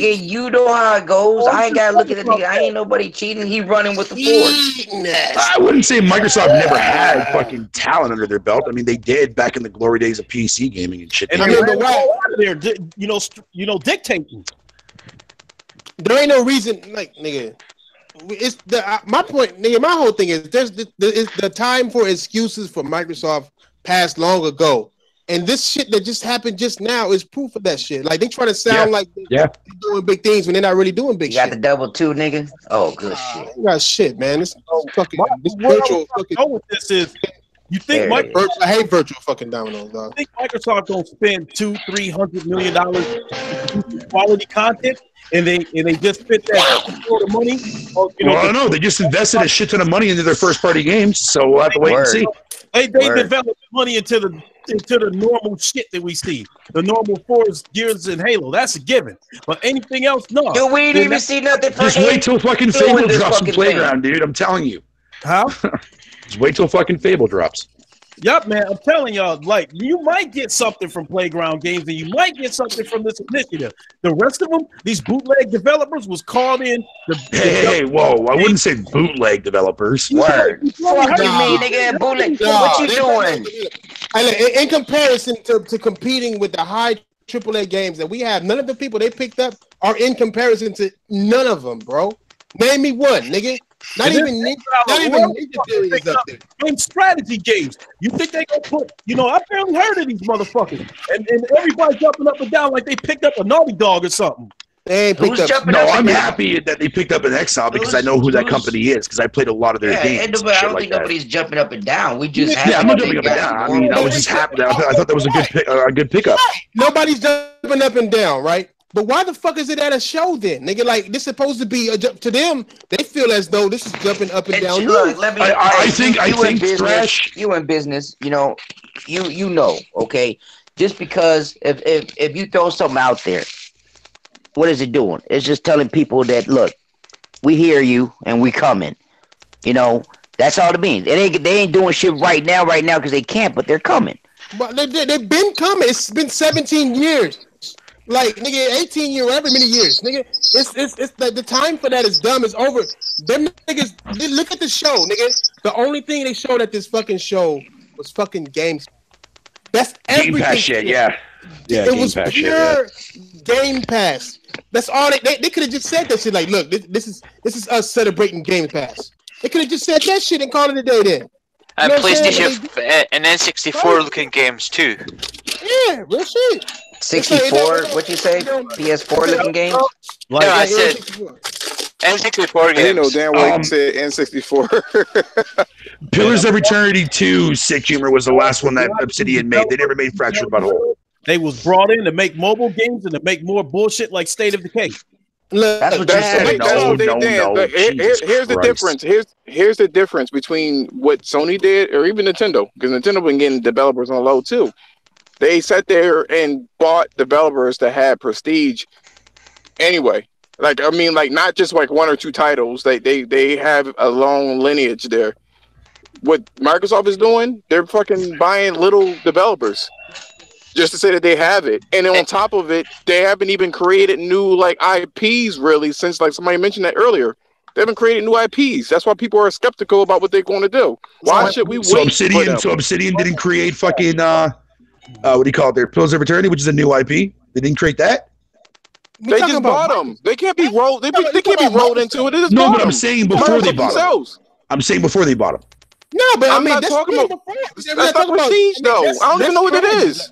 Nigga, you know how it goes. I ain't gotta look at the nigga. I ain't nobody cheating. He running with the fours. I wouldn't say Microsoft never had fucking talent under their belt. I mean, they did back in the glory days of PC gaming and shit. And I remember they're dictating. There ain't no reason, like, nigga. It's my point, nigga. My whole thing is the time for excuses for Microsoft passed long ago. And this shit that just happened just now is proof of that shit. Like, they try to sound like they're doing big things when they're not really doing big shit. You got the double two, nigga? Oh, good shit. You got shit, man. This fucking this virtual fucking. With this is, you think I hate virtual fucking dominoes, dog. You think Microsoft don't spend $200-300 million on quality content, and they just spent that sort of money? Well, I don't know. They just invested a shit ton of money into their first party games, so we'll have to wait and see. They developed money into the normal shit that we see. The normal Forza, Gears, and Halo. That's a given. But anything else, no. Dude, we didn't even see nothing. Just wait till fucking Fable drops on Playground, dude. I'm telling you. How? Just wait till fucking Fable drops. Yep, man. I'm telling y'all, like, you might get something from Playground Games and you might get something from this initiative. The rest of them, these bootleg developers, was called in. Hey, whoa. I wouldn't say bootleg developers. Word. Fuck you mean, nigga? Bootleg. What you doing? In comparison to competing with the high AAA games that we have, none of the people they picked up are in comparison to none of them, bro. Name me one, nigga. Not even Ninja Theory is up there. In strategy games, you think they gonna put? You know, I barely heard of these motherfuckers, and everybody jumping up and down like they picked up a Naughty Dog or something. They ain't picked up. No, I'm happy that they picked up an Exile because I know who that company is because I played a lot of their games. I don't think nobody's jumping up and down. We just I'm not jumping up and down. I mean, I was just happy. I thought that was a good pickup. Nobody's jumping up and down, right? But why the fuck is it at a show then, nigga? Like, this is supposed to be to them. They feel as though this is jumping up and down. Look, I think Thrash. You in business, you know, you know, okay. Just because if you throw something out there, what is it doing? It's just telling people that look, we hear you and we coming. You know, that's all it means. They ain't doing shit right now because they can't, but they're coming. But they've been coming. It's been 17 years. Like, nigga, 18 years, whatever many years, nigga. It's the time for that is dumb. It's over. Them niggas, look at the show, nigga. The only thing they showed at this fucking show was fucking games. That's everything. Game Pass shit, yeah. Yeah, it was pure Game Pass. That's all they could have just said that shit. Like, look, this is us celebrating Game Pass. They could have just said that shit and called it a day then. And PlayStation and N64 looking games too. Yeah, real shit. 64, what you say? PS4 looking games? No, I said N64 games. You know damn well you said N64. Pillars of Eternity 2, Sick Humor, was the last one that Obsidian made. They never made Fractured Butthole. They was brought in to make mobile games and to make more bullshit like State of Decay. Look, that's what you said. No. Here's the difference. Here's the difference between what Sony did or even Nintendo, because Nintendo been getting developers on low too. They sat there and bought developers that had prestige. Anyway, like I mean, like not just like one or two titles. They have a long lineage there. What Microsoft is doing, they're fucking buying little developers just to say that they have it. And then on top of it, they haven't even created new like IPs really since like somebody mentioned that earlier. They haven't created new IPs. That's why people are skeptical about what they're going to do. Why should we wait? So Obsidian didn't create fucking what do you call it there? Pillars of Eternity, which is a new IP. They didn't create that. They just bought them. They can't be rolled. They can't be rolled into it. No, but I'm saying before they bought them. I'm saying before they bought them. No, but I'm not talking about. That's not prestige, though. I don't even know what it is.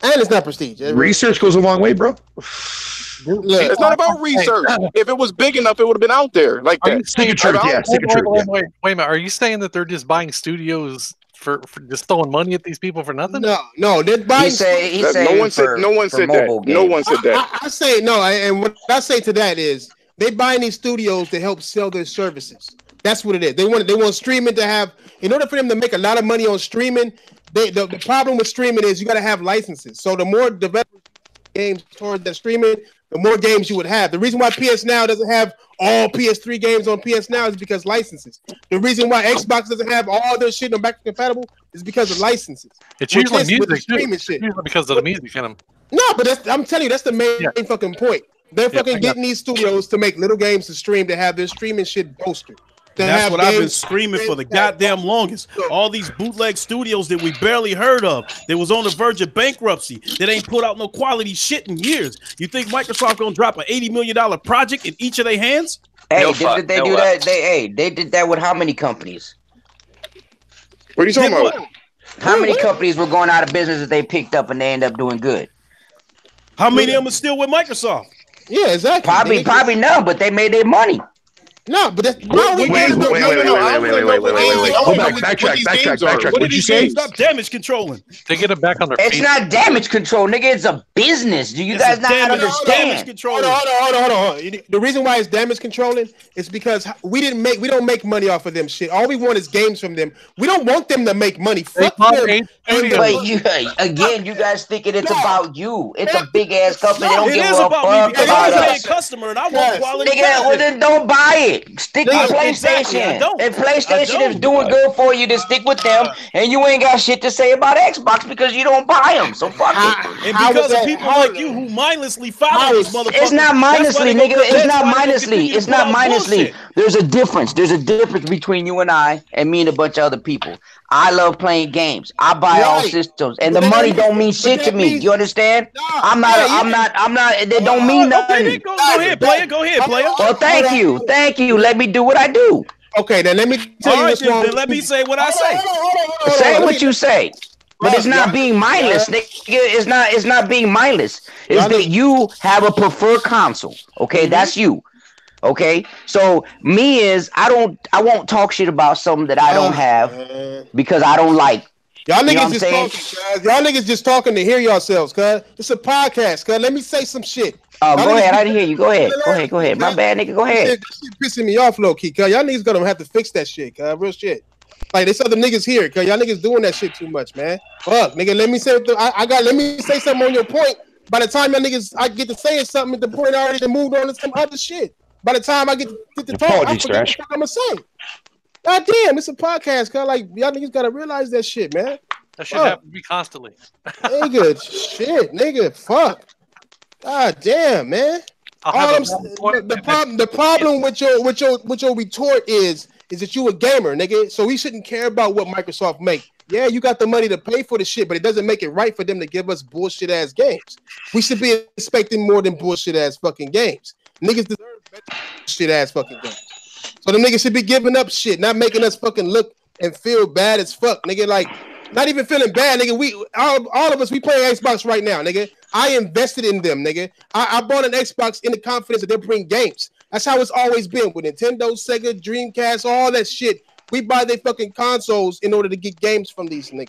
And it's not prestige. Research goes a long way, bro. It's not about research. If it was big enough, it would have been out there like that. Stick of truth, yeah. Stick of truth. Wait a minute. Are you saying that they're just buying studios for just throwing money at these people for nothing? No, they're buying. No one said that. No one said that. I say no, and what I say to that is they buying these studios to help sell their services. That's what it is. They want streaming to have. In order for them to make a lot of money on streaming, the problem with streaming is you got to have licenses. So the more developed games towards that streaming, the more games you would have. The reason why PS Now doesn't have all PS3 games on PS Now is because licenses. The reason why Xbox doesn't have all their shit on backwards compatible is because of licenses. It's usually music streaming shit. Usually because of the music in them. No, but I'm telling you, that's the main fucking point. They're fucking getting these studios to make little games to stream to have their streaming shit bolstered. That's what I've been screaming for the goddamn longest. All these bootleg studios that we barely heard of, that was on the verge of bankruptcy, that ain't put out no quality shit in years. You think Microsoft gonna drop an $80 million project in each of their hands? Hey, did they do that? They did that with how many companies? What are you talking about? How many companies were going out of business that they picked up and they end up doing good? How many of them are still with Microsoft? Yeah, exactly. Probably none, but they made their money. No, but that's wait. Backtrack. What did you say? Stop damage controlling. They get it back on their feet. It's not damage control, nigga. It's a business. Do you guys not understand? Hold on. The reason why it's damage controlling is because we don't make money off of them shit. All we want is games from them. We don't want them to make money. Fuck them. But you guys thinking it's about you. It's a big ass company. They don't give a fuck about me because I'm a customer and I want quality. Nigga, well then don't buy it. it. Stick No, with PlayStation. exactly, I don't. If I PlayStation is don't. doing good for you, then stick with them. And you ain't got shit to say about Xbox because you don't buy them. So fuck it. And because of people like you who mindlessly follow these motherfuckers, It's not that's why mindlessly, they nigga. gonna- It's that's not why they gonna mindlessly. continue to It's put not out mindlessly. bullshit. There's a difference. There's a difference between you and I and me and a bunch of other people. I love playing games. I buy all Right. systems, and the But that money ain't- don't mean but shit to that me. means- You understand? Nah, I'm not. yeah, I'm not. It don't mean Okay, nothing. then go ahead, player. Go ahead, player. Well, thank you. Thank you. Let me do what I do. Okay, then let me tell All you right, what's wrong. then let me say what I say. Hold on. Say Let what me- you say. But it's not y'all- being mindless, nigga. It's not being mindless. It's Y'all that you have a preferred console. Okay, that's you. Okay, so me is I won't talk shit about something that I don't have Man. because I don't like. Y'all You know niggas what I'm just saying? talking, guys. Y'all niggas just talking to hear yourselves, cuz. It's a podcast, cuz. Let me say some shit. Oh, Y'all go niggas ahead. be- I didn't hear you. Go ahead. My bad, nigga. Go ahead. That shit pissing me off, low key, cuz. Y'all niggas gonna have to fix that shit, cuz. Real shit. Like, there's other niggas here, cuz. Y'all niggas doing that shit too much, man. Fuck, nigga. Let me say let me say something on your point. By the time y'all niggas I get to saying something, the point already done moved on to some other shit. By the time I get to talk, I Apologies, forget what Thrash. the fuck I'm gonna say. God damn, it's a podcast, cuz. Like, y'all niggas gotta realize that shit, man. That should happen to me constantly. Nigga, shit, nigga, fuck. God damn, man. I'll All have I'm a s- point. the problem with your retort is that you a gamer, nigga. So we shouldn't care about what Microsoft make. Yeah, you got the money to pay for the shit, but it doesn't make it right for them to give us bullshit ass games. We should be expecting more than bullshit ass fucking games. Niggas deserve better shit ass fucking games. So the niggas should be giving up shit, not making us fucking look and feel bad as fuck, nigga. Like, not even feeling bad, nigga. We all of us, we play Xbox right now, nigga. I invested in them, nigga. I bought an Xbox in the confidence that they bring games. That's how it's always been with Nintendo, Sega, Dreamcast, all that shit. We buy their fucking consoles in order to get games from these niggas.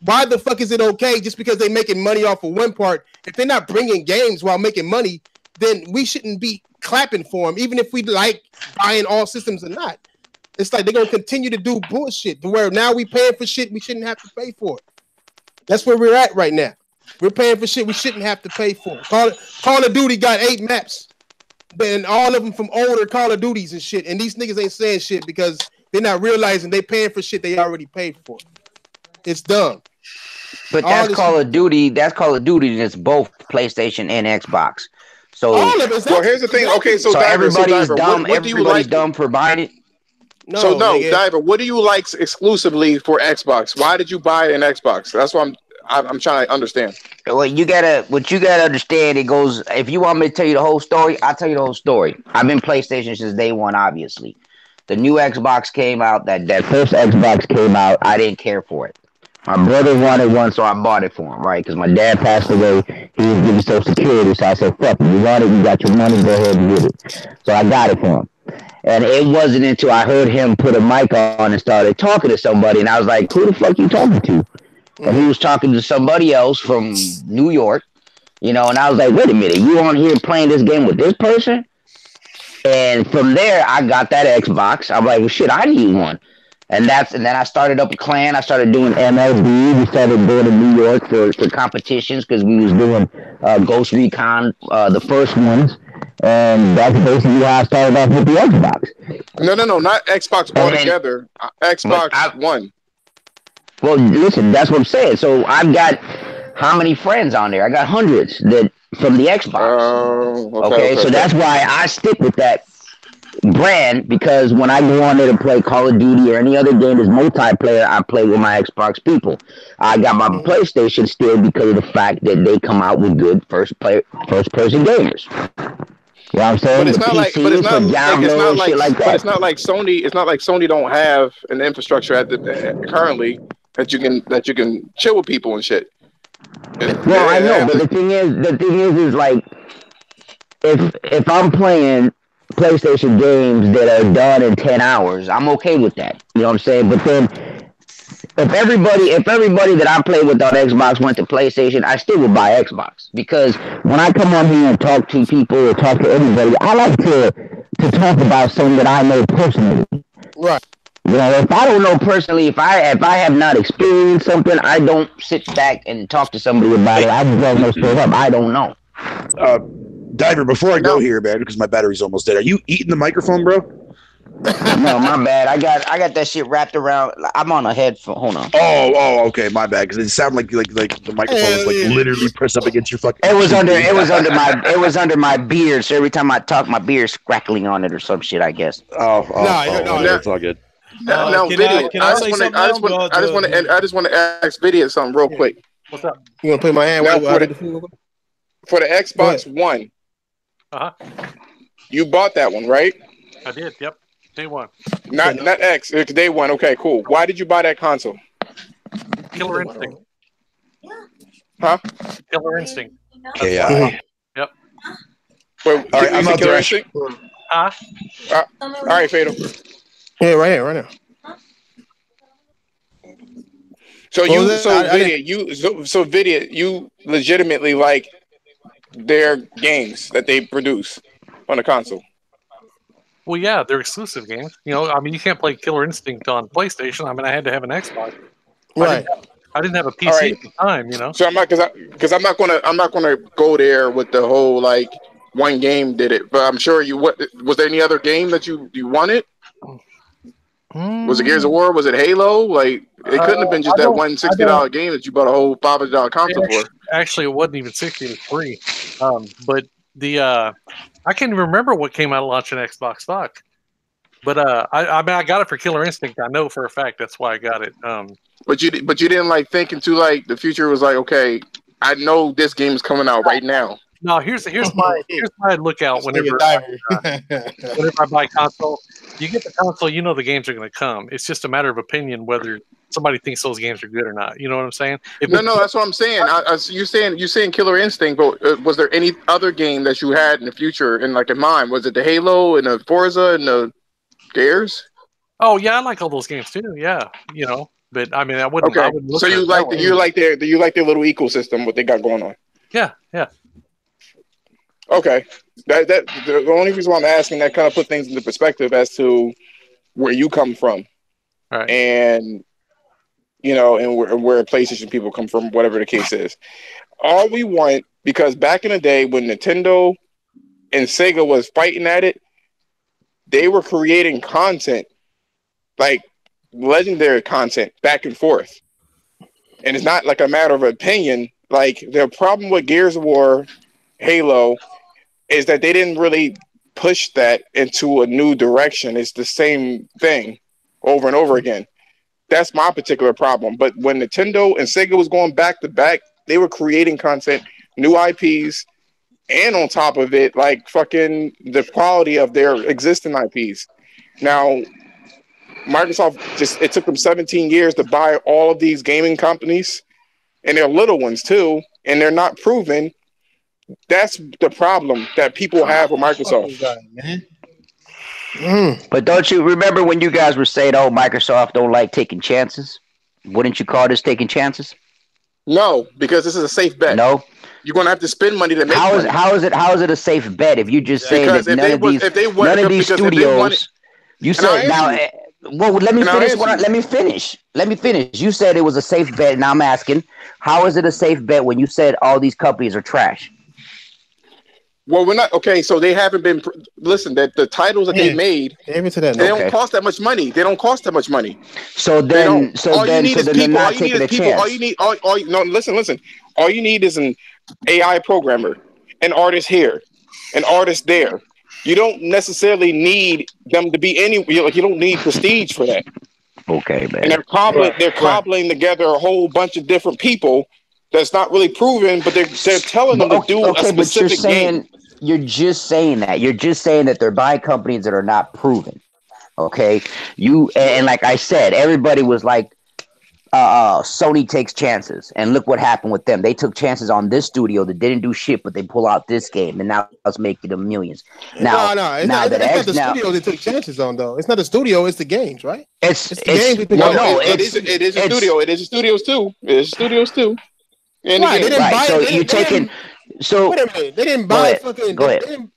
Why the fuck is it okay just because they making money off of one part? If they're not bringing games while making money, then we shouldn't be clapping for them, even if we like buying all systems or not. It's like they're gonna continue to do bullshit to where now we paying for shit we shouldn't have to pay for. That's where we're at right now. We're paying for shit we shouldn't have to pay for. Call of Duty got 8 maps, and all of them from older Call of Duties and shit. And these niggas ain't saying shit because they're not realizing they paying for shit they already paid for. It's dumb. But All that's this- Call of Duty. That's Call of Duty, and it's both PlayStation and Xbox. So, All of it. Well, here's the thing. Okay, so Diver, everybody's Diver, dumb. what do you Everybody's like? dumb for buying it. No, nigga. Diver, what do you like exclusively for Xbox? Why did you buy an Xbox? That's what I'm trying to understand. Well, what you gotta understand. It goes. If you want me to tell you the whole story, I'll tell you the whole story. I've been PlayStation since day one. Obviously, the new Xbox came out. That first Xbox came out. I didn't care for it. My brother wanted one, so I bought it for him, right? Because my dad passed away. He was giving Social Security, so I said, fuck it. You want it, you got your money, go ahead and get it. So I got it for him. And it wasn't until I heard him put a mic on and started talking to somebody, and I was like, who the fuck you talking to? And he was talking to somebody else from New York, and I was like, wait a minute, you on here playing this game with this person? And from there, I got that Xbox. I'm like, well, shit, I need one. And then I started up a clan. I started doing MLB. We started going to New York for competitions because we was doing Ghost Recon, the first ones. And that's basically how I started off with the Xbox. No, not Xbox altogether. Xbox One. Well, listen, that's what I'm saying. So I've got how many friends on there? I got hundreds that from the Xbox. Okay, so that's why I stick with that brand, because when I go on there to play Call of Duty or any other game that's multiplayer, I play with my Xbox people. I got my PlayStation still because of the fact that they come out with good first person gamers. You know what I'm saying? But it's not like Sony. It's not like Sony don't have an infrastructure currently that you can chill with people and shit. Well, I know, but the thing is like if I'm playing PlayStation games that are done in 10 hours, I'm okay with that. You know what I'm saying? But then if everybody that I play with on Xbox went to PlayStation, I still would buy Xbox, because when I come on here and talk to people or talk to anybody, I like to talk about something that I know personally. Right. If I don't know personally, if I have not experienced something, I don't sit back and talk to somebody about it. I just don't know straight up. I don't know. Diver, before I No. go here, man, because my battery's almost dead. Are you eating the microphone, bro? No, my bad. I got that shit wrapped around. I'm on a headphone. Hold on. Oh, okay, my bad. Because it sounded like the microphone was like literally pressed up against your fucking. It was under my beard. So every time I talk, my beard's crackling on it or some shit. I guess. No, it's all good. Now, Vidya, I just want to ask Vidya something real quick. What's up? You want to put my hand Now, for for the Xbox One, you bought that one, right? I did. Yep. Day one. Not X. It's day one. Okay, cool. Why did you buy that console? Killer Instinct. Huh? Killer Instinct. Yeah. Yep. Wait, All right, I'm out there. Huh? All right, Fatal. Yeah, right now. So Vidya, you legitimately like their games that they produce on the console. Well, yeah, they're exclusive games. You know, I mean, you can't play Killer Instinct on PlayStation. I mean, I had to have an Xbox. Right. I didn't have a PC at the time. You know. So I'm not I'm not gonna go there with the whole like one game did it. But I'm sure was there any other game that you wanted? Was it Gears of War? Was it Halo? Like it couldn't have been just that one $60 game that you bought a whole $500 console for. Actually, it wasn't even 60; it was free. But the I can't even remember what came out of launch on Xbox stock. But I mean, I got it for Killer Instinct. I know for a fact that's why I got it. But you didn't like think into like the future was like, okay, I know this game is coming out right now. No, here's my lookout whenever I buy console. You get the console, you know the games are going to come. It's just a matter of opinion whether somebody thinks those games are good or not. You know what I'm saying? No, that's what I'm saying. You saying Killer Instinct, but was there any other game that you had in the future in mind? Was it the Halo and the Forza and the Gears? Oh yeah, I like all those games too. Yeah, you know, but I mean, I wouldn't. Okay, I wouldn't look so you like their little ecosystem, what they got going on? Yeah. Okay, that the only reason why I'm asking that kind of put things into perspective as to where you come from, right. And and where PlayStation people come from, whatever the case is. All we want, because back in the day when Nintendo and Sega was fighting at it, they were creating content, like legendary content, back and forth, and it's not like a matter of opinion. Like the problem with Gears of War, Halo, is that they didn't really push that into a new direction. It's the same thing over and over again. That's my particular problem. But when Nintendo and Sega was going back to back, they were creating content, new IPs, and on top of it, like fucking the quality of their existing IPs. Now, Microsoft it took them 17 years to buy all of these gaming companies, and they're little ones too, and they're not proven. That's the problem that people have with Microsoft. But don't you remember when you guys were saying, "Oh, Microsoft don't like taking chances"? Wouldn't you call this taking chances? No, because this is a safe bet. No, you're going to have to spend money to make money. How is it a safe bet if you just say that none of these studios? You said now. Well, let me finish. Let me finish. You said it was a safe bet, and I'm asking, how is it a safe bet when you said all these companies are trash? Well, we're not okay. So they haven't been. Listen, that the titles that they made, they don't cost that much money. They don't cost that much money. So then, all you need is people. Listen. All you need is an AI programmer, an artist here, an artist there. You don't necessarily need them to be you don't need prestige for that. Okay, man. And they're cobbling together a whole bunch of different people that's not really proven, but they're telling them to do a specific game. You're just saying that. You're just saying that they're buying companies that are not proven. Okay? And like I said, everybody was like, Sony takes chances. And look what happened with them. They took chances on this studio that didn't do shit, but they pull out this game, and now it's making them millions. Now, it's not the studio they took chances on, though. It's not the studio, it's the games, right? It is a studio. It is studios too. It is studios too. And right, they didn't buy. Wait a minute. They didn't buy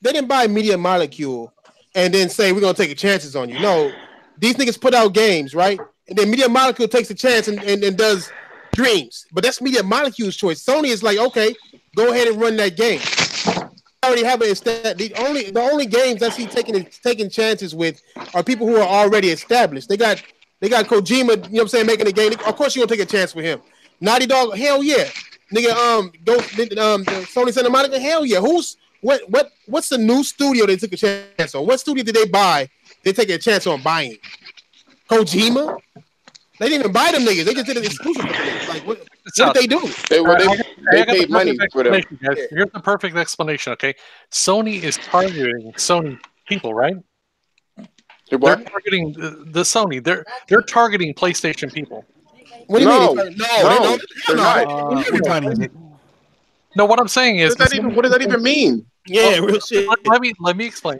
They didn't buy Media Molecule and then say we're gonna take chances on you. No, these niggas put out games, right? And then Media Molecule takes a chance and does Dreams. But that's Media Molecule's choice. Sony is like, okay, go ahead and run that game. already have an the only games that he's taking chances with are people who are already established. They got Kojima, you know what I'm saying, making a game. Of course, you're gonna take a chance with him. Naughty Dog, hell yeah, nigga. The Sony Santa Monica, hell yeah. What's the new studio they took a chance on? What studio did they buy? They take a chance on buying Kojima. They didn't even buy them niggas. They just did it exclusive. Like what did they do? They paid money for them. Here's the perfect explanation. Okay, Sony is targeting Sony people, right? They're targeting the Sony. They're targeting PlayStation people. What do you mean? No, they're not. No, what I'm saying is, what does that even mean? Yeah, real shit. Let me explain.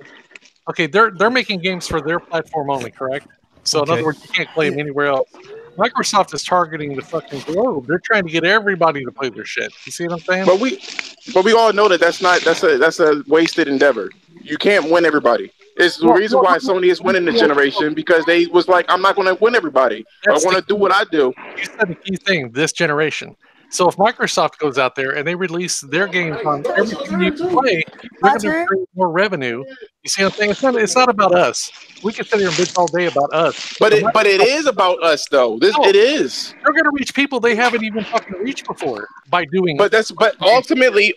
Okay, they're making games for their platform only, correct? So in other words, you can't play them anywhere else. Microsoft is targeting the fucking globe. They're trying to get everybody to play their shit. You see what I'm saying? But we all know that's a wasted endeavor. You can't win everybody. It's the reason why Sony is winning this generation, because they was like, I'm not going to win everybody. I want to do what I do. You said the key thing, this generation. So if Microsoft goes out there and they release their games on everything you play, they're going to create more revenue. You see what I'm saying? It's not about us. We can sit here and bitch all day about us. But it is about us, though. It is. They're going to reach people they haven't even fucking reached before by doing. But ultimately,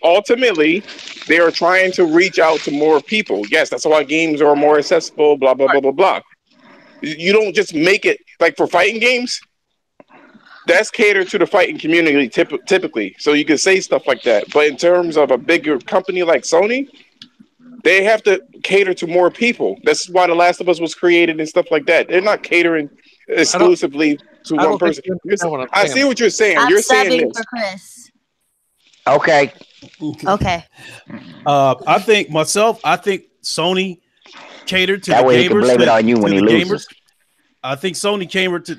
they are trying to reach out to more people. Yes, that's why games are more accessible. Blah blah blah blah blah. You don't just make it like for fighting games. That's catered to the fighting community typically, so you can say stuff like that. But in terms of a bigger company like Sony, they have to cater to more people. That's why The Last of Us was created and stuff like that. They're not catering exclusively to one person. I see what you're saying. You're saying this. For Chris. Okay. I think Sony catered to that the way gamers. He can blame it on you when he loses. I think Sony catered to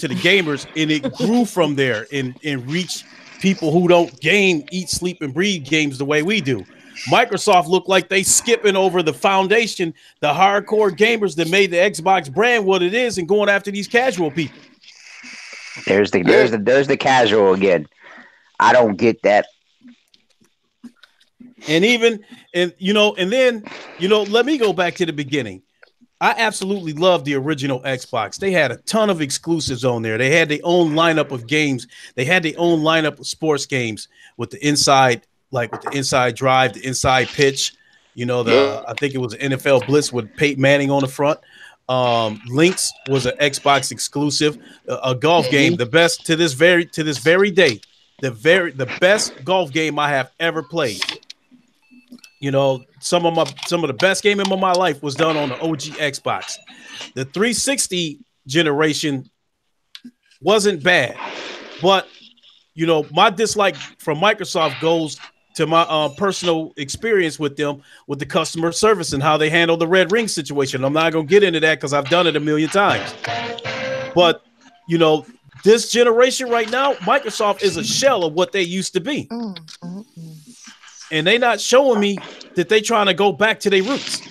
the gamers, and it grew from there and reached people who don't eat, sleep, and breathe games the way we do. Microsoft looked like they skipping over the foundation, the hardcore gamers that made the Xbox brand what it is, and going after these casual people. There's the casual again. I don't get that. And then let me go back to the beginning. I absolutely love the original Xbox. They had a ton of exclusives on there. They had their own lineup of games. They had their own lineup of sports games with the inside drive, the inside pitch. I think it was NFL Blitz with Peyton Manning on the front. Lynx was an Xbox exclusive. A golf game, the best to this very day, the best golf game I have ever played. Some of the best game in my life was done on the OG Xbox. The 360 generation wasn't bad, but my dislike from Microsoft goes to my personal experience with them, with the customer service and how they handle the red ring situation. I'm not gonna get into that because I've done it a million times. But this generation right now, Microsoft is a shell of what they used to be. And they not showing me that they trying to go back to their roots.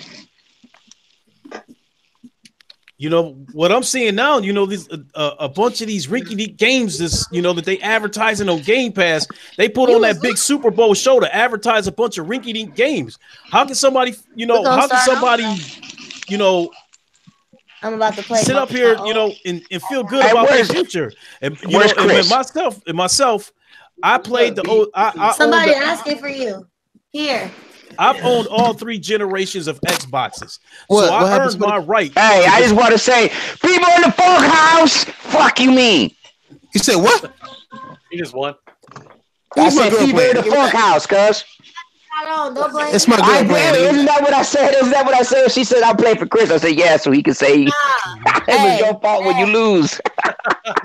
What I'm seeing now, these a bunch of these rinky-dink games that they advertising on Game Pass, they put on that big Super Bowl show to advertise a bunch of rinky-dink games. How can somebody, I'm about to play. Sit up here, and feel good about their future. And myself, I played somebody asking for you. Here. I've owned all 3 generations of Xboxes. So I earned my right. Hey, I just want to say, people in the funk house, fuck you mean. You said what? He just won. I said people in the funk house, cuz. It's my girlfriend. Isn't that what I said? She said, I'll play for Chris. I said, yeah, so he can say it was your fault when you lose.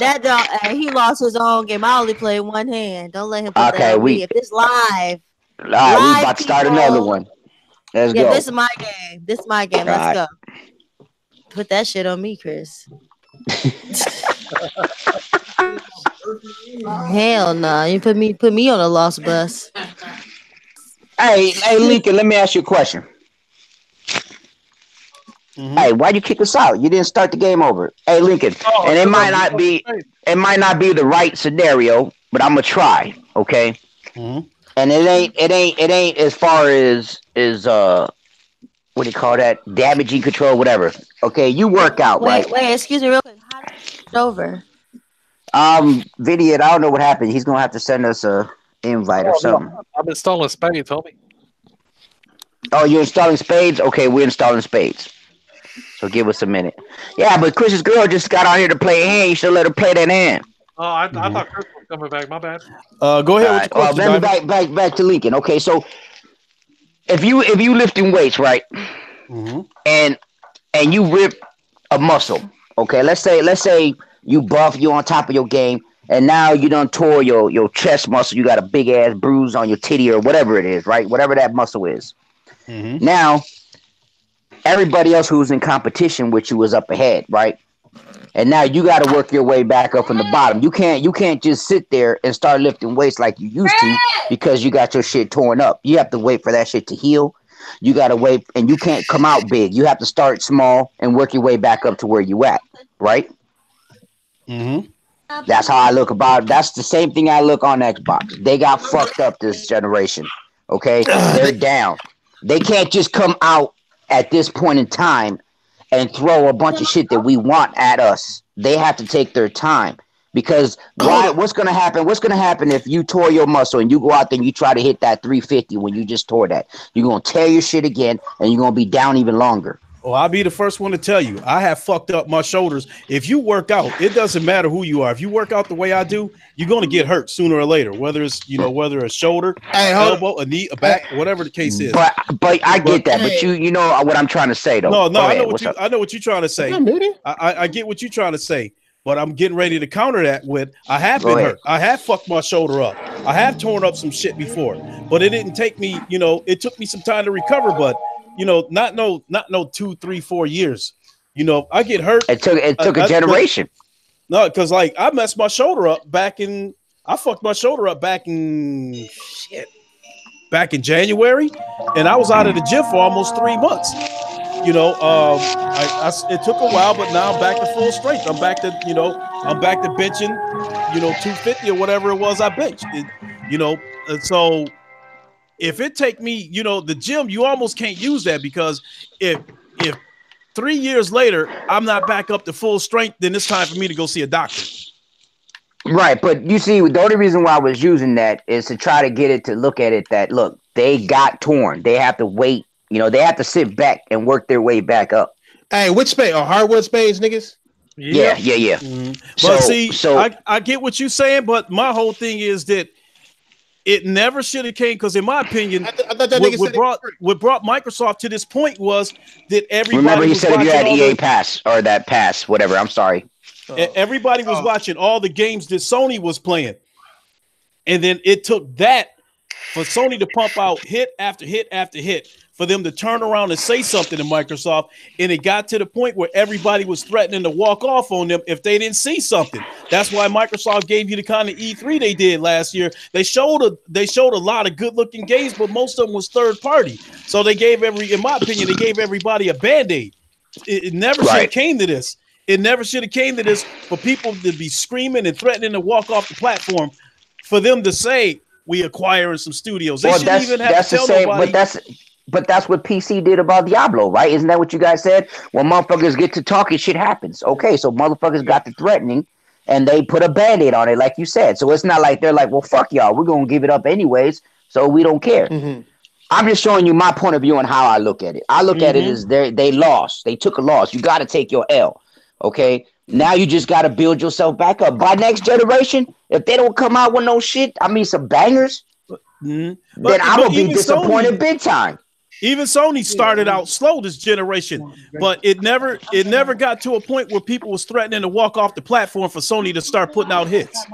That dog, he lost his own game. I only played one hand. Don't let him put that on me. If it's live. We about to start another one. Let's go. This is my game. Let's go. Put that shit on me, Chris. Hell no. You put me on a lost bus. Hey, Lincoln, let me ask you a question. Hey, why'd you kick us out? You didn't start the game over. Hey, Lincoln, and it might not be the right scenario, but I'm gonna try. Okay. And it ain't as far as what do you call that? Damaging control, whatever. Okay, you work out, right? Wait, excuse me real quick. How do we switch over? Vidiot, I don't know what happened. He's gonna have to send us a invite or something. I'm installing Spades, homie. Oh, you're installing Spades? Okay, we're installing Spades. So give us a minute. Yeah, but Chris's girl just got out here to play a hand. You should let her play that hand. Oh, I thought Chris was coming back. My bad. Go ahead with your question. Let me back to Lincoln. Okay, so if you lifting weights, right, and you rip a muscle, okay, let's say you buff, you on top of your game, and now you done tore your chest muscle, you got a big ass bruise on your titty or whatever it is, right, whatever that muscle is. Now everybody else who's in competition with you is up ahead, right? And now you got to work your way back up from the bottom. You can't just sit there and start lifting weights like you used to because you got your shit torn up. You have to wait for that shit to heal. You got to wait, and you can't come out big. You have to start small and work your way back up to where you at, right? That's how I look about it. That's the same thing I look on Xbox. They got fucked up this generation, okay? They're down. They can't just come out at this point in time and throw a bunch of shit that we want at us. They have to take their time because what's gonna happen? What's gonna happen if you tore your muscle and you go out there and you try to hit that 350 when you just tore that? You're gonna tear your shit again and you're gonna be down even longer. Well, I'll be the first one to tell you, I have fucked up my shoulders. If you work out, it doesn't matter who you are. If you work out the way I do, you're going to get hurt sooner or later, whether it's, whether a shoulder, elbow, a knee, a back, whatever the case is. But I get that. But you know what I'm trying to say, though. No, I know what you're trying to say. I get what you're trying to say, but I'm getting ready to counter that with, I have been hurt. I have fucked my shoulder up. I have torn up some shit before, but it didn't take me, it took me some time to recover, but not no 2, 3, 4 years. I get hurt. It took a generation. No, because like I messed my shoulder up I fucked my shoulder up back in January, and I was out of the gym for almost 3 months. It took a while, but now I'm back to full strength. I'm back to benching, 250 or whatever it was I benched. And so if it take me, the gym, you almost can't use that because if 3 years later I'm not back up to full strength, then it's time for me to go see a doctor. Right, but you see, the only reason why I was using that is to try to get it to look at it that look, they got torn. They have to wait. They have to sit back and work their way back up. Hey, which spade? Hardwood spades, niggas? Yeah. But I get what you're saying, but my whole thing is that it never should have came because, in my opinion, what brought Microsoft to this point was that everybody. Remember, he said if you had EA Pass or that Pass, whatever. I'm sorry. Everybody was watching all the games that Sony was playing, and then it took that for Sony to pump out hit after hit after hit for them to turn around and say something to Microsoft, and it got to the point where everybody was threatening to walk off on them if they didn't see something. That's why Microsoft gave you the kind of E3 they did last year. They showed a lot of good-looking games, but most of them was third party. So they gave in my opinion, they gave everybody a Band-Aid. It never should have came to this. It never should have came to this for people to be screaming and threatening to walk off the platform for them to say we acquiring some studios. They shouldn't even have to tell nobody. But that's what PC did about Diablo, right? Isn't that what you guys said? When motherfuckers get to talking, shit happens. Okay, so motherfuckers got to threatening, and they put a Band-Aid on it, like you said. So it's not like they're like, well, fuck y'all. We're going to give it up anyways, so we don't care. I'm just showing you my point of view on how I look at it. I look at it as they lost. They took a loss. You got to take your L, okay? Now you just got to build yourself back up. By next generation, if they don't come out with no shit, some bangers, then I'm going to be disappointed big time. Even Sony started out slow this generation, but it never got to a point where people was threatening to walk off the platform for Sony to start putting out hits.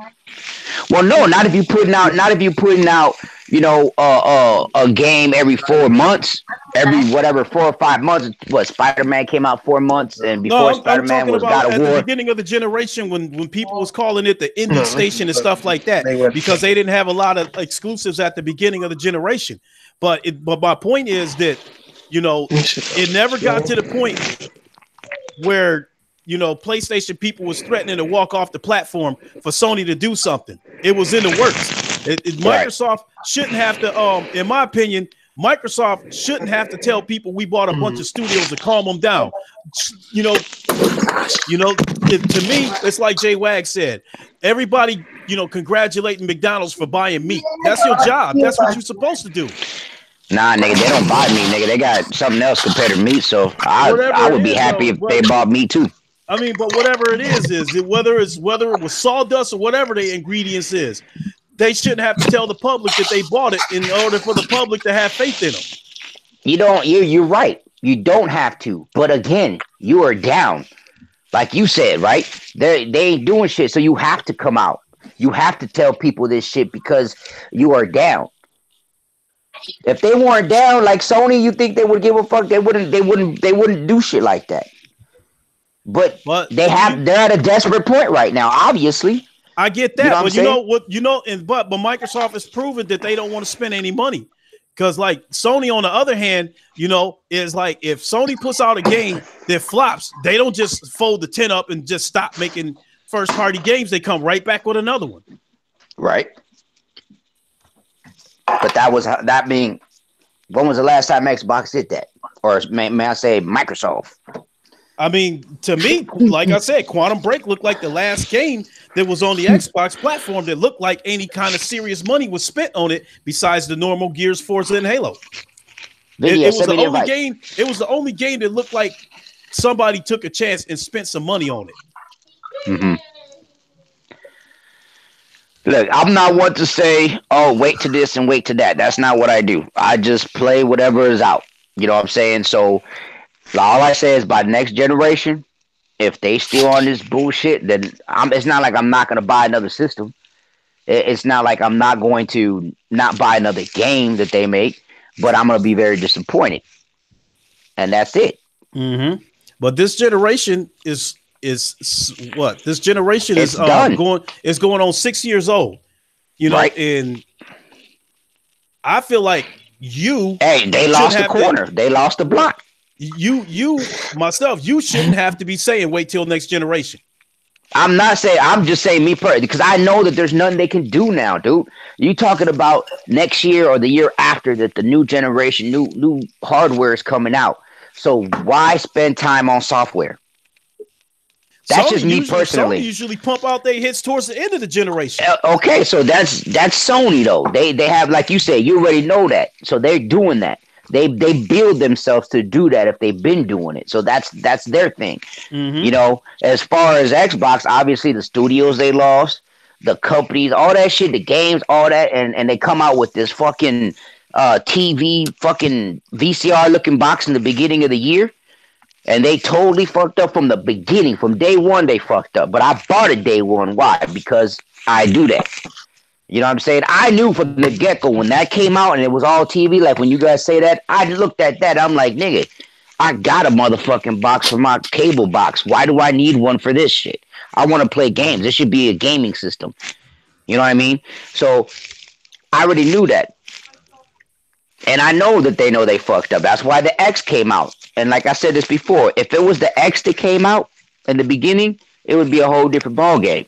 Well, no, not if you putting out, a game every 4 months, every 4 or 5 months. What, Spider-Man came out 4 months, and before Spider-Man was God of War. At the beginning of the generation, when people was calling it the indie station and stuff like that, because they didn't have a lot of exclusives at the beginning of the generation. But my point is that, it never got to the point where, PlayStation people was threatening to walk off the platform for Sony to do something. It was in the works. Microsoft shouldn't have to. In my opinion, Microsoft shouldn't have to tell people we bought a bunch of studios to calm them down. To me, it's like Jay Wag said. Everybody, congratulating McDonald's for buying meat. That's your job. That's what you're supposed to do. Nah, nigga, they don't buy meat, nigga. They got something else compared to meat. So I would be happy if they bought meat too. I mean, but whatever it is whether it was sawdust or whatever the ingredients is, they shouldn't have to tell the public that they bought it in order for the public to have faith in them. You're right. You don't have to. But again, you are down. Like you said, right? They ain't doing shit. So you have to come out. You have to tell people this shit because you are down. If they weren't down like Sony, you think they would give a fuck? They wouldn't do shit like that. But they're at a desperate point right now, obviously. I get that, but but Microsoft has proven that they don't want to spend any money. Because like Sony, on the other hand, is like if Sony puts out a game that flops, they don't just fold the tent up and just stop making first party games. They come right back with another one. Right. But when was the last time Xbox did that? Or may I say Microsoft? I mean, to me, like I said, Quantum Break looked like the last game that was on the Xbox platform that looked like any kind of serious money was spent on it besides the normal Gears, Forza, and Halo. It was the only game. It was the only game that looked like somebody took a chance and spent some money on it. Mm-hmm. Look, I'm not one to say, "Oh, wait to this and wait to that." That's not what I do. I just play whatever is out. You know what I'm saying? So all I say is by next generation, if they still on this bullshit, then it's not like I'm not going to buy another system. It's not like I'm not going to not buy another game that they make, but I'm going to be very disappointed. And that's it. Mm-hmm. But this generation is what? This generation is going on 6 years old. Right. And I feel like they lost the corner. They lost the block. You shouldn't have to be saying wait till next generation. I'm not saying, I'm just saying me personally, because I know that there's nothing they can do now, dude. You talking about next year or the year after that the new generation, new hardware is coming out. So why spend time on software? That's just me personally. Sony usually pump out their hits towards the end of the generation. Okay, so that's Sony though. They have, like you said, you already know that. So they're doing that. They build themselves to do that if they've been doing it. So that's their thing. Mm-hmm. As far as Xbox, obviously the studios they lost, the companies, all that shit, the games, all that, and they come out with this fucking TV fucking VCR looking box in the beginning of the year. And they totally fucked up from the beginning. From day one, they fucked up. But I bought it day one. Why? Because I do that. You know what I'm saying? I knew from the get-go when that came out and it was all TV, like when you guys say that, I looked at that. I'm like, nigga, I got a motherfucking box for my cable box. Why do I need one for this shit? I want to play games. This should be a gaming system. You know what I mean? So I already knew that. And I know that they know they fucked up. That's why the X came out. And like I said this before, if it was the X that came out in the beginning, it would be a whole different ballgame.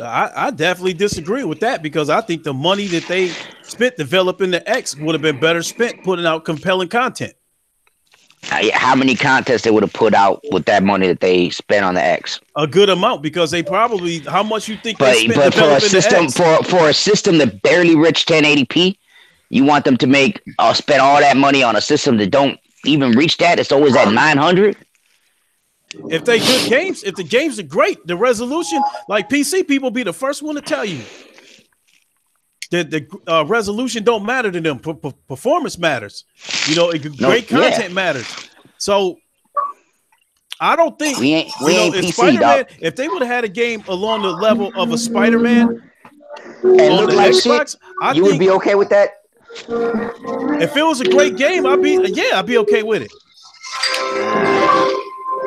I definitely disagree with that because I think the money that they spent developing the X would have been better spent putting out compelling content. How many contests they would have put out with that money that they spent on the X? A good amount because they probably how much you think they spent but for a system for a system that barely reached 1080p, you want them to spend all that money on a system that don't even reach that? It's always at 900. If they good games, if the games are great, the resolution, like PC people be the first one to tell you that the resolution don't matter to them. Performance matters. Great content matters. So I don't think we ain't PC, Spider-Man, if they would have had a game along the level of a Spider-Man and look like Xbox, shit, you would be okay with that? If it was a great game, I'd be okay with it.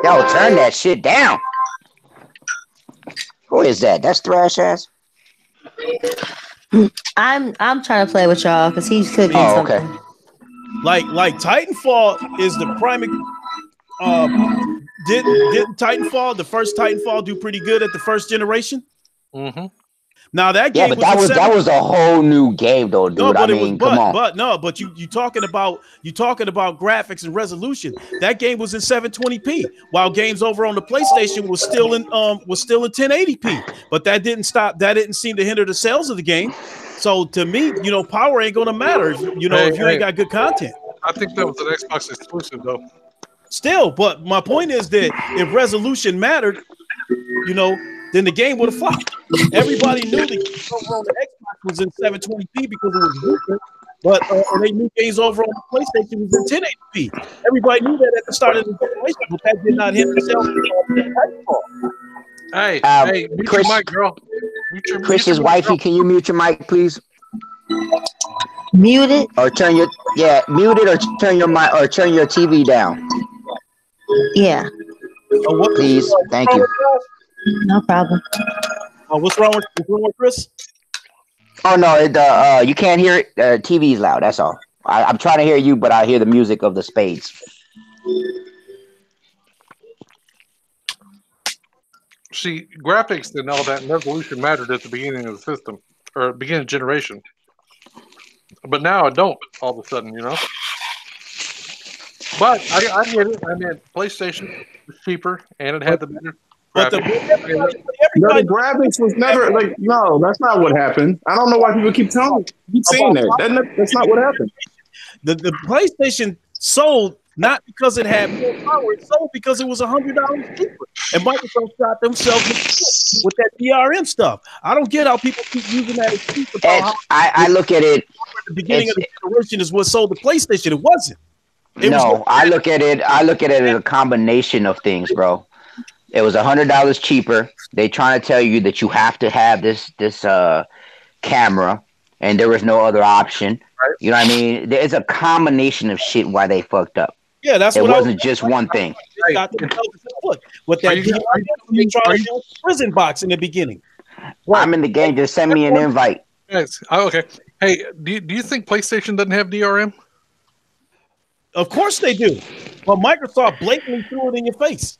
Yo, turn that shit down. Who is that? That's Thrash Ass. I'm trying to play with y'all because he's cooking something. Okay. Like Titanfall is the prime. Didn't Titanfall, the first Titanfall, do pretty good at the first generation? Mm-hmm. Now that game but that was a whole new game though, dude. No, but I mean, come on. But you talking about graphics and resolution. That game was in 720p, while games over on the PlayStation was still in 1080p. But that didn't seem to hinder the sales of the game. So to me, power ain't gonna matter if you ain't got good content. I think that was an Xbox exclusive though. Still, but my point is that if resolution mattered, then the game would have flopped. Everybody knew the games over on the Xbox was in 720p because it was weaker, but they knew games over on the PlayStation was in 1080p. Everybody knew that at the start of the generation, but that did not hit themselves. Hey, mute Chris, your mic, girl. Chris's wifey, can you mute your mic, please? Mute it. Or mute it, or turn your mic, or turn your TV down. Yeah. Please, thank you. No problem. What's wrong with Chris? Oh no, you can't hear it. TV's loud. That's all. I'm trying to hear you, but I hear the music of the spades. See, graphics and all that and resolution mattered at the beginning of the system or beginning of generation, but now it don't. All of a sudden, But I get it. I mean, PlayStation was cheaper and it had the better. But the graphics was never no, that's not what happened. I don't know why people keep saying that. That's not what happened. The PlayStation sold not because it had more power, it sold because it was $100 cheaper. And Microsoft shot themselves with that DRM stuff. I don't get how people keep using that excuse. I look at it. The beginning of the generation is what sold the PlayStation. It wasn't. I look at it as a combination of things, bro. It was $100 cheaper. They trying to tell you that you have to have this camera, and there was no other option. Right. You know what I mean? There's a combination of shit why they fucked up. Yeah, that's it wasn't just one thing. With that prison box in the beginning. Right. I'm in the game. Just send me an invite. Yes. Oh, okay. Hey, do you think PlayStation doesn't have DRM? Of course they do. But Microsoft blatantly threw it in your face.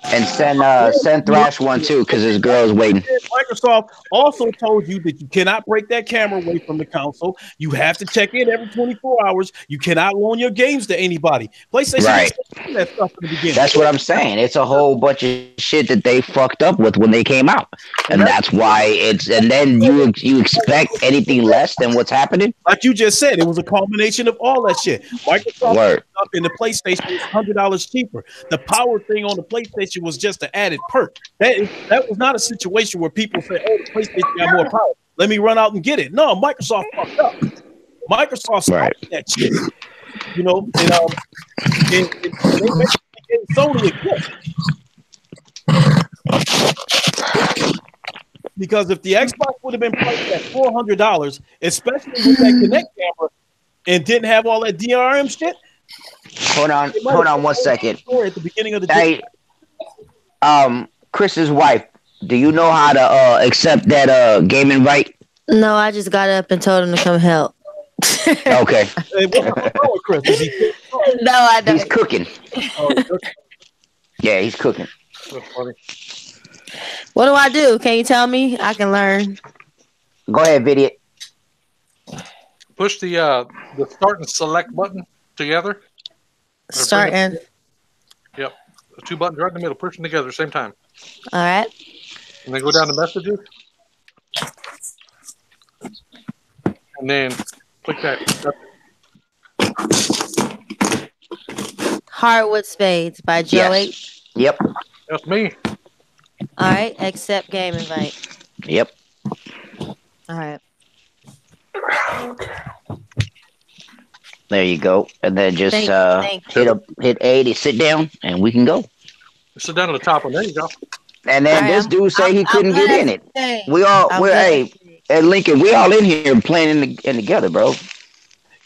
And send Thrash one too, because his girl's waiting. Microsoft also told you that you cannot break that camera away from the console. You have to check in every 24 hours. You cannot loan your games to anybody. PlayStation that stuff in the beginning. That's what I'm saying. It's a whole bunch of shit that they fucked up with when they came out, and that's why it's. And then you expect anything less than what's happening? Like you just said, it was a combination of all that shit. Microsoft up in the PlayStation was $100 cheaper. The power thing on the PlayStation was just an added perk. That was not a situation where people say, "Oh, the PlayStation got more power. Let me run out and get it." No, Microsoft fucked up. Microsoft stopped that shit. And they basically gave Sony a gift. Because if the Xbox would have been priced at $400, especially with that Kinect camera, and didn't have all that DRM shit. Hold on 1 second. At the beginning of the Chris's wife, do you know how to accept that game invite? No, I just got up and told him to come help. Okay. Hey, what's wrong with Chris? Is he no, I don't. He's cooking. Yeah, he's cooking. So funny. What do I do? Can you tell me? I can learn. Go ahead, Vidiot. Push the start and select button together. Start and. Yep. The two buttons right in the middle, push them together at the same time. All right. And then go down to messages. And then click that. Hardwood Spades by Joe H. Yep. That's me. All right. Accept game invite. Yep. All right. There you go. And then just hit A to sit down, and we can go. Sit down at the top one. There you go. And then this dude say he couldn't get in it. At Lincoln, we all in here playing in together, bro.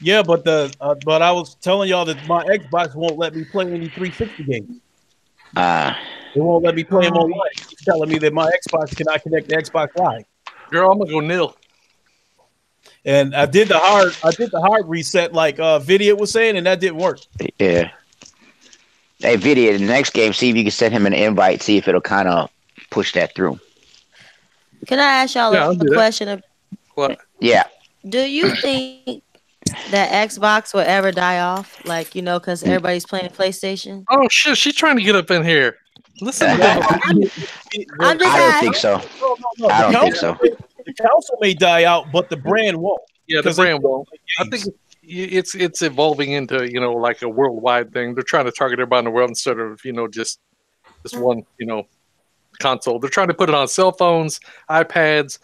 Yeah, but but I was telling y'all that my Xbox won't let me play any 360 games. It won't let me play them online. It's telling me that my Xbox cannot connect to Xbox Live. Girl, I'm gonna go nil. And I did the hard reset like Vidiot was saying, and that didn't work. Yeah. Hey, Vidiot, in the next game, see if you can send him an invite, see if it'll kind of push that through. Can I ask y'all Yeah, I'll a do that. question? What? Yeah. Do you think that Xbox will ever die off? Like, because everybody's playing PlayStation? Oh shit, she's trying to get up in here. Listen to Yeah. them. I'm just I don't think asking. so. No. I The don't think council, so. the council may die out, but the brand won't. Yeah, the Because they brand won't. play I games. think it's evolving into like a worldwide thing. They're trying to target everybody in the world instead of just this one console. They're trying to put it on cell phones, iPads,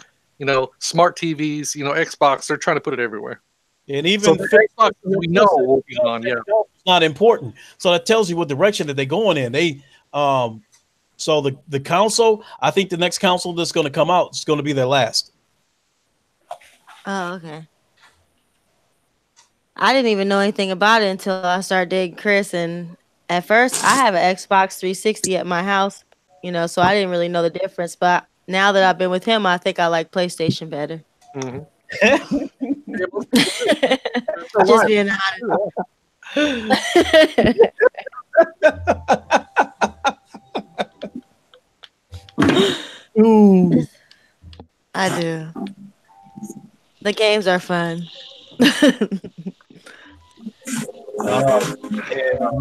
smart TVs, Xbox. They're trying to put it everywhere. And So even the Xbox we know will be on. Yeah. it's not important. So that tells you what direction that they're going in. So the council, I think the next council that's going to come out is going to be their last. Oh, okay. I didn't even know anything about it until I started dating Chris. And at first, I have an Xbox 360 at my house, so I didn't really know the difference. But now that I've been with him, I think I like PlayStation better. Mm-hmm. Just being honest. Ooh. I do. The games are fun. And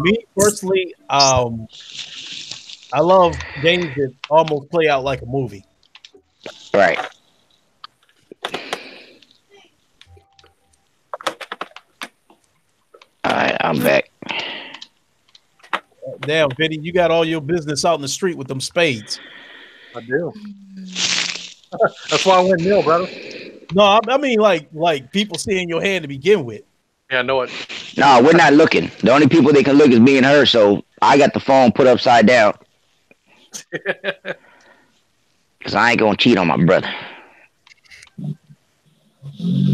me personally, I love games that almost play out like a movie. Right. All right, I'm back. Damn, Vinny, you got all your business out in the street with them spades. I do. That's why I went nil, brother. No, I mean like people seeing your hand to begin with. Yeah, I know it. No, we're not looking. The only people that can look is me and her. So I got the phone put upside down because I ain't gonna cheat on my brother.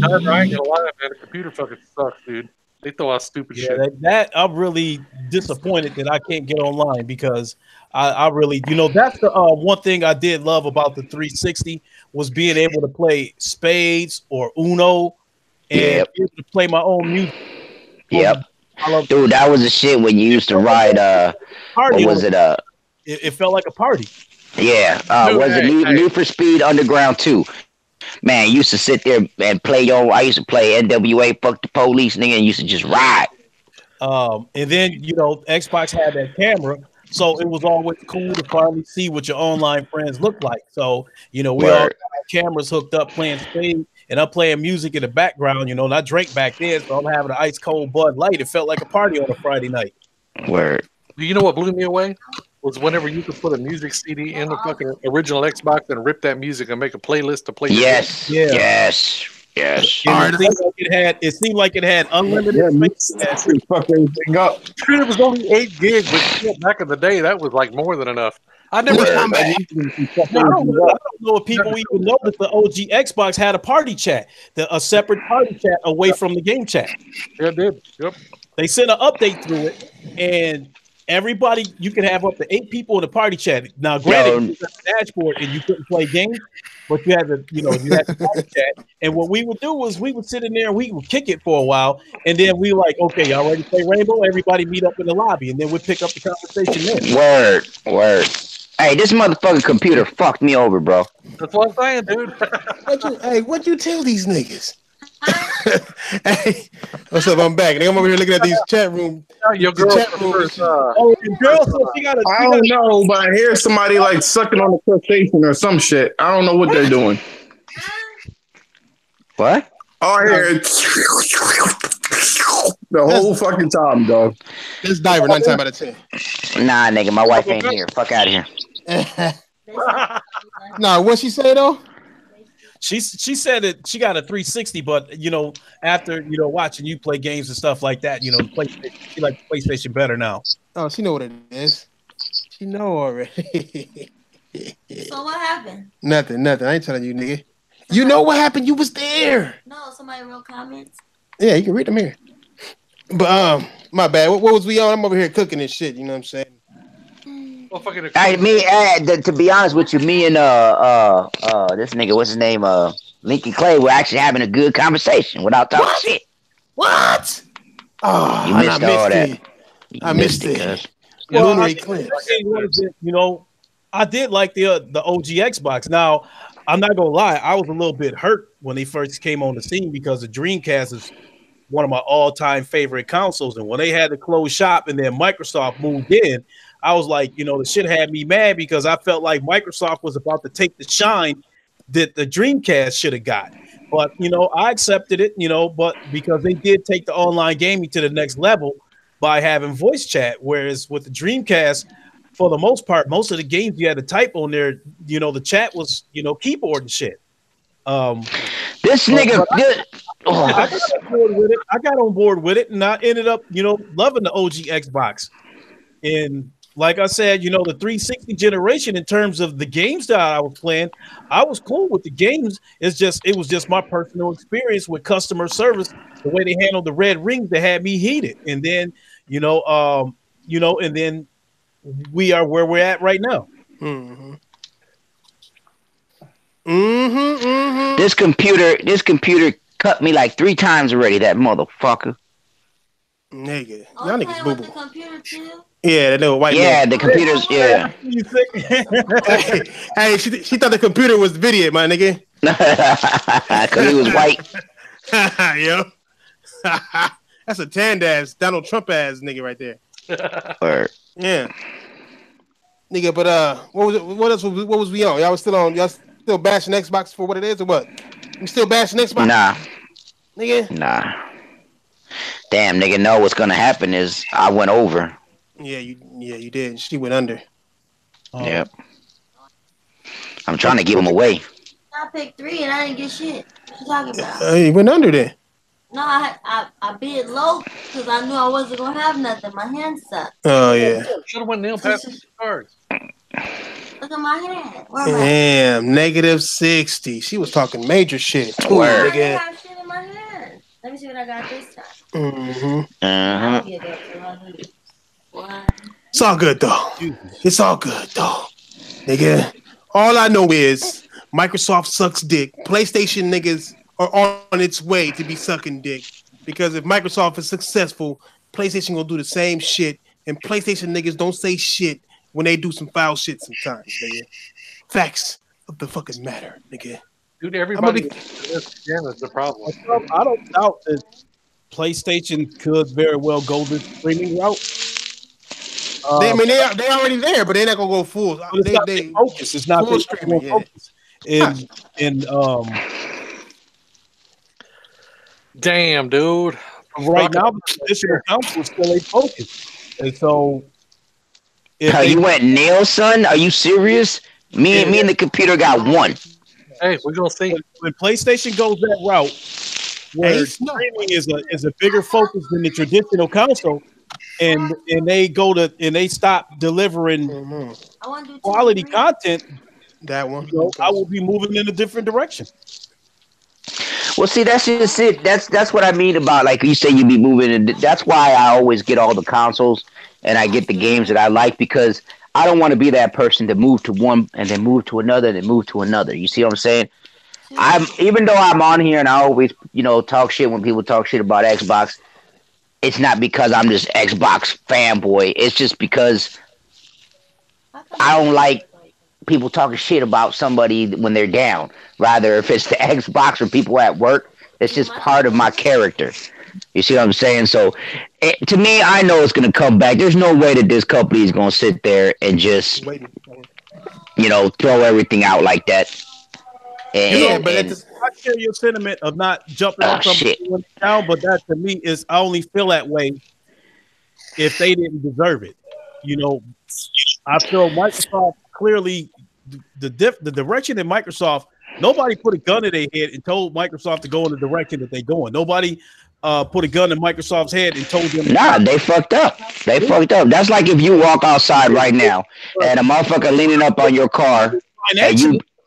However, I ain't gonna lie, man. The computer fucking sucks, dude. They throw out stupid shit. That I'm really disappointed that I can't get online because I really, that's the one thing I did love about the 360 was being able to play spades or Uno and be able to play my own music. Yep. Dude, that was the shit when you used to ride what was it? It felt like a party. Yeah. Was it Need for Speed Underground 2? Man, used to sit there and play I used to play NWA, fuck the police, nigga, and used to just ride. And then, Xbox had that camera, so it was always cool to finally see what your online friends look like. So, we all got cameras hooked up playing spades, and I'm playing music in the background, and I drank back then, so I'm having an ice cold Bud Light. It felt like a party on a Friday night. Word. You know what blew me away? Was whenever you could put a music CD in the fucking original Xbox and rip that music and make a playlist to play. Yes. Yeah. Yes. It seemed like it had unlimited space. Fuck everything up. It was only 8 gigs, but back in the day, that was like more than enough. I don't know if people even know that the OG Xbox had a party chat, a separate party chat away from the game chat. Yeah, it did. Yep. They sent an update through it, and everybody, you could have up to 8 people in the party chat. Now, granted, you got the dashboard and you couldn't play games, but you had the party chat. And what we would do was we would sit in there and we would kick it for a while, and then we were like, okay, y'all ready to play Rainbow? Everybody meet up in the lobby, and then we'd pick up the conversation there. Word. Hey, this motherfucking computer fucked me over, bro. That's what I'm saying, dude. What'd you tell these niggas? Hey, what's up? I'm back. I'm over here looking at these chat room. Your girl, chat rooms. I don't know, but I hear somebody like sucking on the crustacean or some shit. I don't know what they're doing. What? Oh, I hear it the whole fucking time, dog. This diver 9 times out of 10. Nah, nigga, my wife ain't here. Fuck out of here. Nah, what she say though? She said that she got a 360, but after watching you play games and stuff like that, she likes PlayStation better now. Oh, she know what it is. She know already. So what happened? Nothing. I ain't telling you, nigga. You know what happened? You was there. No, somebody wrote comments. Yeah, you can read them here. But my bad. What was we on? I'm over here cooking and shit. You know what I'm saying? To be honest with you, me and this nigga, what's his name? Lincoln Clay, we're actually having a good conversation without talking shit. What? Oh, you missed all that. I missed it. Well, I did like the OG Xbox. Now, I'm not gonna lie, I was a little bit hurt when they first came on the scene because the Dreamcast is one of my all-time favorite consoles. And when they had to close shop and then Microsoft moved in, I was like, the shit had me mad because I felt like Microsoft was about to take the shine that the Dreamcast should have got. But I accepted it, but because they did take the online gaming to the next level by having voice chat, whereas with the Dreamcast, for the most part, most of the games you had to type on there, the chat was, keyboard and shit. This nigga, I got on board with it. I got on board with it, and I ended up, loving the OG Xbox. And like I said, the 360 generation in terms of the games that I was playing, I was cool with the games. It was just my personal experience with customer service, the way they handled the red rings that had me heated. And then, and then we are where we're at right now. Mm-hmm. This computer cut me like 3 times already. That motherfucker. Nigga, y'all niggas boo boo. Computer too? Yeah, that little white. Yeah, man. the computers. Yeah. hey, she thought the computer was the video, my nigga. Because he was white. Yo, that's a tanned ass Donald Trump ass nigga right there. Word. Yeah, nigga. But what was it? What else? What was we on? Y'all was still on? Y'all still bashing Xbox for what it is, or what? You still bashing Xbox? Nah, nigga. Nah. Damn, nigga. No, what's gonna happen is I went over. Yeah, you did. She went under. Yep. I'm trying to give him away. I picked 3 and I didn't get shit. What you talking about? You went under then. No, I bid low because I knew I wasn't gonna have nothing. My hand sucked. Oh yeah. Should have went nail past the cards. Look at my hand. Where am I? Damn, -60. She was talking major shit. Too, I nigga. didn't have shit in my hand. Let me see what I got this time. Mm-hmm. What? It's all good though. It's all good though, nigga. All I know is Microsoft sucks dick. PlayStation niggas are on its way to be sucking dick because if Microsoft is successful, PlayStation gonna do the same shit, and PlayStation niggas don't say shit when they do some foul shit sometimes, nigga. Facts of the fucking matter, nigga. Dude, everybody is the problem. I don't doubt that PlayStation could very well go the streaming route. They already there, but they're not gonna go full. It's not their focus. It's not full their streaming. focus. Damn, dude. Right now, the traditional council is still a focus, and so You went nail, son? Are you serious? Me and the computer got 1. Hey, we're gonna see. When PlayStation goes that route, where streaming is a bigger focus than the traditional console, and they stop delivering quality content, that one, I will be moving in a different direction. Well, see, that's just it. That's what I mean about, like you say, you be moving, and that's why I always get all the consoles and I get the games that I like, because I don't want to be that person to move to one and then move to another and then move to another. You see what I'm saying? Even though I'm on here and I always, talk shit when people talk shit about Xbox, it's not because I'm just Xbox fanboy. It's just because I don't like people talking shit about somebody when they're down. Rather, if it's the Xbox or people at work, it's just part of my character. You see what I'm saying? So, to me, I know it's going to come back. There's no way that this company is going to sit there and just, throw everything out like that. I share your sentiment of not jumping on something down, but that to me is, I only feel that way if they didn't deserve it. I feel Microsoft clearly the direction in Microsoft. Nobody put a gun to their head and told Microsoft to go in the direction that they're going. Nobody put a gun in Microsoft's head and told them. Nah, they fucked up. They fucked up. That's like if you walk outside right now and a motherfucker leaning up on your car.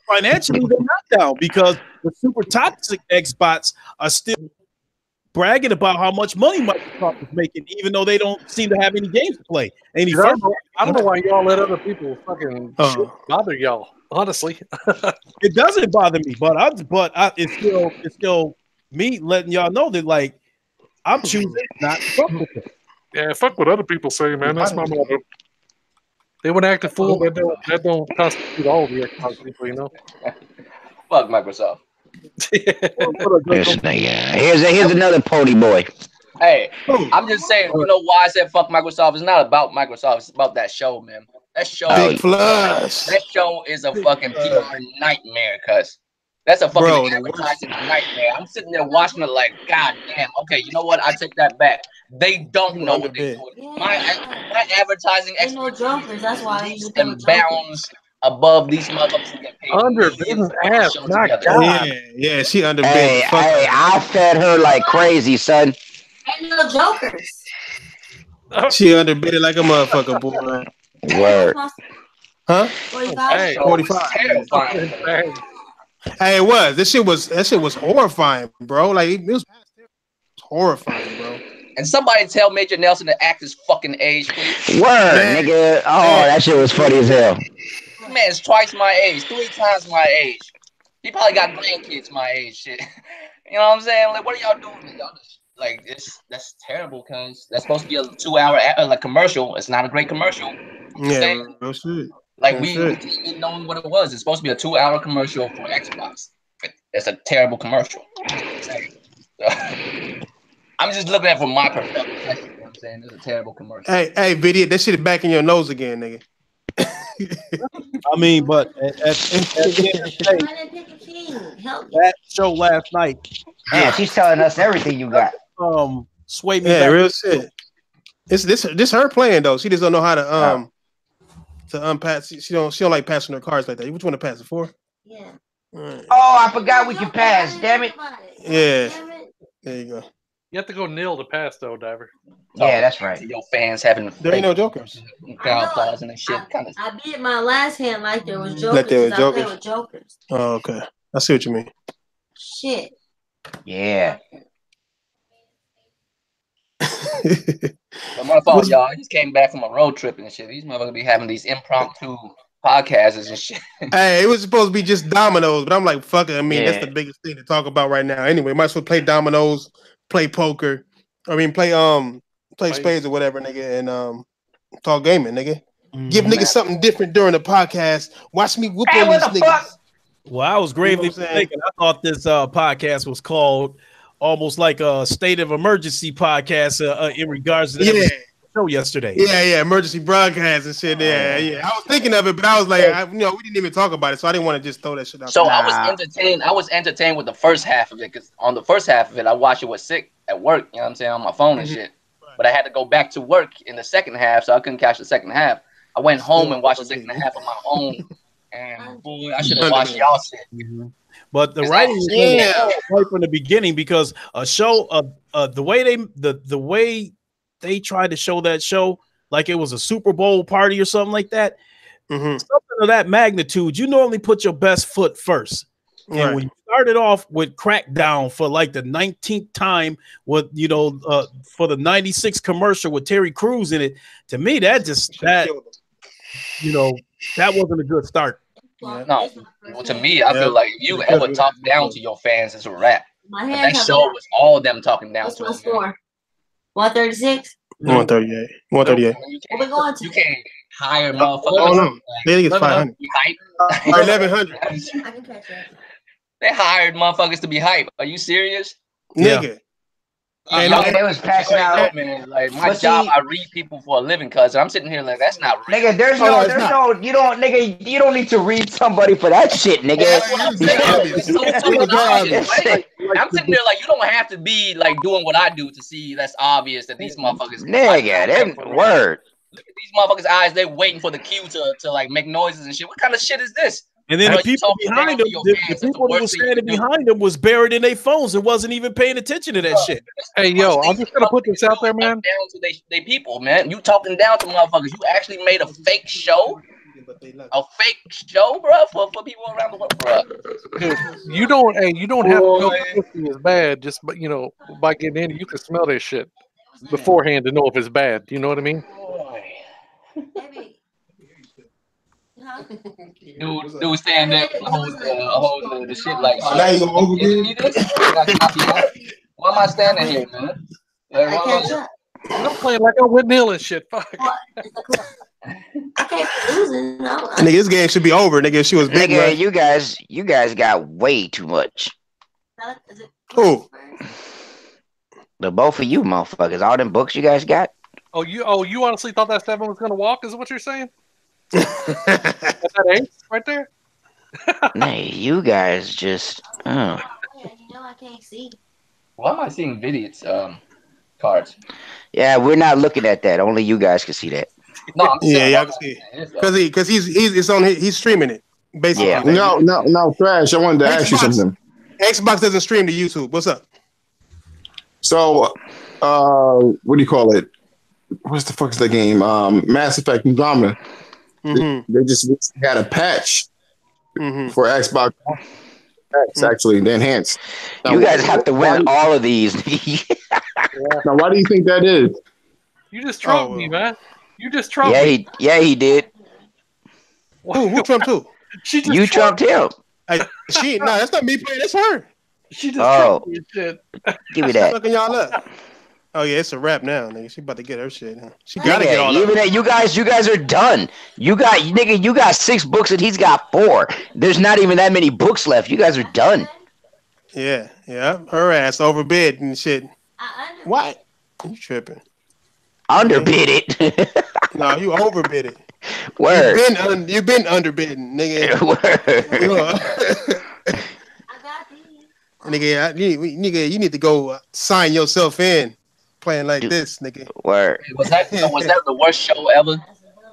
Financially, they're not down because the super toxic Xbox are still bragging about how much money Microsoft is making, even though they don't seem to have any games to play. I don't know why y'all let other people fucking bother y'all. Honestly, it doesn't bother me, but it's still me letting y'all know that, like, I'm choosing not to fuck with it. Yeah, fuck what other people say, man. That's my motto. They would act a fool. That don't constitute all the Xbox people, Fuck Microsoft. This nigga. Here's another pony boy. Hey, I'm just saying, you know why I said fuck Microsoft? It's not about Microsoft. It's about that show, man. That show, Big Flush. That show is a fucking PR nightmare, cuz. That's a fucking advertising nightmare. I'm sitting there watching it like, God damn. Okay, you know what? I take that back. They don't know what they're doing. My advertising expertise That's why leaps and bounds above these motherfuckers who get paid millions to put this show together. Yeah, she underbid. Hey, I fed her like crazy, son. Ain't no jokers. She underbid it like a motherfucker, boy. Word. Huh? 45. 45. Hey, it was. That shit was horrifying, bro. Like it was horrifying, bro. And somebody tell Major Nelson to act his fucking age, please. Word, nigga. Oh, that shit was funny as hell. Man, it's twice my age, 3 times my age. He probably got grandkids my age, shit. You know what I'm saying? Like, what are y'all doing? Y'all just like this. That's terrible, cause that's supposed to be a 2-hour like commercial. It's not a great commercial. Yeah, no shit. Like we didn't know what it was. It's supposed to be a 2-hour commercial for Xbox. It's a terrible commercial. I'm just looking at it from my perspective. You know what I'm saying? It's a terrible commercial. Hey, video, that shit is back in your nose again, nigga. I mean, but at the end of the day, that show last night. Yeah, she's telling us everything you got. Sway me. Yeah, back. real shit. It's this her playing though. She just don't know how to unpass. She don't like passing her cards like that. Which one to pass it for? Yeah. Right. Oh, I forgot we can pass. Damn it. Yeah. There you go. You have to go nil to pass though, Diver. Yeah, that's right. Your fans having there ain't no jokers. Crowd applause and shit. I beat my last hand like there was jokers. Like there was jokers. I play with jokers. Oh, okay. I see what you mean. Shit. Yeah. But my fault, y'all. I just came back from a road trip and shit. These motherfuckers be having these impromptu podcasts and shit. Hey, it was supposed to be just dominoes, but I'm like, fuck it. I mean, that's the biggest thing to talk about right now. Anyway, might as well play dominoes, play poker. I mean, play spades or whatever, nigga, and talk gaming, nigga. Give niggas something different during the podcast. Watch me whoop on these niggas. Well, I was gravely mistaken. I thought this podcast was called almost like a state of emergency podcast in regards to that show yesterday. Yeah, emergency broadcast and shit. Yeah. I was thinking of it, but I was like, we didn't even talk about it, so I didn't want to just throw that shit out. So I was entertained with the first half of it, because on the first half of it, I watched it with sick at work. You know what I'm saying, on my phone and shit. But I had to go back to work in the second half, so I couldn't catch the second half. I went home and watched the second half on my own. And boy, I should have watched y'all shit. But the writing is right from the beginning, because a show the way they tried to show that show like it was a Super Bowl party or something like that. Something of that magnitude, you normally put your best foot first. And when you started off with Crackdown for like the 19th time with for the 96 commercial with Terry Crews in it, to me that wasn't a good start. No, well, to me, I feel like if you ever talk down to your fans, it's a wrap. But that show was all them talking down to them. 136? 138. 138. You can't hire motherfuckers. Oh, no. They think it's 500. 1100. I can catch that. They hired motherfuckers to be hype. Are you serious? Nigga. They was passing out. Man, like my job, I read people for a living, cuz I'm sitting here like that's not real. Nigga, there's no, you don't need to read somebody for that shit, nigga. I'm sitting there like you don't have to be like doing what I do to see that's obvious that these motherfuckers. Nigga, them word. Look at these motherfuckers' eyes. They waiting for the cue to like make noises and shit. What kind of shit is this? And then the people behind them, the people who were standing behind them was buried in their phones and wasn't even paying attention to that shit. Hey, yo, I'm just gonna put this out there, man. Down to they people, man. You talking down to motherfuckers. You actually made a fake show, bro, for people around the world, bro. You don't have to know if pussy is bad just, by getting in. You can smell this shit beforehand to know if it's bad. You know what I mean? Dude stand there holding the shit like now you gonna overdo. Why am I standing here, man? I'm playing like I'm with Neil and shit. Fuck. I can't be losing. No. Nigga, this game should be over, nigga. If she was big, Nigga, right? you guys got way too much. Who? The both of you motherfuckers, all them books you guys got. Oh, you honestly thought that 7 was gonna walk? Is what you're saying? That's that 8 right there. Nay, you guys just. Yeah, I can't see. Why am I seeing Vidiot's cards? Yeah, we're not looking at that. Only you guys can see that. No, I'm yeah, I can see it. Because he's streaming it. Basically. Yeah. No, Thrash. I wanted to ask you something. Xbox doesn't stream to YouTube. What's up? So, what do you call it? What's the fuck is the game? Mass Effect Andromeda. Mm-hmm. They just had a patch for Xbox X, actually, the enhanced. Now, You guys have to win all of these. Now, why do you think that is? You just trumped me, man. You just trumped me. He did. Who trumped who? She just You trumped him. No, that's not me playing. That's her. She just trumped me. Shit. Give me that. Fucking y'all up. Oh yeah, it's a wrap now, nigga. She about to get her shit. Huh? She gotta get all even that. You guys are done. You got 6 books and he's got 4. There's not even that many books left. You guys are done. Yeah. Her ass overbid and shit. What? You tripping? Underbid it. No, you overbid it. Word. You've been underbidding, nigga. Word. Nigga, you need to go sign yourself in playing like this, nigga. Word. Was that the worst show ever?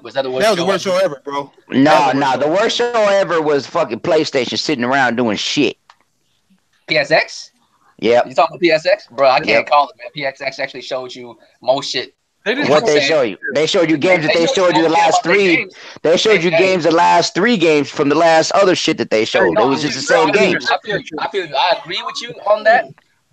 Was that the worst? That was the worst show ever, bro. No. The worst show ever was fucking PlayStation sitting around doing shit. PSX? Yep. You talking about PSX? Bro, I can't call it, man. PSX actually shows you most shit. What they show you? They showed you games that they showed you the last 3. They showed you games the last 3 games from the last other shit that they showed. It was just the same games. I feel you. I agree with you on that.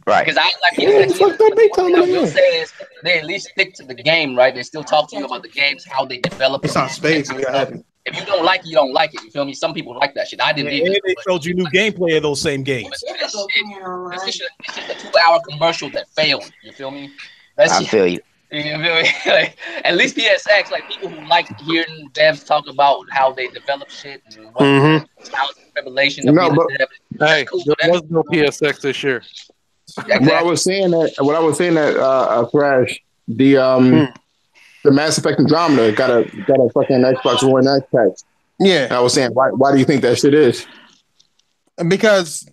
Right. Because I like I will say is they at least stick to the game, right? They still talk to you about the games, how they develop. It's on space. If you don't like it, you don't like it. You feel me? Some people like that shit. I didn't either. They showed you new gameplay of those same games. It's just a 2-hour commercial that failed. You feel me? I feel you. You feel me? Like, at least PSX, like people who like hearing devs talk about how they develop shit and what revelation. Hey, there was no PSX this year. Exactly. What I was saying that Thrash, the Mass Effect Andromeda got a fucking Xbox One X patch. Yeah. And I was saying, why do you think that shit is? Because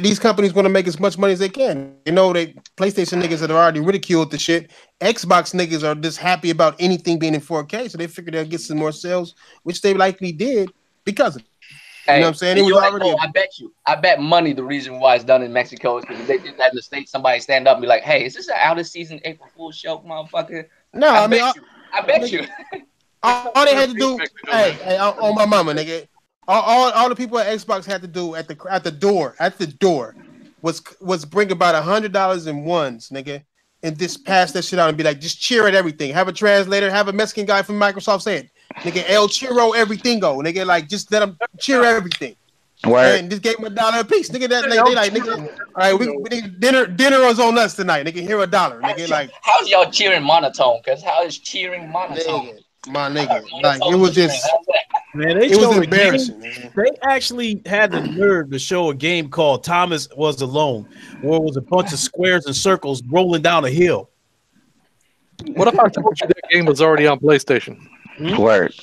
these companies want to make as much money as they can. You know, PlayStation niggas that have already ridiculed the shit. Xbox niggas are just happy about anything being in 4K, so they figured they'll get some more sales, which they likely did because of it. You know what I'm saying? It was already. I bet money the reason why it's done in Mexico is because if they did that in the States, somebody stand up and be like, "Hey, is this an out of season April Fool's show, motherfucker?" No, I bet you. All they had to do, hey, on my mama, nigga. All the people at Xbox had to do at the door was bring about $100 in ones, nigga, and just pass that shit out and be like, just cheer at everything. Have a translator, have a Mexican guy from Microsoft say it, nigga. El Chiro everything go, nigga. Like just let them cheer everything. Word. And just gave them $1 a piece, nigga. That like, they like, nigga. All right, we need dinner is on us tonight, nigga. Here $1, nigga. Like, how's y'all cheering monotone? Because how is cheering monotone? My nigga, like it was just. Man, it was embarrassing. Man. They actually had the nerve to show a game called Thomas Was Alone, where it was a bunch of squares and circles rolling down a hill. What if I told you that game was already on PlayStation? Word.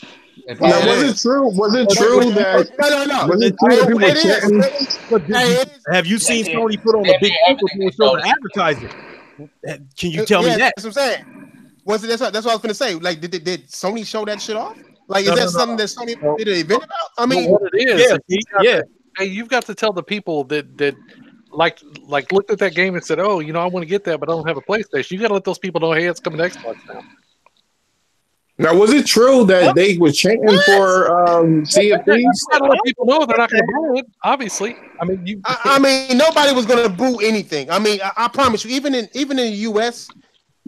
Now, was it true that? No. Was it true that people Have you seen Sony put on a big show to advertise it? Can you tell me that? That's what I'm saying. Was it? That's what I was gonna say. Like, did Sony show that shit off? Like, is that something that Sony did an event about? I mean, what it is, yeah. Hey, you've got to tell the people that like looked at that game and said, "Oh, I want to get that, but I don't have a PlayStation." You got to let those people know, hey, it's coming to Xbox now. Now, was it true that they were chanting for Sea of Thieves? You got to let people know they're not going to buy it. Obviously, I mean, nobody was going to boo anything. I mean, I promise you, even in the US.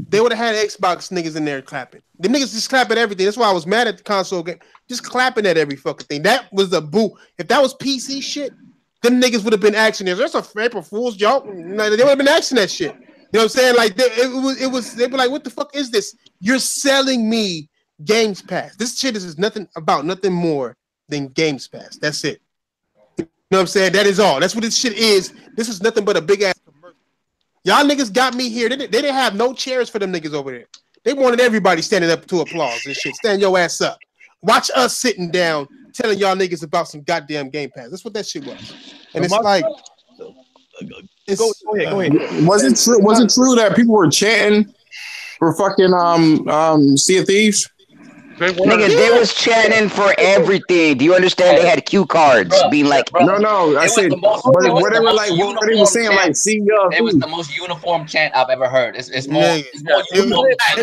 They would have had Xbox niggas in there clapping. The niggas just clap at everything. That's why I was mad at the console game. Just clapping at every fucking thing. That was a boo. If that was PC shit, them niggas would have been action. If there's a April Fool's joke, they would have been action that shit. You know what I'm saying? Like, it was. They were like, "What the fuck is this? You're selling me Games Pass. This shit is nothing more than Games Pass. That's it. You know what I'm saying? That is all. That's what this shit is. This is nothing but a big ass commercial. Y'all niggas got me here. They didn't have no chairs for them niggas over there. They wanted everybody standing up to applause and shit. Stand your ass up. Watch us sitting down telling y'all niggas about some goddamn Game Pass. That's what that shit was. And it's like, go ahead. Was it true that people were chanting for fucking Sea of Thieves? Nigga, they was chanting for everything. Do you understand? They had cue cards being like, no. I said, what they were saying, like, Sea of Thieves. It was the most uniform chant I've ever heard. It's more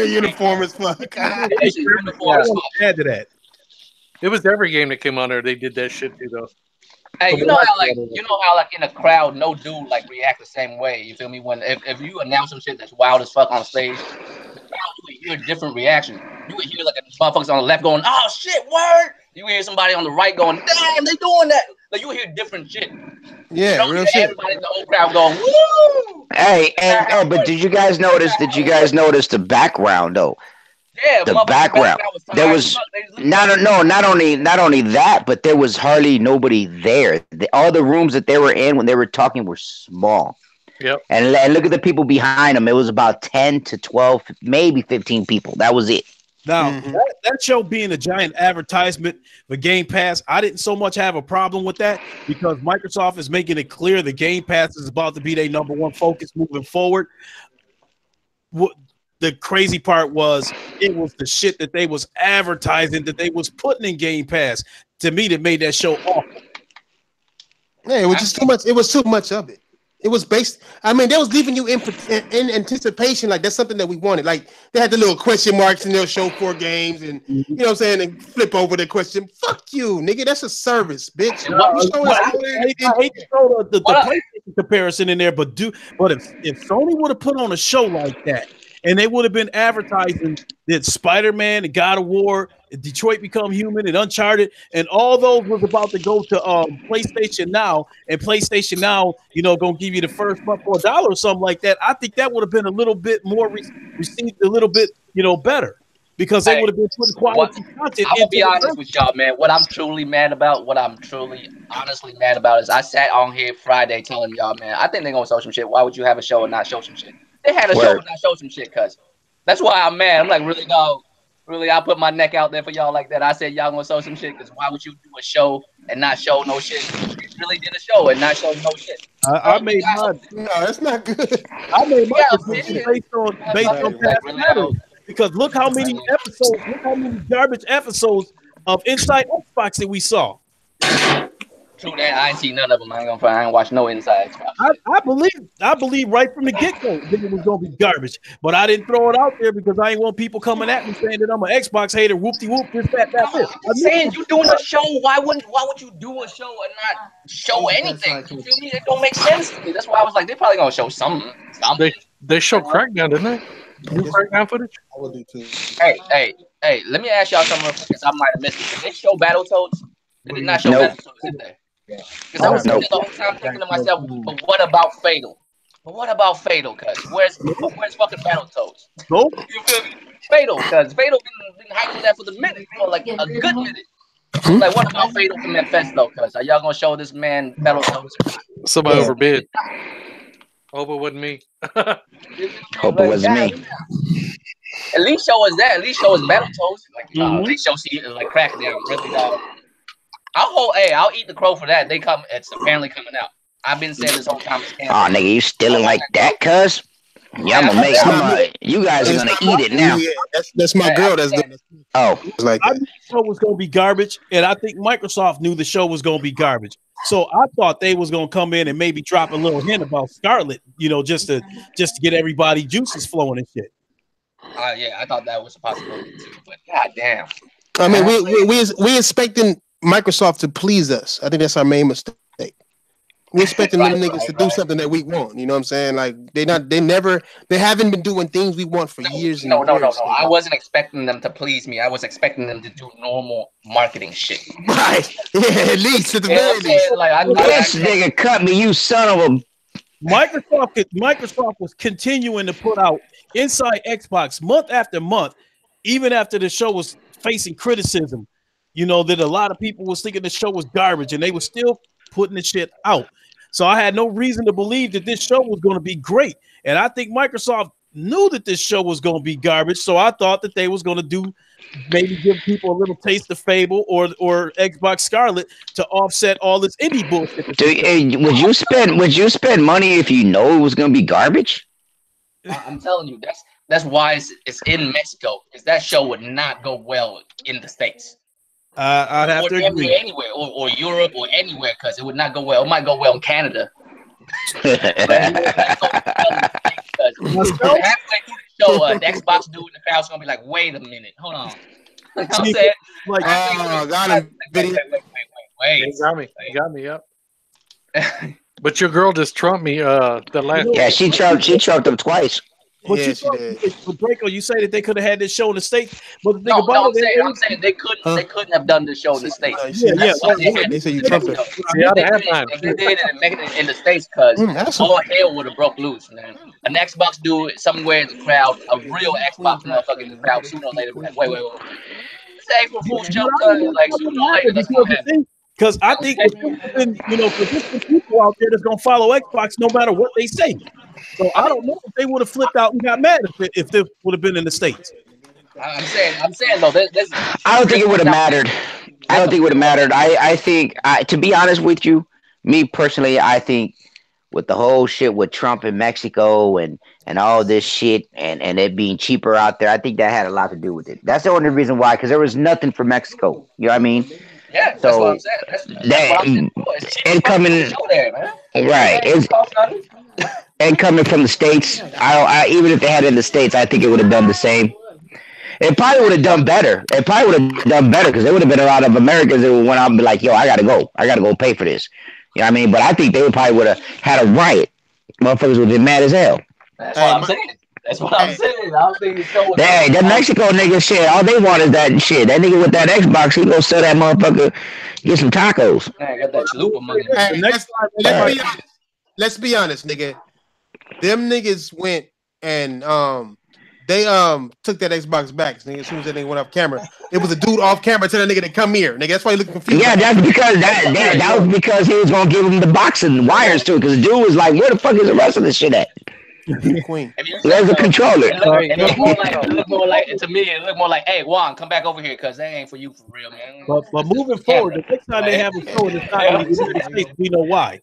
uniform as fuck. It's uniform as fuck. Add to that. It was every game that came on there. They did that shit too, though. Hey, you know how like in a crowd, no dude like react the same way. You feel me? When if you announce some shit that's wild as fuck on stage, the crowd would hear a different reaction. You would hear like a motherfuckers on the left going, "Oh shit, word!" You would hear somebody on the right going, "Damn, they doing that!" Like you would hear different shit. Yeah, real shit. Everybody in the whole crowd going, "Woo!" Hey, but did you guys notice the background though? Yeah, the background. There was not only that, but there was hardly nobody there. All the rooms that they were in when they were talking were small. Yep. And look at the people behind them. It was about 10 to 12, maybe 15 people. That was it. Now, that show being a giant advertisement for Game Pass, I didn't so much have a problem with that because Microsoft is making it clear the Game Pass is about to be their number one focus moving forward. The crazy part was it was the shit that they was advertising that they was putting in Game Pass. To me, that made that show awful. Yeah, it was just too much. It was too much of it. It was based. I mean, they was leaving you in anticipation, like that's something that we wanted. Like they had the little question marks and they'll show 4 games, and you know what I'm saying, and flip over the question. Fuck you, nigga. That's a service, bitch. I hate to throw the PlayStation comparison in there, but if Sony would have put on a show like that. And they would have been advertising that Spider-Man and God of War, Detroit Become Human, and Uncharted, and all those was about to go to PlayStation Now, and PlayStation Now, gonna give you the first month for $1 or something like that. I think that would have been a little bit more received, a little bit, better, because they would have been putting quality content. I'm gonna be honest with y'all, man. What I'm truly mad about, honestly mad about, is I sat on here Friday telling y'all, man, I think they're gonna show some shit. Why would you have a show and not show some shit? They had a show and not show some shit, cuz. That's why I'm mad. I'm like, really, dog? Really, I put my neck out there for y'all like that. I said y'all gonna show some shit, because why would you do a show and not show no shit? You really did a show and not show no shit. I made mine. No, that's not good. I made my decision based on past patterns. Because look how many garbage episodes of Inside Xbox that we saw. True that. I ain't seen none of them. I ain't watched no Inside Xbox. I believe right from the get-go that it was gonna be garbage, but I didn't throw it out there because I ain't want people coming at me saying that I'm an Xbox hater. Whoop-de-whoop, that's it. I'm saying you doing a show. Why would you do a show and not show anything? You feel me? It don't make sense to me. That's why I was like, they're probably gonna show something. They showed Crackdown, didn't they? New Crackdown footage. I would do too. Hey! Let me ask y'all something because I might have missed it. Did they show Battletoads? They did not show Battletoads, did they? Because I was sitting there the whole time thinking to myself, but what about Fatal? Cuz where's fucking Battletoads? Nope. You feel me? Fatal, cuz Fatal been hyping that for the minute, like a good minute. Like, what about Fatal from that fest though? Cuz are y'all gonna show this man Battletoads? Somebody overbid. Hope it wasn't me. Hope it wasn't me. At least show us that. At least show us Battletoads. Like, they show like Crackdown, really, dog. I'll eat the crow for that. It's apparently coming out. I've been saying this whole time. Oh, nigga, you stealing like that, cuz? Yeah, I'm gonna make some. You guys are gonna eat it now. Yeah, that's my girl. That's doing it. Oh, like I knew the show was gonna be garbage, and I think Microsoft knew the show was gonna be garbage. So I thought they was gonna come in and maybe drop a little hint about Scarlet, just to get everybody juices flowing and shit. Yeah, I thought that was a possibility too. But goddamn. I mean, we expecting Microsoft to please us. I think that's our main mistake. We're expecting them niggas to do something that we want. You know what I'm saying? Like they haven't been doing things we want for years. No. I wasn't expecting them to please me. I was expecting them to do normal marketing shit. Right? Yeah, at least at the very least. This nigga cut me, you son of a. Microsoft was continuing to put out Inside Xbox month after month, even after the show was facing criticism. You know, that a lot of people was thinking the show was garbage, and they were still putting the shit out. So I had no reason to believe that this show was going to be great. And I think Microsoft knew that this show was going to be garbage. So I thought that they was going to do maybe give people a little taste of Fable or Xbox Scarlet to offset all this indie bullshit. Would you spend money if you know it was going to be garbage? I'm telling you, that's why it's in Mexico, because that show would not go well in the States. I'd have to agree. Anywhere, or Europe, or anywhere, because it would not go well. It might go well in Canada. Halfway through the show, the Xbox dude in the crowd's gonna be like, "Wait a minute, hold on." You know what I'm saying? Like, got him. Wait. You got me. Yep. But your girl just trumped me. The last. Yeah, she trumped him twice. But Yeah, she did. But Draco, you say that they could have had this show in the States, but the thing No, about I'm saying they couldn't have done this show in the States. They say you trumped it. They did it in the States because all hell would have broke loose, man. An Xbox dude somewhere in the crowd, a real Xbox motherfucker in the crowd, sooner or later, like, wait. This April Fool's joke, like sooner or later, that's gonna happen. Because I think, because there's people out there that's gonna follow Xbox no matter what they say. So I don't know if they would have flipped out and got mad if this would have been in the States. I'm saying though, I don't think it would have mattered. I think, to be honest with you, me personally, I think with the whole shit with Trump in Mexico and all this shit and it being cheaper out there, I think that had a lot to do with it. That's the only reason why, because there was nothing for Mexico. You know what I mean? Yeah, that's what I'm saying. That's what I'm saying. And coming, there, man. Right? And coming from the States, I even if they had it in the States, I think it would have done the same. It probably would have done better. Because there would have been a lot of Americans that went out and be like, "Yo, I gotta go pay for this." You know what I mean? But I think they probably would have had a riot. Motherfuckers would have been mad as hell. That's what I'm saying. I don't think the show was. Hey, that Mexico nigga shit, all they want is that shit. That nigga with that Xbox, he gonna sell that motherfucker, get some tacos. Man, got that chalupa money. Hey, let's be honest, nigga. Them niggas went and they took that Xbox back. Nigga, as soon as that nigga went off camera, it was a dude off camera telling that nigga to come here. Nigga, that's why he looking confused. Yeah, that's because that was because he was gonna give him the box and wires too. Because the dude was like, "Where the fuck is the rest of this shit at?" Queen. There's a controller. It looked more like to me. It looked more like, "Hey, Juan, come back over here, cause that ain't for you for real, man." But moving forward, the next time they have a show in the States, we know why.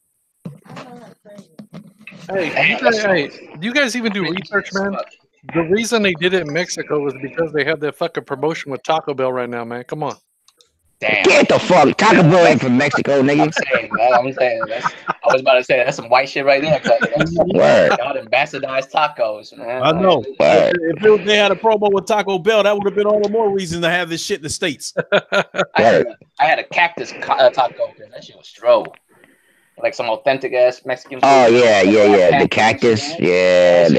Hey, do you guys even do research, man? The reason they did it in Mexico is because they have that fucking promotion with Taco Bell right now, man. Come on. Damn. Get the fuck. Taco Bell ain't from Mexico, nigga. I'm saying I was about to say that's some white shit right there. Word. Y'all them bastardized tacos, man. I know. If they had a promo with Taco Bell, that would have been all the more reason to have this shit in the States. I had a cactus taco. That shit was strobe. Like some authentic ass Mexican food. Oh yeah. The cactus. Yeah.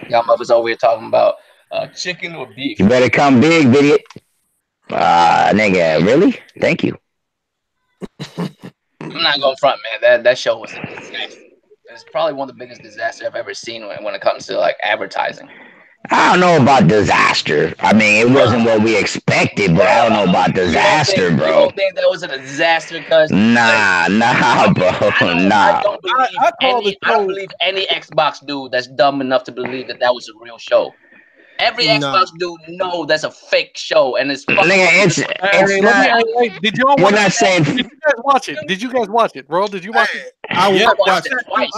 Y'all mothers over here talking about chicken or beef. You better come big, idiot. Nigga, really? Thank you. I'm not going front, man. That show was a disaster. It's probably one of the biggest disasters I've ever seen when it comes to like advertising. I don't know about disaster. I mean, it wasn't what we expected, but I don't know about disaster, bro. You don't think that was a disaster? Because nah, bro, nah. I don't believe any Xbox dude that's dumb enough to believe that was a real show. Every Xbox dude know that's a fake show, and it's fucking. It's not. Did y'all we're not saying. Did you guys watch it? Did you guys watch it, bro? Did you watch it? I watched it twice.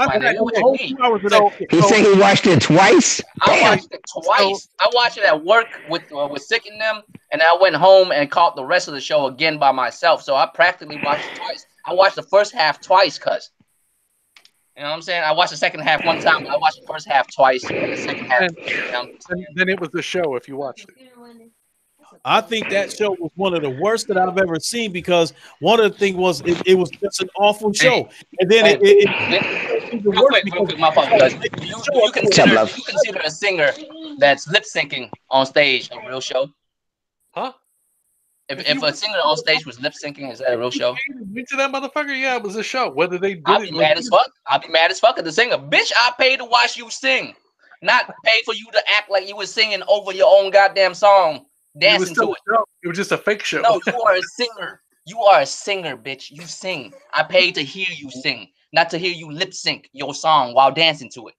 He said he watched it twice. I watched it twice. I watched it at work with Sick and them, and I went home and caught the rest of the show again by myself. So I practically watched it twice. I watched the first half twice, cuz. You know what I'm saying? I watched the second half one time, but I watched the first half twice, and the second half. Then it was the show if you watched it. I think that show was one of the worst that I've ever seen because one of the things was it was just an awful show, and then real quick, my fault. You consider a singer that's lip syncing on stage a real show? Huh? If a singer on stage was lip syncing, is that a real show? To that motherfucker, yeah, it was a show. Whether they did I'll be mad as fuck. I'll be mad as fuck at the singer. Bitch, I paid to watch you sing. not pay for you to act like you were singing over your own goddamn song, dancing to it. It was just a fake show. No, you are a singer. You are a singer, bitch. You sing. I paid to hear you sing, not to hear you lip sync your song while dancing to it.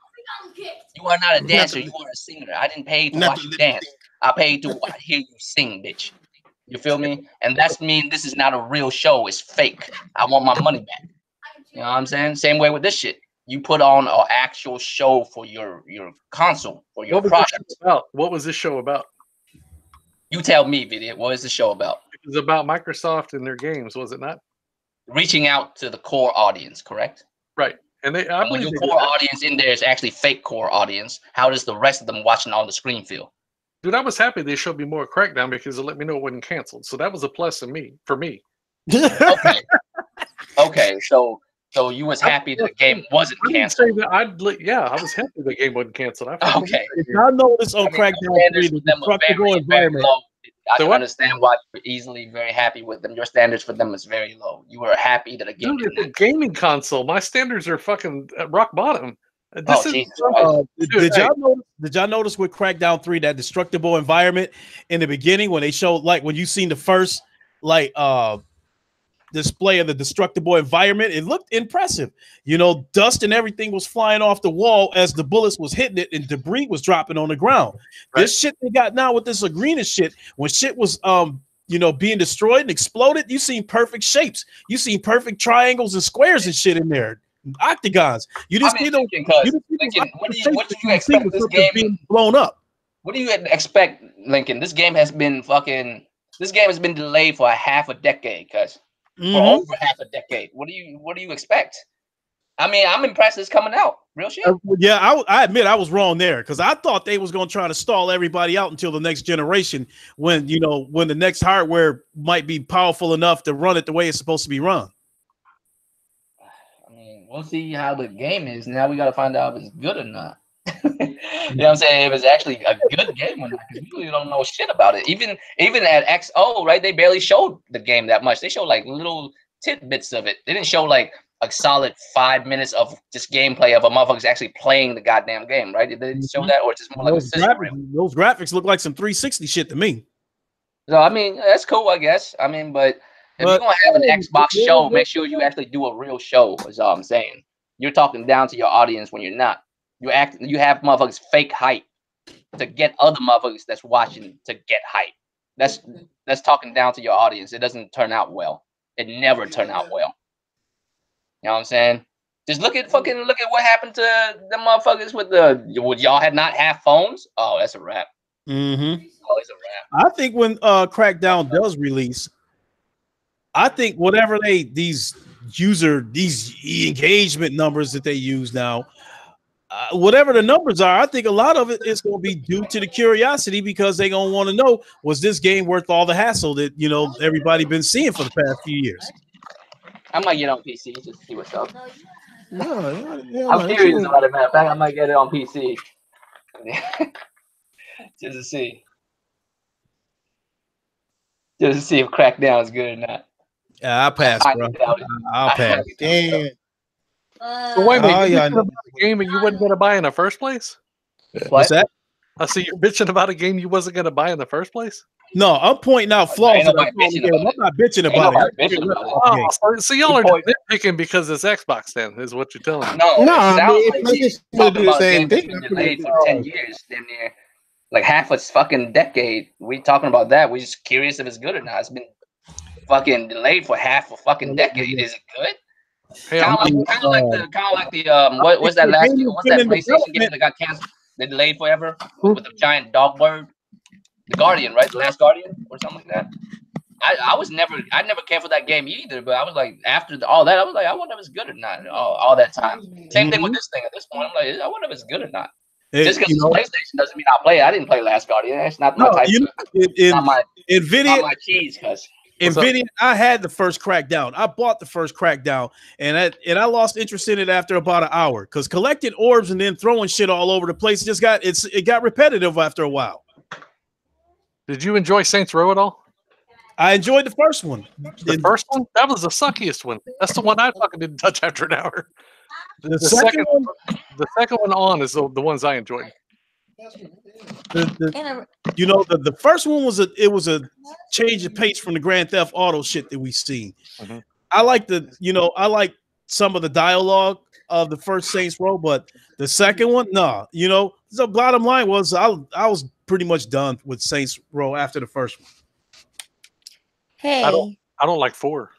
You are not a dancer. You are a singer. I didn't pay to watch you dance. I paid to hear you sing, bitch. You feel me? And that's mean this is not a real show. It's fake. I want my money back. You know what I'm saying? Same way with this shit. You put on an actual show for your console or your product. What was this show about? You tell me, Video. What is the show about? It was about Microsoft and their games, was it not? Reaching out to the core audience, correct? Right. And when your core audience in there is actually fake core audience, how does the rest of them watching on the screen feel? Dude, I was happy they showed me more Crackdown because it let me know it wasn't canceled. So that was a plus for me. Okay. Okay, so you was happy the game wasn't canceled. I was happy the game wasn't canceled. Okay. If y'all notice on Crackdown 3, the destructible environment. I can understand why you're easily very happy with them. Your standards for them is very low. You were happy that a game. Dude, it's a gaming console. My standards are fucking at rock bottom. Did y'all notice with Crackdown 3 that destructible environment in the beginning when they showed, like, when you seen the first display of the destructible environment, it looked impressive. You know, dust and everything was flying off the wall as the bullets was hitting it and debris was dropping on the ground. Right. This shit they got now with this arena shit, when shit was being destroyed and exploded, you seen perfect shapes. You seen perfect triangles and squares and shit in there. Octagons. You just see those. What do you expect this game being blown up? What do you expect, Lincoln? This game has been delayed for half a decade, cuz. For over half a decade. What do you expect? I mean, I'm impressed it's coming out. Real shit. I admit I was wrong there because I thought they was going to try to stall everybody out until the next generation when the next hardware might be powerful enough to run it the way it's supposed to be run. I mean, we'll see how the game is. Now we got to find out if it's good or not. You know what I'm saying? If it's actually a good game or not, because we really don't know shit about it. Even at XO, right? They barely showed the game that much. They showed like little tidbits of it. They didn't show like a solid 5 minutes of just gameplay of a motherfuckers actually playing the goddamn game, right? Did they show that, or just more like those graphics look like some 360 shit to me. So I mean, that's cool, I guess. I mean, but if you're gonna have an Xbox show, make sure you actually do a real show. Is all I'm saying. You're talking down to your audience when you're not. You have motherfuckers fake hype to get other motherfuckers that's watching to get hype. That's talking down to your audience. It doesn't turn out well. It never turned out well. You know what I'm saying? Just look at what happened to the motherfuckers would y'all had not have phones? Oh, that's a wrap. Mm-hmm. Oh, it's a wrap. I think when Crackdown does release, I think whatever these engagement numbers that they use now, whatever the numbers are, I think a lot of it is going to be due to the curiosity because they're going to want to know, was this game worth all the hassle that everybody been seeing for the past few years? I might get on PC just to see what's up. Yeah, I'm curious about it, matter of fact. I might get it on PC just to see if Crackdown is good or not. Yeah, I'll pass, bro. I'll pass. Damn. So wait a minute, you're bitching about a game and you wasn't going to buy in the first place? What's that? I see you're bitching about a game you wasn't going to buy in the first place? No, I'm pointing out flaws. I'm not bitching about it. So y'all are nitpicking because it's Xbox then, is what you're telling me. No, I mean, talking about games that's been delayed for 10 years, damn near, like half a fucking decade. We talking about that. We're just curious if it's good or not. It's been fucking delayed for half a fucking decade. Is it good? Hey, kind of like the what's that last game? What's that PlayStation game that got canceled? They delayed forever with the giant dog bird, the Guardian, right? The Last Guardian or something like that. I never cared for that game either, but I was like, after all that, I was like, I wonder if it's good or not. All that time. Same thing with this thing. At this point, I'm like, I wonder if it's good or not. Just because it's PlayStation doesn't mean I play it. I didn't play Last Guardian. That's not my type. Not my cheese, cuz. NVIDIA, I had the first Crackdown. I bought the first Crackdown, and I lost interest in it after about an hour because collecting orbs and then throwing shit all over the place it got repetitive after a while. Did you enjoy Saints Row at all? I enjoyed the first one. The first one? That was the suckiest one. That's the one I fucking didn't touch after an hour. The second one on is the ones I enjoyed. The first one was a change of pace from the Grand Theft Auto shit that we seen. Mhm. I like some of the dialogue of the first Saints Row, but the second one, no. The bottom line was I was pretty much done with Saints Row after the first one. Hey, I don't like 4.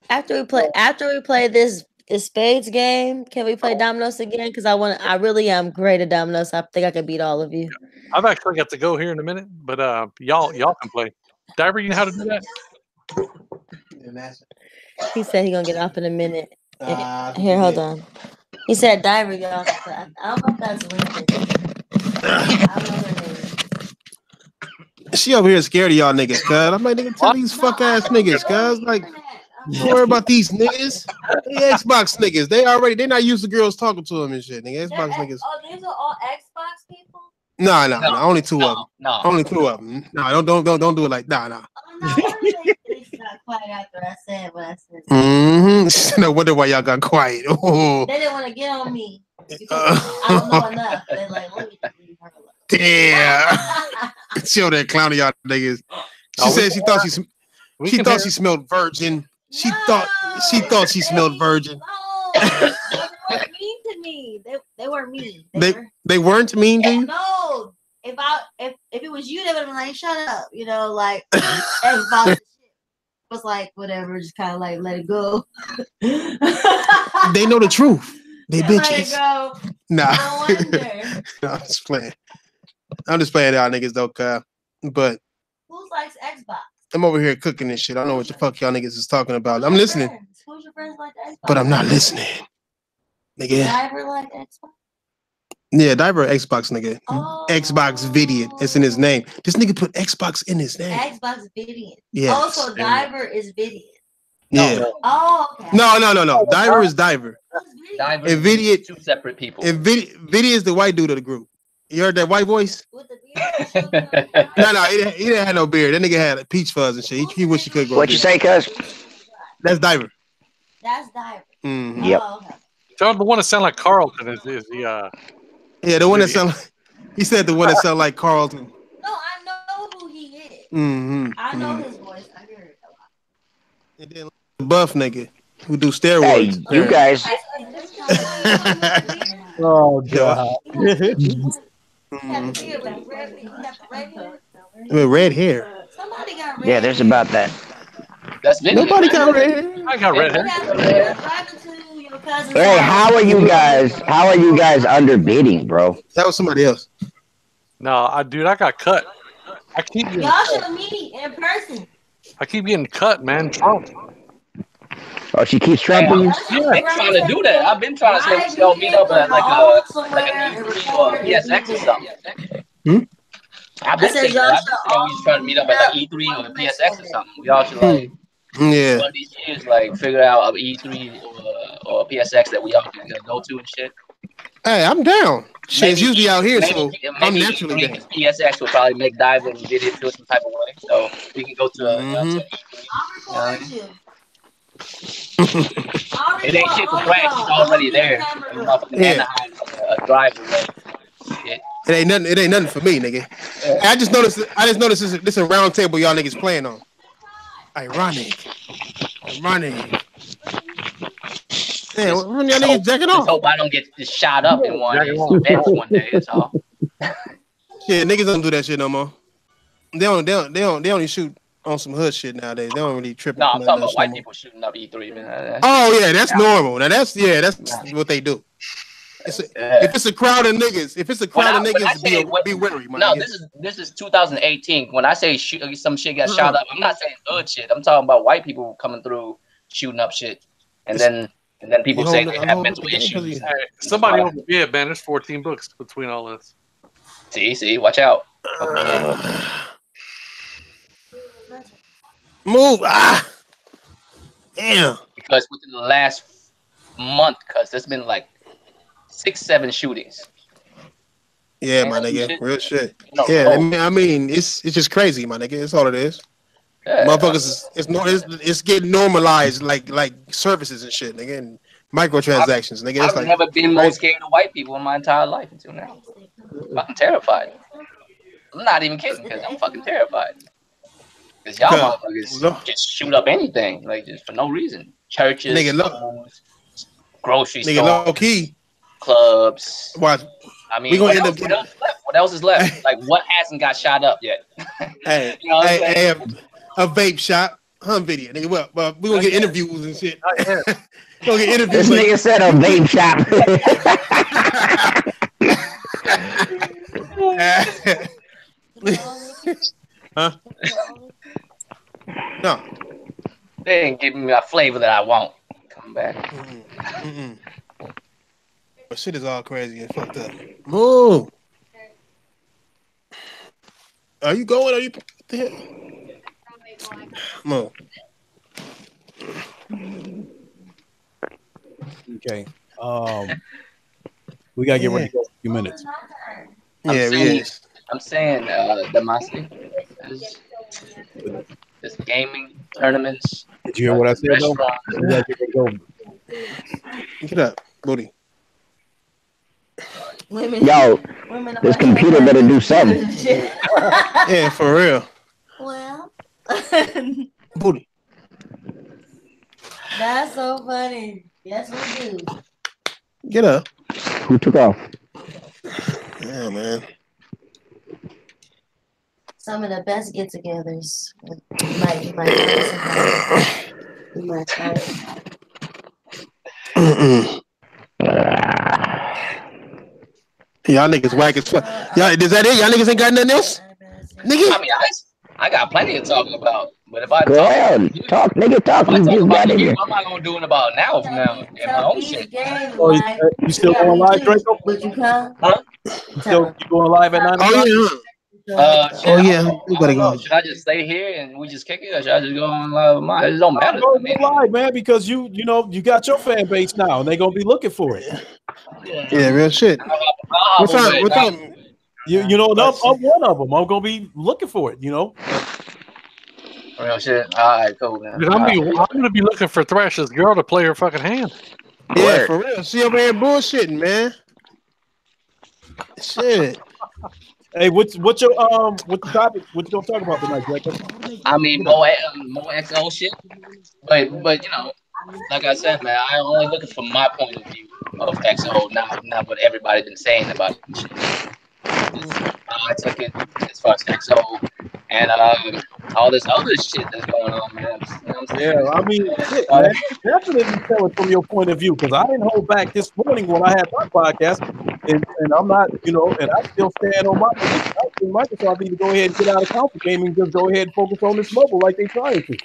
after we play this Spades game, can we play Dominoes again? Because I really am great at Dominoes. I think I could beat all of you. I've actually got to go here in a minute, but y'all can play. Diver, you know how to do that? He said he's gonna get off in a minute. Here, hold on. He said Diver, y'all. I don't know if that's linked. I don't know her name. She over here scared of y'all niggas, cuz. I'm like, nigga, tell these fuck ass niggas, cuz. Like, don't worry about these niggas. They Xbox niggas. They're not used to girls talking to them and shit, nigga. Xbox niggas. Oh, these are all Xbox people? No, only two of them. No. Only two of them. No, don't do it like nah. Oh, no, they got quiet after I said what I said. Mm-hmm. No wonder why y'all got quiet. Oh. They didn't want to get on me. I don't know enough. They're like, let me leave her alone. Damn. She over there clowning y'all niggas. She said she thought she smelled virgin. She thought she smelled virgin. No, they weren't mean to me. They weren't mean. They weren't mean to you? No. If it was you, they would have been like, shut up. Like Xbox was like, whatever, just kind of like let it go. They know the truth. They bitches. Let it go. Nah. No wonder. No, I'm just playing. Y'all niggas though, but Who likes Xbox? I'm over here cooking and shit. I don't know what the fuck y'all niggas is talking about. I'm listening. Who's your friends like Xbox? But I'm not listening. Nigga. Diver like Xbox? Yeah, Diver Xbox nigga. Oh. Xbox Vidian. It's in his name. This nigga put Xbox in his name. Xbox Vidian. Yeah. Also, Diver is Vidian. Yeah. Oh, okay. No. Diver is Diver. Diver And Vidian, two separate people. and Vidian is the white dude of the group. You heard that white voice? With the beard? No, he didn't have no beard. That nigga had a peach fuzz and shit. He wish he could go. What you say, cuz? That's Diver. That's Diver. Mm-hmm. Yep. Oh, okay. So the one that sound like Carlton is the Yeah, the one that sound like, he said the one that sound like Carlton. No, I know who he is. Mm-hmm. I know his voice. I hear it a lot. And then the buff nigga who do steroids. Hey, you guys. Oh god. Red hair. Somebody got red Yeah, there's about that. That's Nobody got red hair. I got red hair. Hey, how are you guys underbidding, bro? That was somebody else. No, I got cut. I keep getting Y'all should meet in person. getting cut, man. Trump. Oh, she keeps trampling you? I've been trying to do that. I've been trying to say meet up at like a E3 or PSX or something. I've been saying we should try to meet up at like E3 or PSX or something. We all should like one of these years like figure out an E3 or PSX that we all can go to and shit. Hey, I'm down. Shit, it's usually out here, maybe, so I'm naturally down. PSX will probably make Diver and Video feel some type of way, so we can go to E3. I'll record you. It ain't shit for Frank. He's already there. A driver. Shit. It ain't nothing for me, nigga. Yeah. I just noticed this is a round table y'all niggas playing on. Ironic. Hey, when y'all niggas jacking off? Hope I don't get just shot up in one day. That's all. Yeah, niggas don't do that shit no more. They only shoot on some hood shit nowadays. They don't really trip. No, I'm talking about white people shooting up E3, man. Oh yeah, that's normal. Now that's what they do. If it's a crowd of niggas, be wary. No, this is 2018. When I say some shit got shot up, I'm not saying hood shit. I'm talking about white people coming through shooting up shit, and then people say they have mental issues. Hey, somebody over here, man. There's 14 books between all this. See, watch out. Move. Damn. Because within the last month, there's been like 6-7 shootings. Yeah, my nigga. Real shit. Yeah, I mean, it's just crazy, my nigga. It's all it is. Yeah. Motherfuckers, it's getting normalized like services and shit, nigga. And Microtransactions, nigga. It's I've like never been more scared of white people in my entire life until now. Fucking terrified. I'm not even kidding because I'm fucking terrified. Because y'all motherfuckers just shoot up anything, like just for no reason. Churches, schools, grocery stores, low key. Clubs. Watch. I mean, what else is left? Like, what hasn't got shot up yet? Hey, you know what I'm hey, a vape shop, video. Nigga, well, we gonna get interviews and shit. Gonna get interviews. This nigga said a vape shop. Huh? No. They ain't giving me a flavor that I want. Come back. But shit is all crazy and fucked up. Move. Are you going? Are you? Move. Okay. We gotta get ready to go in a few minutes. I'm saying Damasi, this gaming tournaments. Did you hear what I said though? We gotta get ready to go. Get up, booty. Yo, this computer better do something. Yeah, for real. Well, booty. That's so funny. Yes, we do. Get up. Who took off? Yeah, man. Some of the best get-togethers. You might try it. Y'all niggas whack as fuck. Y'all, is that it? Y'all niggas ain't got nothing else? Nigga. I mean, I got plenty to talk about. But if I Go ahead. Talk, nigga, talk. You just got in here. What am I gonna do in about an hour from now? In my own shit. Oh, you still going live, Draco? Huh? You going live at 9 o'clock? Oh yeah. We gotta go. Should I just stay here and we just kick it, or should I just go on live with mine? It don't matter. Go live, man, because you got your fan base now, and they're gonna be looking for it. Yeah, real shit. What time? You know, I'm one of them. I'm gonna be looking for it. You know. Real shit. All right, cool, man. Dude, I'm gonna be looking for Thrash's girl to play her fucking hand. Yeah, for real. She over here bullshitting, man. Shit. Hey, what's your what's the topic? What you gonna talk about tonight, Draco? I mean, more XO shit, but you know, like I said, man, I'm only looking from my point of view of XO, not what everybody been saying about it. I took it as far as XO and all this other shit that's going on, man. You know yeah, I mean, shit, man, definitely tell it from your point of view, because I didn't hold back this morning when I had my podcast, and I'm not, you know, and I still stand on my position. I think Microsoft need to go ahead and get out of console gaming and just go ahead and focus on this mobile like they trying to.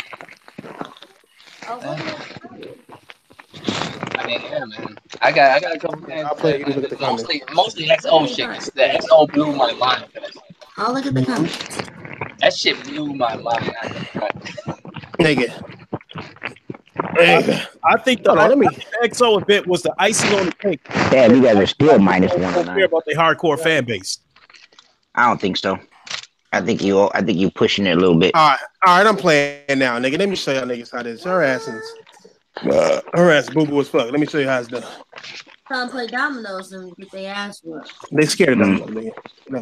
I mean, yeah, man. I got a couple things. Mostly XO shit. The XO blew my mind. I'll look at the comments. That shit blew my mind. Nigga. I think the XO event was the icing on the cake. Yeah, you guys are still -1. I don't care about the hardcore fan base. I don't think so. I think you pushing it a little bit. All right, I'm playing now, nigga. Let me show y'all niggas how this. Her ass boo boo as fuck. Let me show you how it's done. Come play dominoes and get their ass whooped. They scared of dominoes, nigga.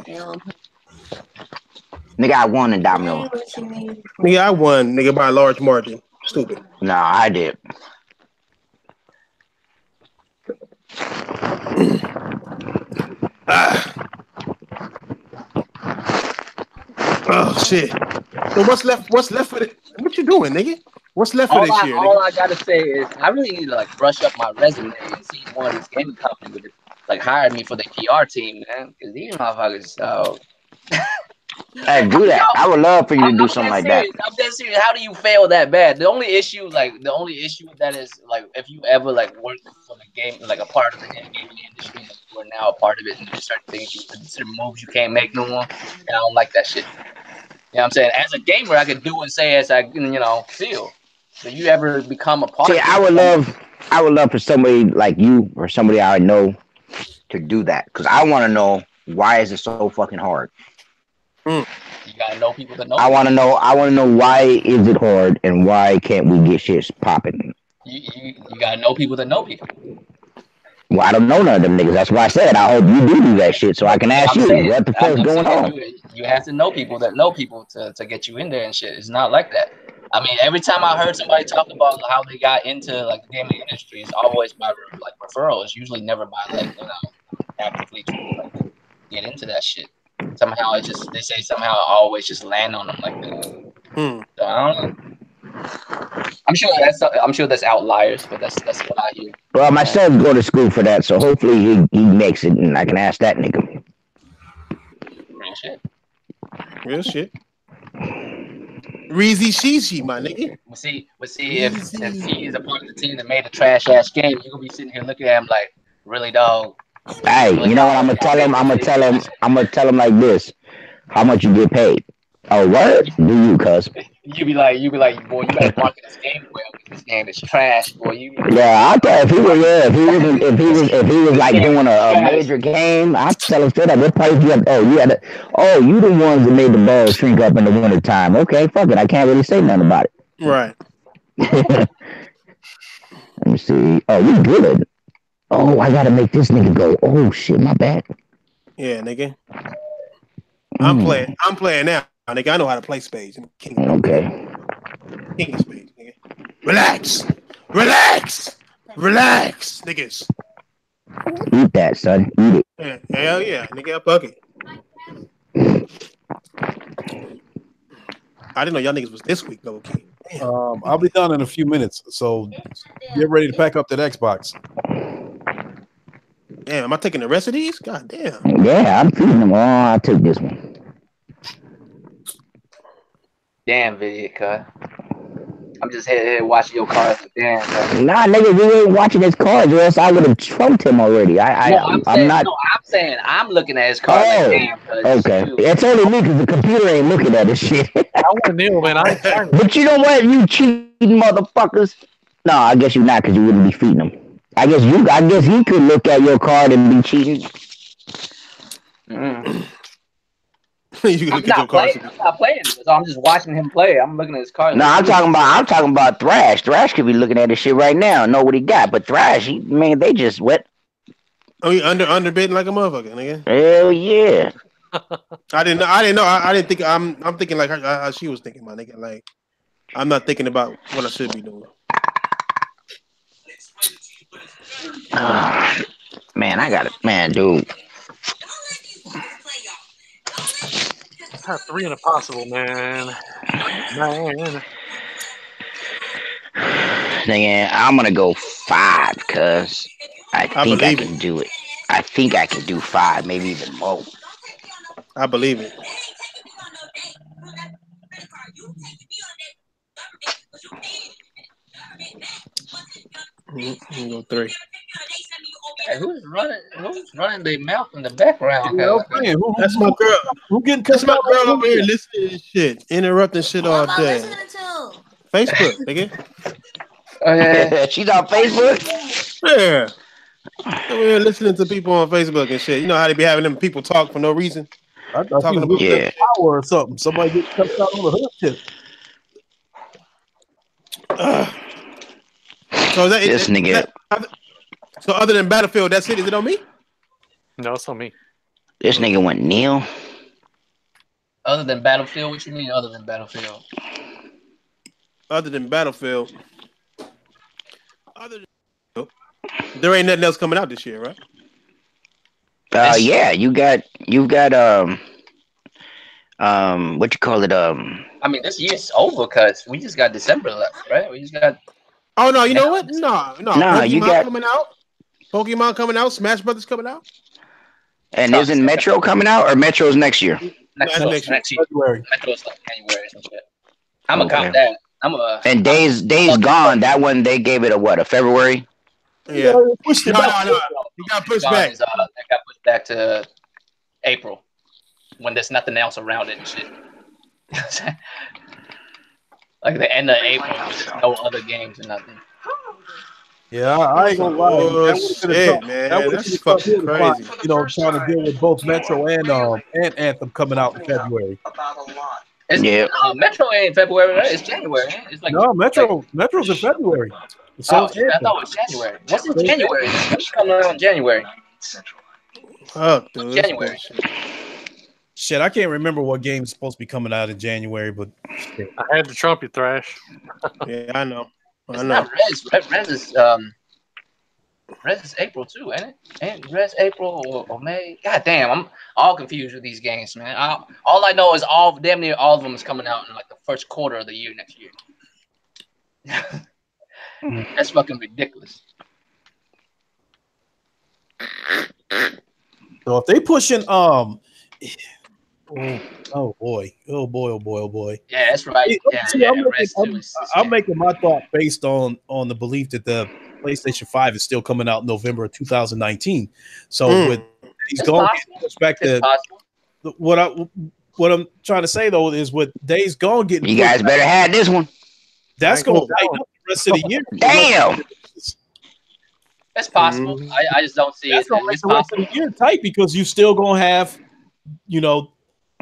No. Nigga, I won in domino. Nigga, I won, nigga, by a large margin. Stupid. No, I did. Oh shit. So what's left for it? What you doing, nigga? What's left for this year? All I gotta say is I really need to like brush up my resume and see one of these gaming companies would like hire me for the PR team, man. Because these motherfuckers, Hey, do that. I would love for you to do something like that. I'm dead serious. How do you fail that bad? The only issue that is like if you ever like work for the game, like a part of the gaming industry, like you are now a part of it, and there's certain things you consider moves you can't make no more. And I don't like that shit. You know what I'm saying? As a gamer, I could do and say as I feel. But you ever become a part of it? I would love for somebody like you or somebody I know to do that, because I want to know why is it so fucking hard. You gotta know people that know. I want to know why is it hard and why can't we get shit popping? You gotta know people that know people. Well, I don't know none of them niggas. That's why I said I hope you do that shit so I can ask you what the fuck's going on. You have to know people that know people to get you in there and shit. It's not like that. I mean, every time I heard somebody talk about how they got into like the gaming industry, it's always by like referrals. Usually never by like actively like, get into that shit. Somehow they say somehow it always just land on them like that. So I don't know. I'm sure that's outliers, but that's what I hear. Well, my son's going to school for that, so hopefully he makes it, and I can ask that nigga. Real shit. Real shit. Reezy Shishi, my nigga. We'll see if he is a part of the team that made a trash ass game, you're gonna be sitting here looking at him like, really, dog. Hey, you know what I'm gonna tell him? I'm gonna tell him like this. How much you get paid? Oh, what? Do you, cuz? You be like, boy, you better market this game well. This game is trash, boy. Yeah, I thought if he was like doing a major game, I tell him straight up. What price you you the ones that made the balls shrink up in the winter time. Okay, fuck it. I can't really say nothing about it. Right. Let me see. Oh, you good? Oh, I gotta make this nigga go. Oh shit, my bad. Yeah, nigga. I'm playing now. Nigga, I know how to play spades. Okay. King of spades, nigga. Relax, niggas. Eat that, son. Eat it. Yeah, hell yeah, nigga. Fuck it. I didn't know y'all niggas was this week, though. King. I'll be done in a few minutes, so get ready to pack up that Xbox. Damn, am I taking the rest of these? God damn. Yeah, I'm feeding them all. I took this one. Damn, video, cut. I'm just here watching your cards. Damn, cut. Nah, nigga, we ain't watching his cards, or else I would have trumped him already. I'm saying I'm looking at his cards. Oh, like, damn, okay. It's only me because the computer ain't looking at this shit. I want to kneel, man. But you know what? You cheating motherfuckers. No, I guess you not because you wouldn't be feeding them. I guess he could look at your card and be cheating. You I'm not playing, so I'm just watching him play. I'm looking at his cards. No, I'm talking about Thrash. Thrash could be looking at his shit right now, know what he got. But Thrash, they just what? Oh, you underbidding like a motherfucker, nigga. Hell yeah. I didn't know. I didn't think. I'm thinking like how she was thinking, my nigga. Like I'm not thinking about what I should be doing. Man, I got it, man, dude. I have 3 in a possible, man. Nigga, I'm gonna go 5 because I think I can do it. I think I can do 5, maybe even more. I believe it. Go 3. Hey, who's running their mouth in the background? That's my girl. That's my girl over here listening to shit, interrupting shit all day. Facebook, nigga. Oh, yeah. She's on Facebook? Yeah. Over here listening to people on Facebook and shit. You know how they be having them people talk for no reason? I thought talking about power or something. Somebody get cut out on the hood tip. So that this nigga. So other than Battlefield, that's it? Is it on me? No, it's on me. This nigga went Neil. Other than Battlefield, what you mean other than Battlefield? Other than Battlefield. There ain't nothing else coming out this year, right? Yeah, you got what you call it? I mean, this year's over because we just got December left, right? We just got. Oh no, you know what? No. Pokemon you got coming out. Pokemon coming out. Smash Brothers coming out. And isn't Metro coming out, or Metro's next year? Next year. February. Metro's like January or shit. I'm gonna count that. And Days Gone. That one they gave it a February. Yeah. No. You got pushed back. That got pushed back to April when there's nothing else around it and shit. Like the end of April, there's no other games and nothing. Yeah, I ain't gonna lie. Oh, shit, man. That's fucking crazy. You know, trying to deal with both Metro and Anthem coming out in February. Metro ain't February, right? It's January. It's like no, Metro's in February. So I thought it was January. What's in January? What's coming out in January? Fuck, dude. January. Shit, I can't remember what game is supposed to be coming out in January, but shit. I had to trump you, Thrash. Yeah, I know. It's not Rez. Rez is April too, ain't it? Ain't Rez April or May? God damn, I'm all confused with these games, man. All I know is damn near all of them is coming out in like the first quarter of the year next year. That's fucking ridiculous. So if they pushing oh boy. Yeah, that's right. I'm making my thought based on the belief that the PlayStation 5 is still coming out in November of 2019. So with Days Gone getting pushed back to what I'm trying to say though is with Days Gone getting you guys better have this one. That's going to tighten up the rest of the year. Damn. That's possible. I just don't see it. It's rest of the year tight because you still gonna have,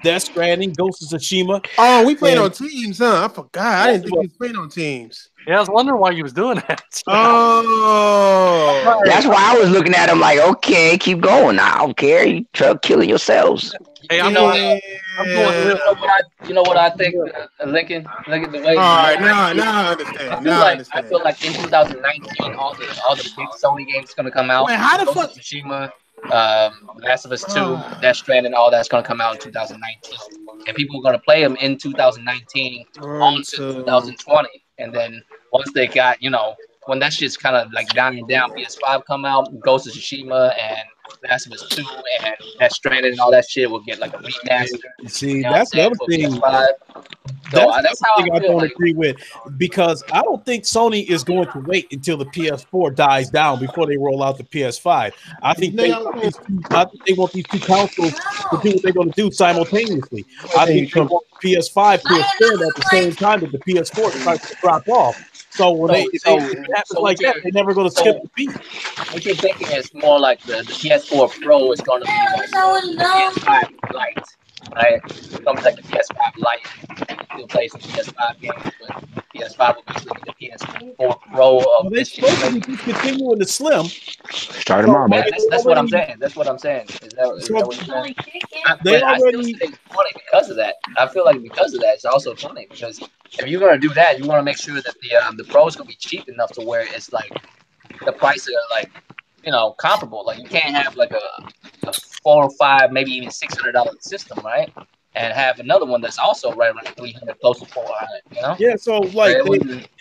Death Stranding, Ghost of Tsushima. Oh, we playing on teams, huh? I forgot. I didn't think we was playing on teams. Yeah, I was wondering why you was doing that. Oh, that's why I was looking at him like, okay, keep going. I don't care. You try killing yourselves. Hey, I'm going. You know what I think, Lincoln. The way. All right, now I understand. I feel like in 2019, all the big Sony games gonna come out. Wait, how the fuck? Tsushima, Last of Us 2, Death Stranding, all that's gonna come out in 2019, and people are gonna play them in 2019 on to 2020, and then once they got, when that shit's kind of like dying down, PS5 come out, Ghost of Tsushima and Last of Us 2 and Death Stranding and all that shit will get like a remaster. See, that's the other thing. That's how I don't agree with, because I don't think Sony is going to wait until the PS4 dies down before they roll out the PS5. I think they want these two consoles to do what they're going to do simultaneously. I think they want the PS5 to extend at the same time that the PS4 starts to drop off. So when it happens like that, they're never going to skip the beat. What you're thinking is more like the PS4 Pro is going to be like the PS5 Lite, right? It's going to be like the PS5 Lite. Still plays some PS5 games, but PS5 will be like the PS4 Pro. They're supposed to be discontinuing the Slim. Start them out, man. That's what I'm saying. That's what I'm saying. Is that what you're saying? I still think it's funny because of that. I feel like because of that, it's also funny because if you're gonna do that, you want to make sure that the Pro is gonna be cheap enough to where it's like the prices are like, comparable. Like you can't have like a $400 or $500, maybe even $600 system, right? And have another one that's also right around 300, close to 400. Yeah. So like,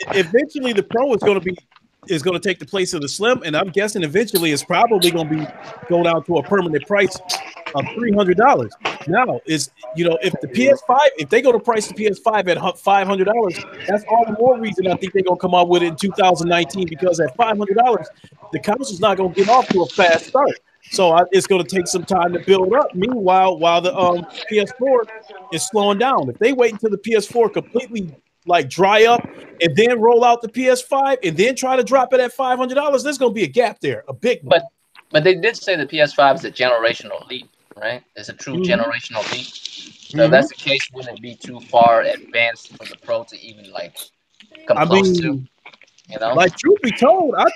eventually the Pro is going to take the place of the Slim, and I'm guessing eventually it's probably going to go down to a permanent price of $300. Now is if the PS5, if they go to price the PS5 at $500, that's all the more reason I think they're going to come out with it in 2019, because at $500 the console's not going to get off to a fast start. So it's going to take some time to build up. Meanwhile, while the PS4 is slowing down, if they wait until the PS4 completely like dry up and then roll out the PS5 and then try to drop it at $500, there's going to be a gap there, a big one. But they did say the PS5 is a generational leap, right? It's a true generational leap. So if that's the case, wouldn't it be too far advanced for the Pro to even like come close to? Like truth be told, I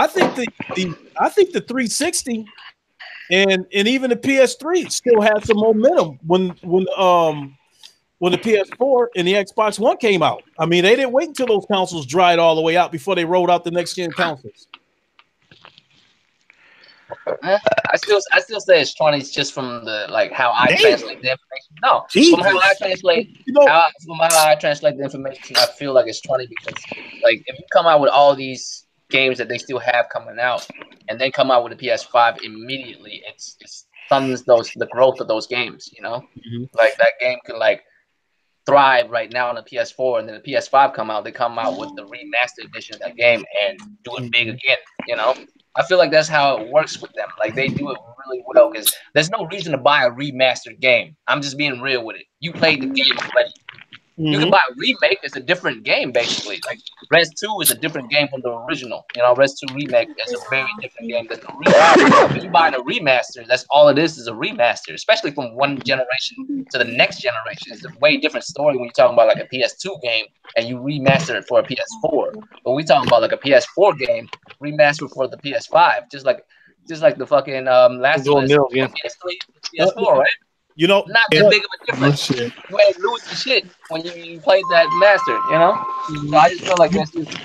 think the 360 and even the PS3 still had some momentum when the PS4 and the Xbox One came out. I mean, they didn't wait until those consoles dried all the way out before they rolled out the next gen consoles. I still say it's 20s just from the how I translate the information. No, from how I translate the information, I feel like it's 20 because if you come out with all these games that they still have coming out and then come out with a PS5 immediately, it's stuns the growth of those games. Like that game can thrive right now on the PS4, and then the PS5 they come out with the remastered edition of that game and do it big again. I feel like that's how it works with them. Like they do it really well because there's no reason to buy a remastered game. I'm just being real with it. You played the game already. You can buy a remake. It's a different game, basically. Like Res 2 is a different game from the original. You know, Res 2 remake is a very different game than the original. When you buy a remaster, that's all it is a remaster. Especially from one generation to the next generation, it's a way different story when you're talking about like a PS2 game and you remaster it for a PS4. But we talking about like a PS4 game remastered for the PS5, just like the fucking Last of Us PS3, PS4, right? You know, not that big of a difference. You ain't losing shit when you played that master, you know. So I just feel like that's just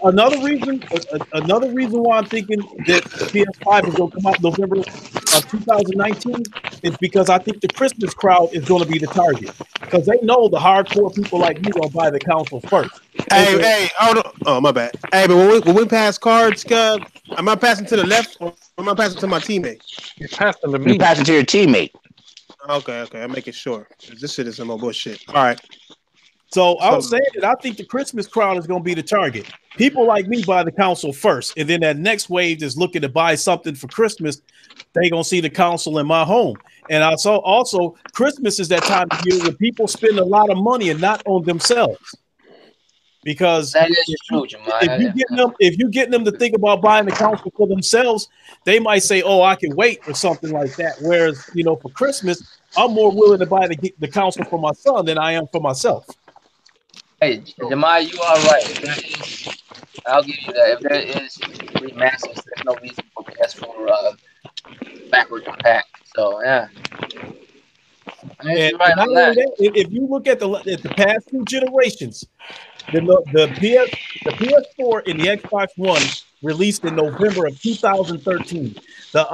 another reason why I'm thinking that PS5 is going to come out November of 2019 is because I think the Christmas crowd is going to be the target because they know the hardcore people like you gonna buy the console first. Hey, oh my bad. Hey, but when we pass cards, am I passing to the left or am I passing to my teammate? You're passing to me. You're passing to your teammate. Okay, I'm making sure. This shit is some more bullshit. All right. So I was saying that I think the Christmas crowd is going to be the target. People like me buy the console first, and then that next wave is looking to buy something for Christmas. They gonna see the console in my home, and also Christmas is that time of year where people spend a lot of money and not on themselves. Because that is true, if you get them to think about buying the console for themselves, they might say, "Oh, I can wait" or something like that. Whereas, for Christmas, I'm more willing to buy the console for my son than I am for myself. Hey, Jemai, you are right. I'll give you that. If there is remasters, there's no reason for PS4 backwards pack. So yeah. And right on that. If you look at the past two generations, the PS4 and the Xbox One released in November of 2013. The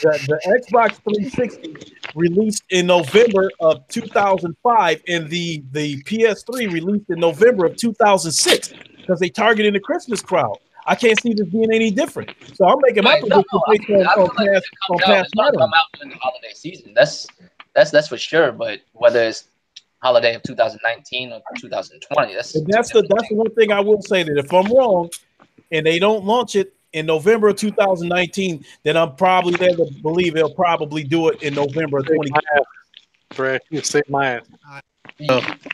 Xbox 360 released in November of 2005, and the PS3 released in November of 2006 because they targeted the Christmas crowd. I can't see this being any different. So I'm making my prediction based on past come out during the holiday season. That's for sure. But whether it's holiday of 2019 or 2020, that's the one thing I will say, that if I'm wrong and they don't launch it in November of 2019, then I'm probably there to believe they'll probably do it in November of 2020. You saved my ass.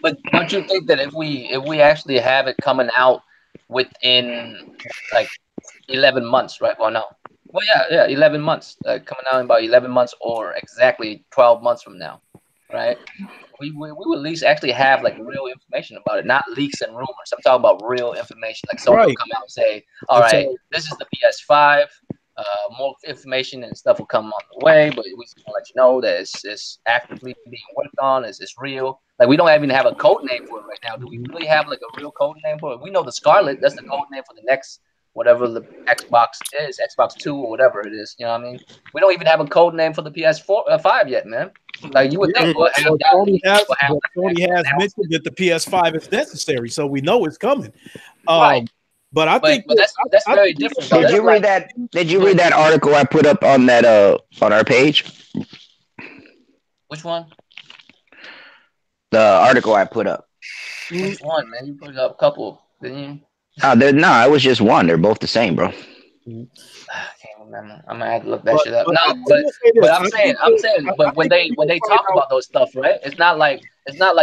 But don't you think that if we actually have it coming out within like 11 months, right? Well, no. Well, yeah, 11 months. Coming out in about 11 months or exactly 12 months from now, right? We will at least actually have like real information about it, not leaks and rumors. I'm talking about real information. Like someone will come out and say, all right, this is the PS5. More information and stuff will come on the way, but we just want to let you know that it's actively being worked on. It's real. Like we don't even have a code name for it right now. Do we really have like a real code name for it? We know the Scarlet. That's the code name for the next whatever the Xbox is, Xbox 2 or whatever it is. You know what I mean? We don't even have a code name for the PS4 5 yet, man. Like you would think Sony has mentioned that the PS5 is necessary, so we know it's coming. Right. But I think that's very different. Did you read that? Did you read that article I put up on that on our page? Which one? The article I put up. Which one, man? You put up a couple, didn't you? No, it was just one. They're both the same, bro. I can't remember. I'm gonna have to look that shit up. No, but I'm saying, but when they talk about those stuff, right? It's not like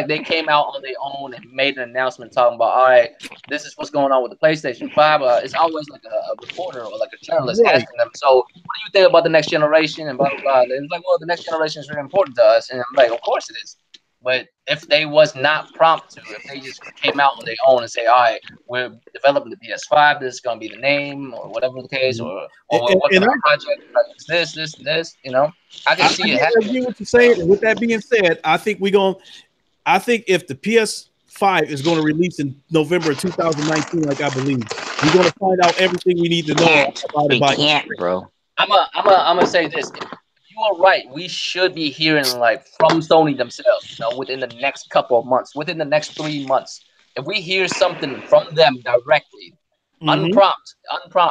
they came out on their own and made an announcement talking about, all right, this is what's going on with the PlayStation 5. It's always like a reporter or like a journalist asking them, so what do you think about the next generation and blah blah blah. And it's like, well, the next generation is very important to us, and I'm like, of course it is. But if they was not prompt to, if they just came out on their own and say, all right, we're developing the PS5, this is going to be the name or whatever the case, or we're working on a project, this, you know, I can see it happening. I agree what you're saying. And with that being said, I think if the PS5 is going to release in November 2019, like I believe, we're going to find out everything we need to know about it. We can't, bro. I'm gonna say this. You are right. We should be hearing like from Sony themselves, within the next couple of months, within the next 3 months. If we hear something from them directly, unprompted,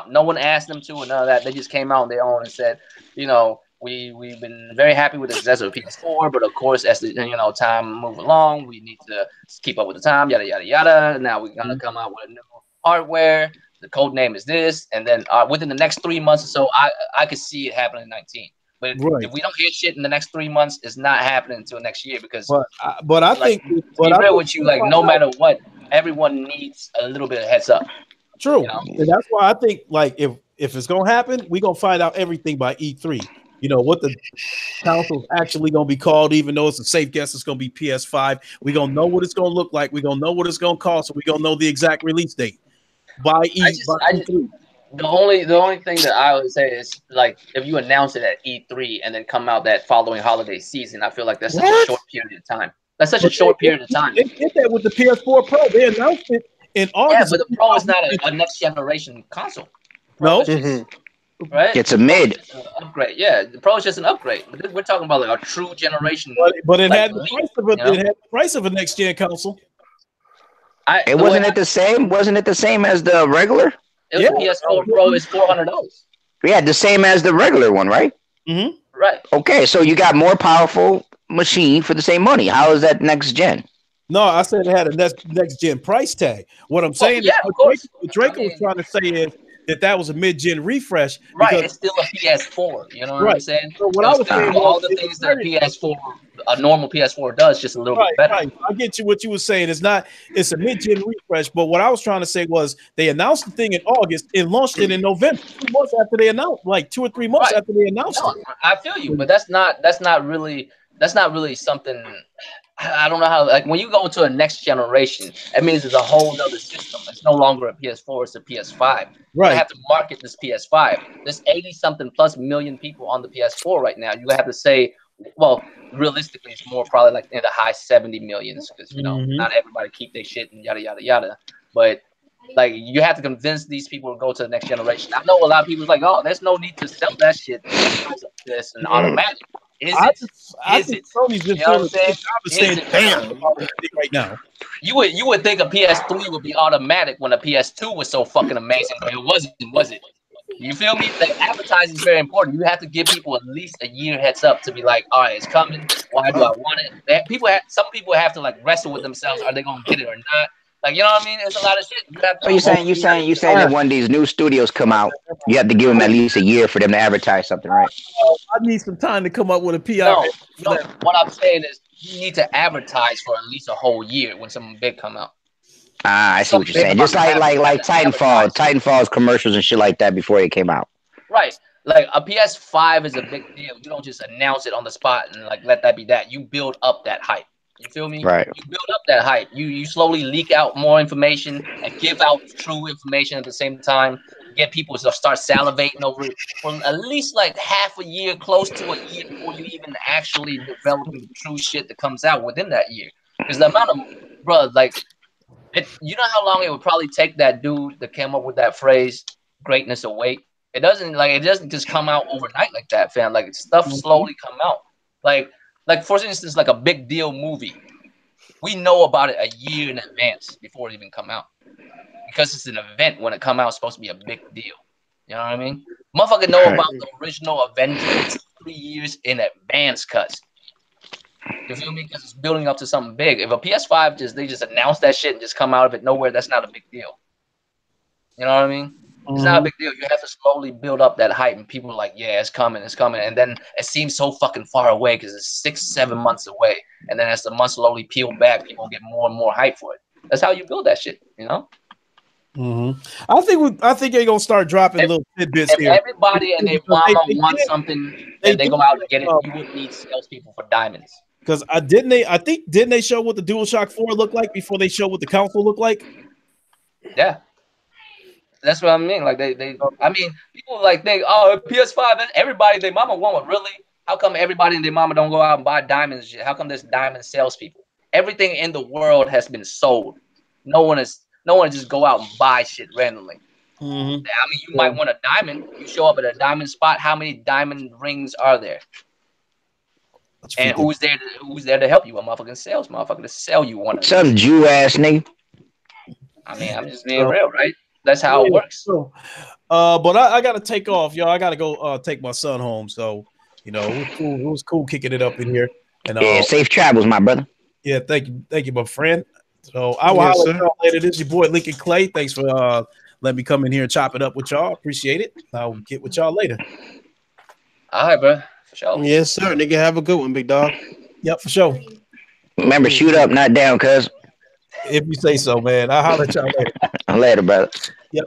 no one asked them to, or none of that. They just came out on their own and said, we've been very happy with the success of PS4, but of course, as the time move along, we need to keep up with the time, yada yada yada. Now we're gonna come out with a new hardware. The code name is this, and then within the next 3 months or so, I could see it happening in 19. But Right. if we don't hear shit in the next 3 months, it's not happening until next year because. But I like, think, to be real with you, like no matter what, everyone needs a little bit of heads up. True, You know? and that's why I think like if it's gonna happen, we're gonna find out everything by E3. You know what the council's actually gonna be called, even though it's a safe guess it's gonna be PS5. We're gonna know what it's gonna look like. We're gonna know what it's gonna cost, so we're gonna know the exact release date by E3. The only thing that I would say is like if you announce it at E3 and then come out that following holiday season, I feel like that's such a short period of time. That's such a short period of time. They did that with the PS4 Pro. They announced it in August. Yeah, but the Pro is not a next generation console. No, right? It's a mid upgrade. Yeah, the Pro is just an upgrade. But we're talking about like a true generation. But it like, had the price of it had the price of a next gen console. Wasn't it the same? Wasn't it the same as the regular? It was the PS4 Pro is $400. Yeah, the same as the regular one, right? Mm-hmm. Right. Okay, so you got more powerful machine for the same money. How is that next gen? No, I said it had a next gen price tag. What I'm saying is what Draco was trying to say is that was a mid-gen refresh. Right, it's still a PS4. You know what I'm saying? So what I was saying all the things that a normal PS4 does, just a little bit better. Right. I get you what you were saying. It's a mid-gen refresh, but what I was trying to say was they announced the thing in August and launched it in November, 2 months after they announced, like 2 or 3 months after they announced it. I feel you, but that's not really something. I don't know how. Like when you go into a next generation, that means it's a whole other system. It's no longer a PS4; it's a PS5. Right. You have to market this PS5. There's 80-something plus million people on the PS4 right now. You have to say, well, realistically, it's more probably like in the high 70 millions because not everybody keep their shit and yada yada yada. But like you have to convince these people to go to the next generation. I know a lot of people like, oh, there's no need to sell that shit. This and automatic. I think Sony's just doing right now. You would think a PS3 would be automatic when a PS2 was so fucking amazing, but it wasn't, was it? You feel me? Like advertising is very important. You have to give people at least a year heads up to be like, all right, it's coming. Why do I want it? Some people have to like wrestle with themselves. Are they gonna get it or not? Like, you know what I mean? There's a lot of shit. You saying that when these new studios come out, you have to give them at least a year for them to advertise something, right? I need some time to come up with a PR. No, what I'm saying is you need to advertise for at least a whole year when something big come out. I see what you're saying. Just like Titanfall's commercials and shit like that before it came out. Right. Like a PS5 is a big deal. You don't just announce it on the spot and like let that be that. You build up that hype. You feel me? Right. You build up that hype. You slowly leak out more information and give out true information at the same time. Get people to start salivating over it for at least like half a year, close to a year before you even actually developing the true shit that comes out within that year. Because the amount of you know how long it would probably take that dude that came up with that phrase, "greatness await." It doesn't just come out overnight like that, fam. Like stuff slowly come out. Like for instance, like a big deal movie, we know about it a year in advance before it even come out because it's an event. When it come out, it's supposed to be a big deal. You know what I mean? Motherfucker know about the original Avengers 3 years in advance cuts. You feel me? Because it's building up to something big. If a PS5 they just announce that shit and just come out of it nowhere, that's not a big deal. You know what I mean? It's not a big deal. You have to slowly build up that hype, and people are like, "Yeah, it's coming," and then it seems so fucking far away because it's 6-7 months away, and then as the months slowly peel back, people get more and more hype for it. That's how you build that shit, you know. I think they're gonna start dropping little tidbits here. Everybody and their mama wants something, and they go out and get it. You wouldn't need salespeople for diamonds. Because didn't they show what the DualShock 4 looked like before they showed what the console looked like? Yeah. That's what I mean. Like people like think, oh, PS5, everybody, their mama want it. Really? How come everybody and their mama don't go out and buy diamonds? How come there's diamond salespeople? Everything in the world has been sold. No one just go out and buy shit randomly. I mean, you might want a diamond. You show up at a diamond spot. How many diamond rings are there? And who's there to help you? A motherfucking sales motherfucker to sell you one. Some Jew ass nigga. I mean, I'm just being real, right? That's how it works. But I gotta take off, y'all. I gotta go take my son home. So, it was cool kicking it up in here. And safe travels, my brother. Yeah, thank you, my friend. So I will holler at y'all later. This is your boy Lincoln Clay. Thanks for letting me come in here and chop it up with y'all. Appreciate it. I'll get with y'all later. All right, bro. For sure. Yes, sir. Nigga, have a good one, big dog. Yep, for sure. Remember, shoot up, not down, cuz. If you say so, man. I'll holler at y'all later. Later, brother. Yep.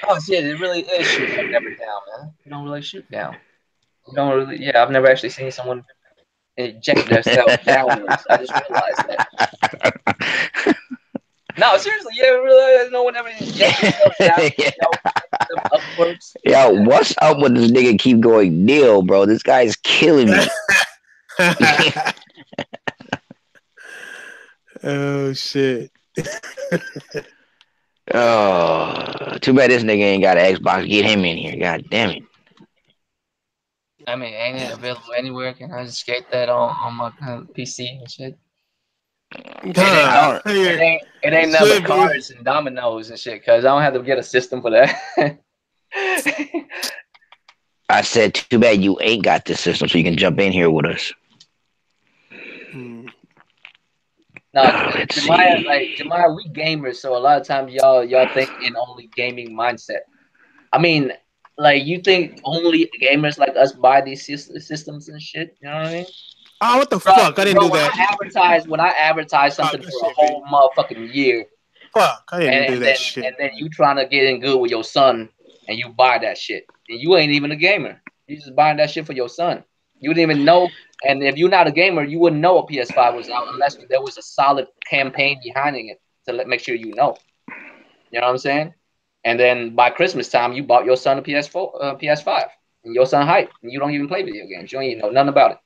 Oh shit, it really is shoot up, never down, man. You don't really shoot down. You don't really. Yeah, I've never actually seen someone inject themselves downwards. I just realized that. No, seriously, yeah, really, no one ever injects themselves downwards, upwards. Yo, what's up with this nigga keep going Neil, bro? This guy's killing me. Oh shit. Oh, too bad this nigga ain't got an Xbox. Get him in here. God damn it. I mean, ain't it available anywhere? Can I just skate that on my PC and shit? It ain't nothing but cards and dominoes and shit, cause I don't have to get a system for that. I said, too bad you ain't got this system, so you can jump in here with us. No, Jemiah, we gamers, so a lot of times y'all think in only gaming mindset. I mean, like, you think only gamers like us buy these systems and shit? You know what I mean? Oh, what the fuck? I didn't do that. When I advertise something for a whole motherfucking year, fuck, I didn't do that shit. And then you trying to get in good with your son, and you buy that shit, and you ain't even a gamer. You just buying that shit for your son. You wouldn't even know. And if you're not a gamer, you wouldn't know a PS5 was out unless there was a solid campaign behind it to make sure you know. You know what I'm saying? And then by Christmas time, you bought your son a PS5, and your son hype, and you don't even play video games. You don't even know nothing about it.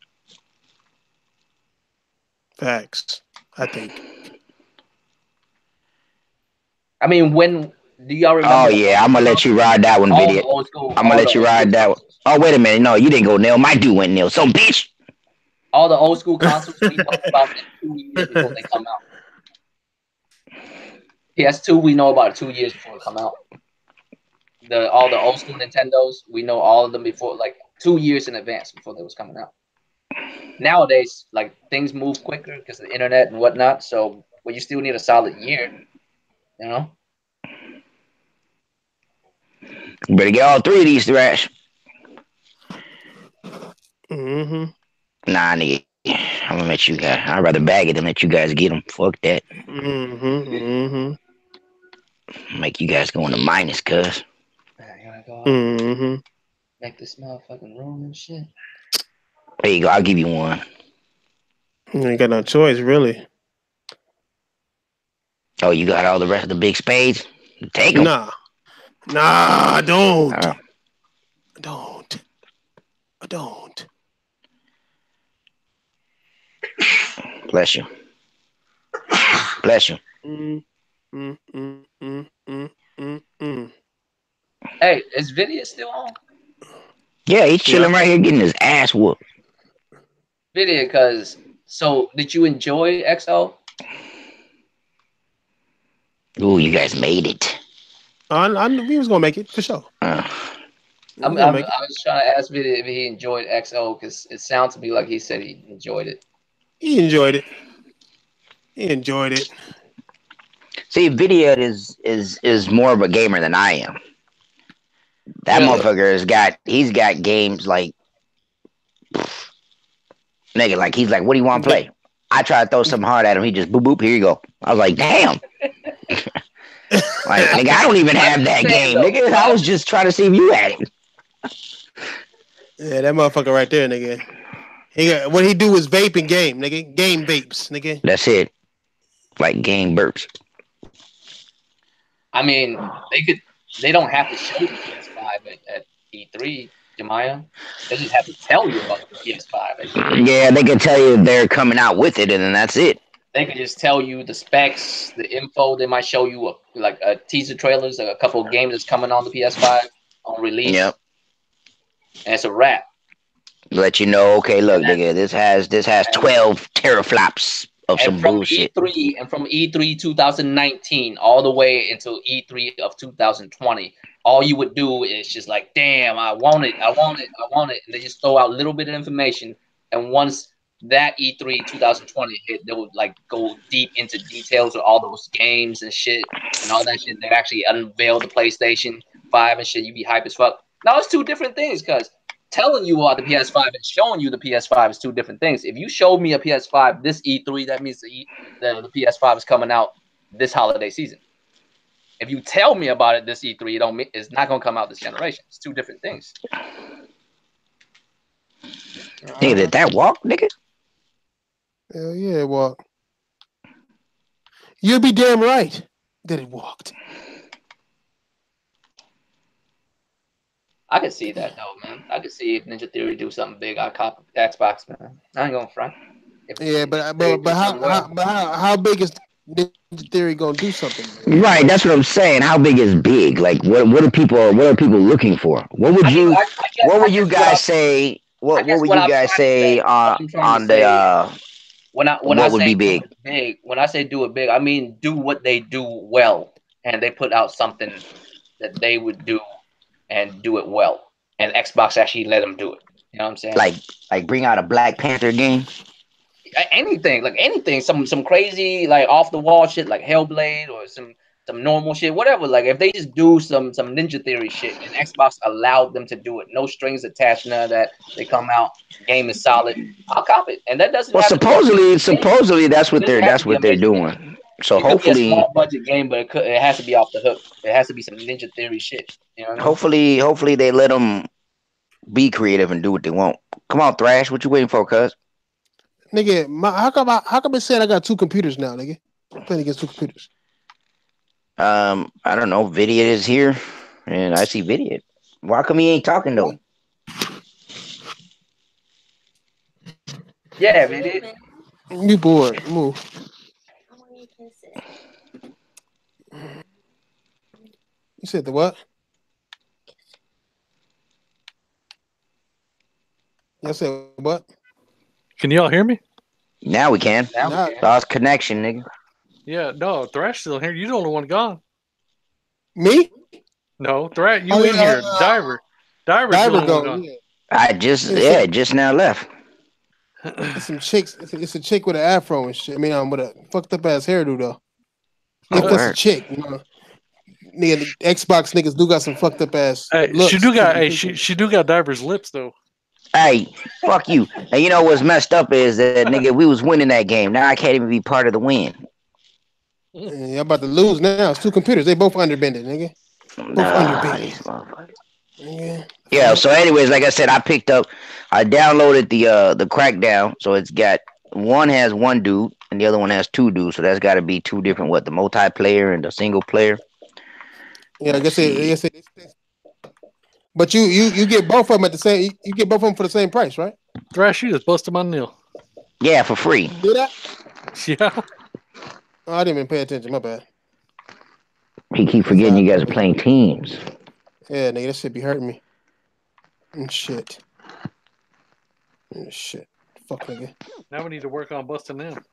Facts, I think. I mean, when do y'all remember? Oh yeah, I'm gonna let you ride that one, video. I'm gonna let you ride that one. Oh wait a minute, no, you didn't go nil. My dude went nil. So bitch. All the old school consoles we know about 2 years before they come out. PS2 we know about 2 years before they come out. All the old school Nintendos we know all of them before, like 2 years in advance before they was coming out. Nowadays, like, things move quicker because of the internet and whatnot. So, but you still need a solid year, you know. You better get all three of these, Thrash. Mm-hmm. Nah, nigga. I'm gonna let you guys. I'd rather bag it than let you guys get them. Fuck that. Mm-hmm. Mm-hmm. Make you guys go into minus, cuz. Mm-hmm. Make this motherfucking room and shit. There you go. I'll give you one. You ain't got no choice, really. Oh, you got all the rest of the big spades? Take them. Nah, I don't. I don't. Bless you. Bless you. Hey, is Vidya still on? Yeah, he's chilling right here getting his ass whooped. Vidya, because, so did you enjoy XO? Ooh, you guys made it. I knew we was gonna make it for sure. I was trying to ask Vidya if he enjoyed XO because it sounds to me like he said he enjoyed it. He enjoyed it. See, Vidya is more of a gamer than I am. That motherfucker he's got games like, nigga, like he's like, what do you want to play? I try to throw something hard at him. He just boop boop. Here you go. I was like, damn. Like, nigga, I don't even have that game, nigga. I was just trying to see if you had it. Yeah, that motherfucker right there, nigga. What he do is vape and game, nigga. Game vapes, nigga. That's it. Like game burps. I mean, they don't have to show the PS5 at E3, Jemiah. They just have to tell you about the PS5. Yeah, they can tell you they're coming out with it, and then that's it. They can just tell you the specs, the info. They might show you a teaser trailers, a couple of games that's coming on the PS5 on release. Yep. And it's a wrap. Let you know, okay, look, nigga, this has 12 teraflops of some bullshit. From E3 2019 all the way until E3 of 2020, all you would do is just like, damn, I want it. And they just throw out a little bit of information. And once that E3 2020 hit, they would like go deep into details of all those games and shit and all that shit. They actually unveiled the PlayStation 5 and shit. You'd be hype as fuck. No, it's two different things. Because telling you about the PS5 and showing you the PS5 is two different things. If you showed me a PS5 this E3, that means the PS5 is coming out this holiday season. If you tell me about it this E3, it's not gonna come out this generation. It's two different things. Nigga, did that walk, nigga? Hell yeah, it walked. You'll be damn right that it walked. I could see that though, man. I could see if Ninja Theory do something big. I cop Xbox, man. I ain't going front. How big is Ninja Theory gonna do something? Right, that's what I'm saying. How big is big? Like, what are people looking for? What would you guys say? What would you guys say on the when I what would say be big? when I say do it big, I mean do what they do well, and they put out something that they would do and do it well, and Xbox actually let them do it. You know what I'm saying? Like bring out a Black Panther game. Anything, some crazy like off the wall shit like Hellblade or some normal shit, whatever. Like if they just do some Ninja Theory shit and Xbox allowed them to do it, no strings attached, none of that. They come out, game is solid. I'll cop it, and that doesn't. Well, supposedly that's what they're doing. So hopefully, be a small budget game, but it has to be off the hook. It has to be some Ninja Theory shit. You know what I mean? Hopefully they let them be creative and do what they want. Come on, Thrash, what you waiting for, cuz? Nigga, how come it said I got two computers now, nigga? I'm playing against two computers. I don't know. Vidiot is here, and I see Vidiot. Why come he ain't talking though? Yeah, Vidiot. You bored? Move. You said the what? I said what? Can y'all hear me? Now we can. Lost connection, nigga. Yeah, no, Thrash still here. You're the only one gone. Me? No, Thrash, you in here. Diver gone. Yeah. I just now left. It's some chicks. It's a chick with an afro and shit. I mean, with a fucked up ass hairdo though. That's a chick, you know. Nigga, the Xbox niggas do got some fucked up ass. Looks. She do got Diver's lips though. Hey, fuck you. And you know what's messed up is that nigga, we was winning that game. Now I can't even be part of the win. Yeah, y'all about to lose now. It's two computers. They both underbended, nigga. Both underbended. Yeah. So, anyways, like I said, I downloaded the Crackdown. So it's got one has one dude and the other one has two dudes. So that's got to be two different. The multiplayer and the single player. Yeah, I guess it. But you get both of them at the same. You get both of them for the same price, right? Thrash, you just busted my nail. Yeah, for free. Do that? Yeah. Oh, I didn't even pay attention. My bad. He keep forgetting you guys are playing teams. Yeah, nigga, that shit be hurting me. Shit. Fuck, nigga. Now we need to work on busting them.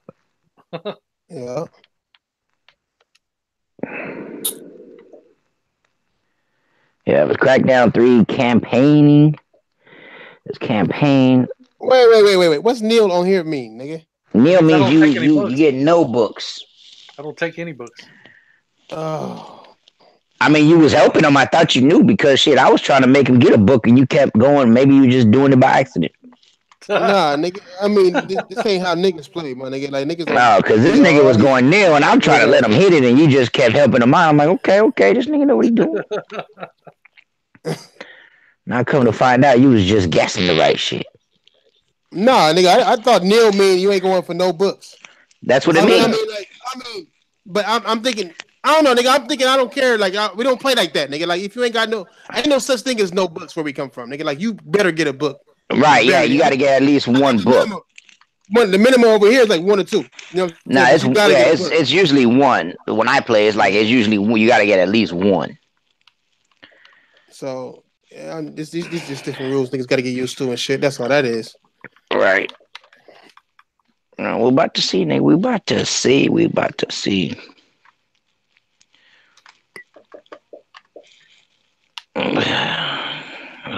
Yeah. Yeah, but Crackdown 3 campaigning. It's campaign. Wait. What's Neil on here mean, nigga? Neil means you get no books. I don't take any books. Oh. I mean, you was helping him. I thought you knew because shit, I was trying to make him get a book and you kept going. Maybe you were just doing it by accident. Nah, nigga. I mean, this ain't how niggas play, my nigga. Like niggas. No, because this nigga was going Neil and I'm trying to let him hit it and you just kept helping him out. I'm like, okay, this nigga know what he doing. Now come to find out, you was just guessing the right shit. Nah, nigga, I thought Neil mean you ain't going for no books. That's what it means. But I'm thinking, I don't know, nigga. I'm thinking I don't care. Like we don't play like that, nigga. Like if you ain't got ain't no such thing as no books where we come from, nigga. Like you better get a book. Right? Yeah, you got to get at least one book. The minimum over here is like 1 or 2. You know, it's usually 1. When I play, it's usually you got to get at least 1. So these just different rules niggas got to get used to and shit. That's all that is. Right. We're about to see, nigga. We about to see. We'll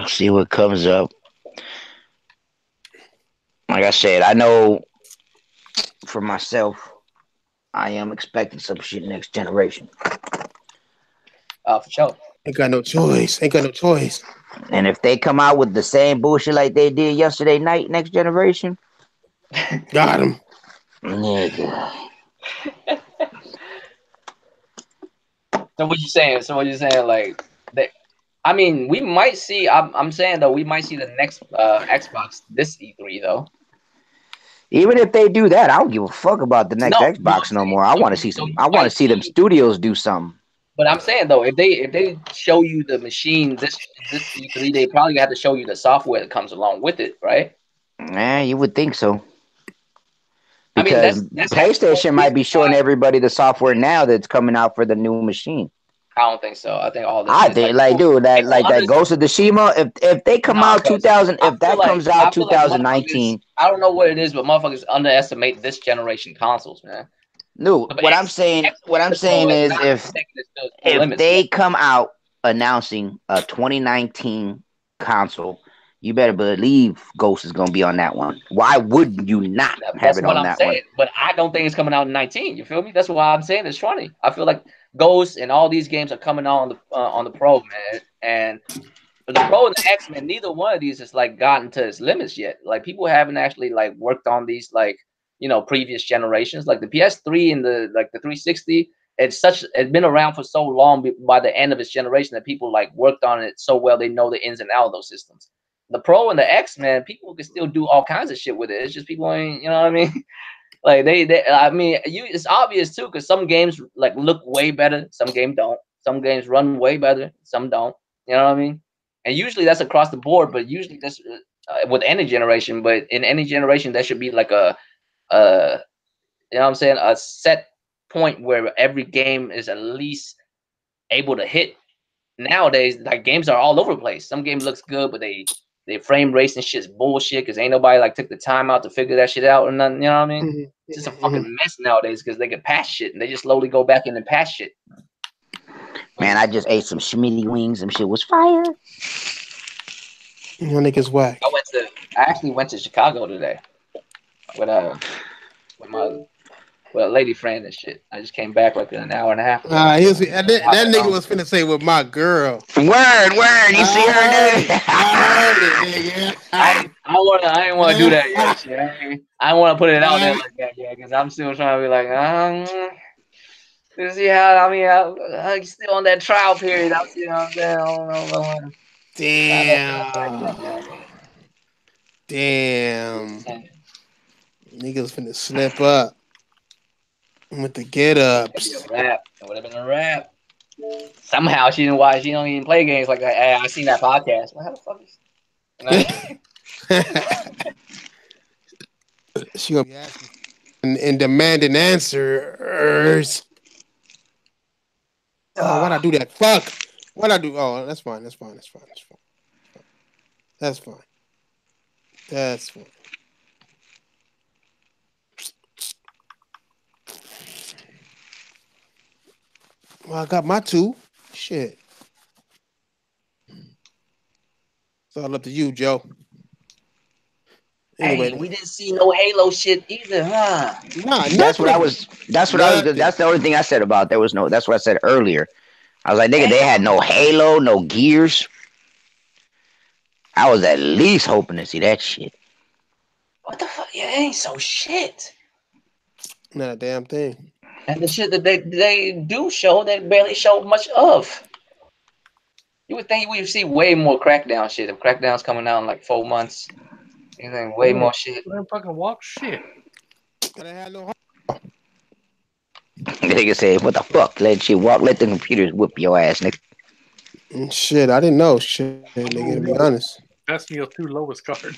see what comes up. Like I said, I know for myself, I am expecting some shit next generation. For sure. Ain't got no choice. Ain't got no choice. And if they come out with the same bullshit like they did yesterday night, next generation, got him. Nigga. So what you saying? Like, I mean, we might see. I'm saying though, we might see the next Xbox this E3 though. Even if they do that, I don't give a fuck about the next No, Xbox no more. I want to see some. I want to see them studios do something. But I'm saying though, if they show you the machine this E3, they probably have to show you the software that comes along with it, right? You would think so. Because I mean, that's PlayStation might be showing everybody the software now that's coming out for the new machine. I don't think so. I think all this. I think like dude, that Ghost of Tsushima. If they come out 2000, if that comes out 2019, I don't know what it is, but motherfuckers underestimate this generation consoles, man. No, what I'm saying is if they come out announcing a 2019 console, you better believe Ghost is gonna be on that one. Why would you not have it on that one? But I don't think it's coming out in 19. You feel me? That's why I'm saying it's 20. I feel like Ghost and all these games are coming out on the Pro, man. And the Pro and the X, man, neither one of these has like gotten to its limits yet. Like people haven't actually like worked on these like previous generations. Like the PS3 and the 360. It's been around for so long. By the end of its generation, that people like worked on it so well they know the ins and outs of those systems. The Pro and the X, man, people can still do all kinds of shit with it. It's just people ain't, you know what I mean? Like I mean, it's obvious too, because some games like look way better, some games don't. Some games run way better, some don't. You know what I mean? And usually that's across the board, but usually that's with any generation. But in any generation, there should be like a you know what I'm saying, a set point where every game is at least able to hit. Nowadays, like games are all over the place. Some games looks good, but they frame race and shit's bullshit because ain't nobody like took the time out to figure that shit out or nothing. You know what I mean? It's just a fucking mess nowadays because they can patch shit and they just slowly go back in and patch shit. Man, I just ate some Schmitty wings and shit was fire. You niggas whack. I actually went to Chicago today with a lady friend and shit. I just came back like in an hour and a half. That nigga was finna say with my girl. Word. You see her, dude? I heard it, nigga. I ain't want to do that yet. Shit. I don't want to put it out there like that yet because I'm still trying to be like, you see how I'm still on that trial period. I'm still on there. I don't know. Damn. Niggas finna slip up with the get ups. It would have been a rap. Somehow she didn't watch. She don't even play games like that. Hey, I seen that podcast. What the fuck is? She gonna be asking and demanding answers. Oh, why'd I do that? Fuck. Why'd I do? Oh, that's fine. That's fine. Well, I got my two. Shit. It's all up to you, Joe. Anyway, we didn't see no Halo shit either, huh? That's the only thing I said about there was no. That's what I said earlier. I was like, nigga, they had no Halo, no Gears. I was at least hoping to see that shit. What the fuck? Yeah, it ain't so shit. Not a damn thing. And the shit that they do show, they barely show much of. You would think we would see way more Crackdown shit. If Crackdown's coming out in like 4 months, you think way more shit. Let him fucking walk shit. Nigga say, what the fuck? Let you walk, let the computers whip your ass, nigga. Shit, I didn't know. Shit, nigga, to be honest. That's your two lowest cards.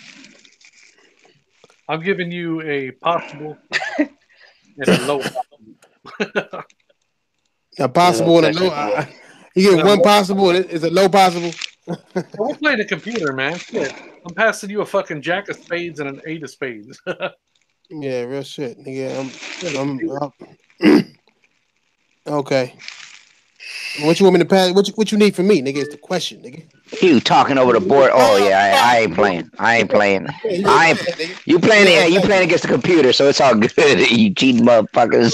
I'm giving you a possible and a low possible. A possible and a low. You get one possible and it's a low possible. We're playing a computer, man. Shit. I'm passing you a fucking jack of spades and an eight of spades. Yeah, real shit, nigga. I'm okay. What you want me to pass? What you need from me, nigga? Is the question, nigga. You talking over the board? Oh yeah, I ain't playing. You playing? Yeah, you playing against the computer, so it's all good. You cheating motherfuckers.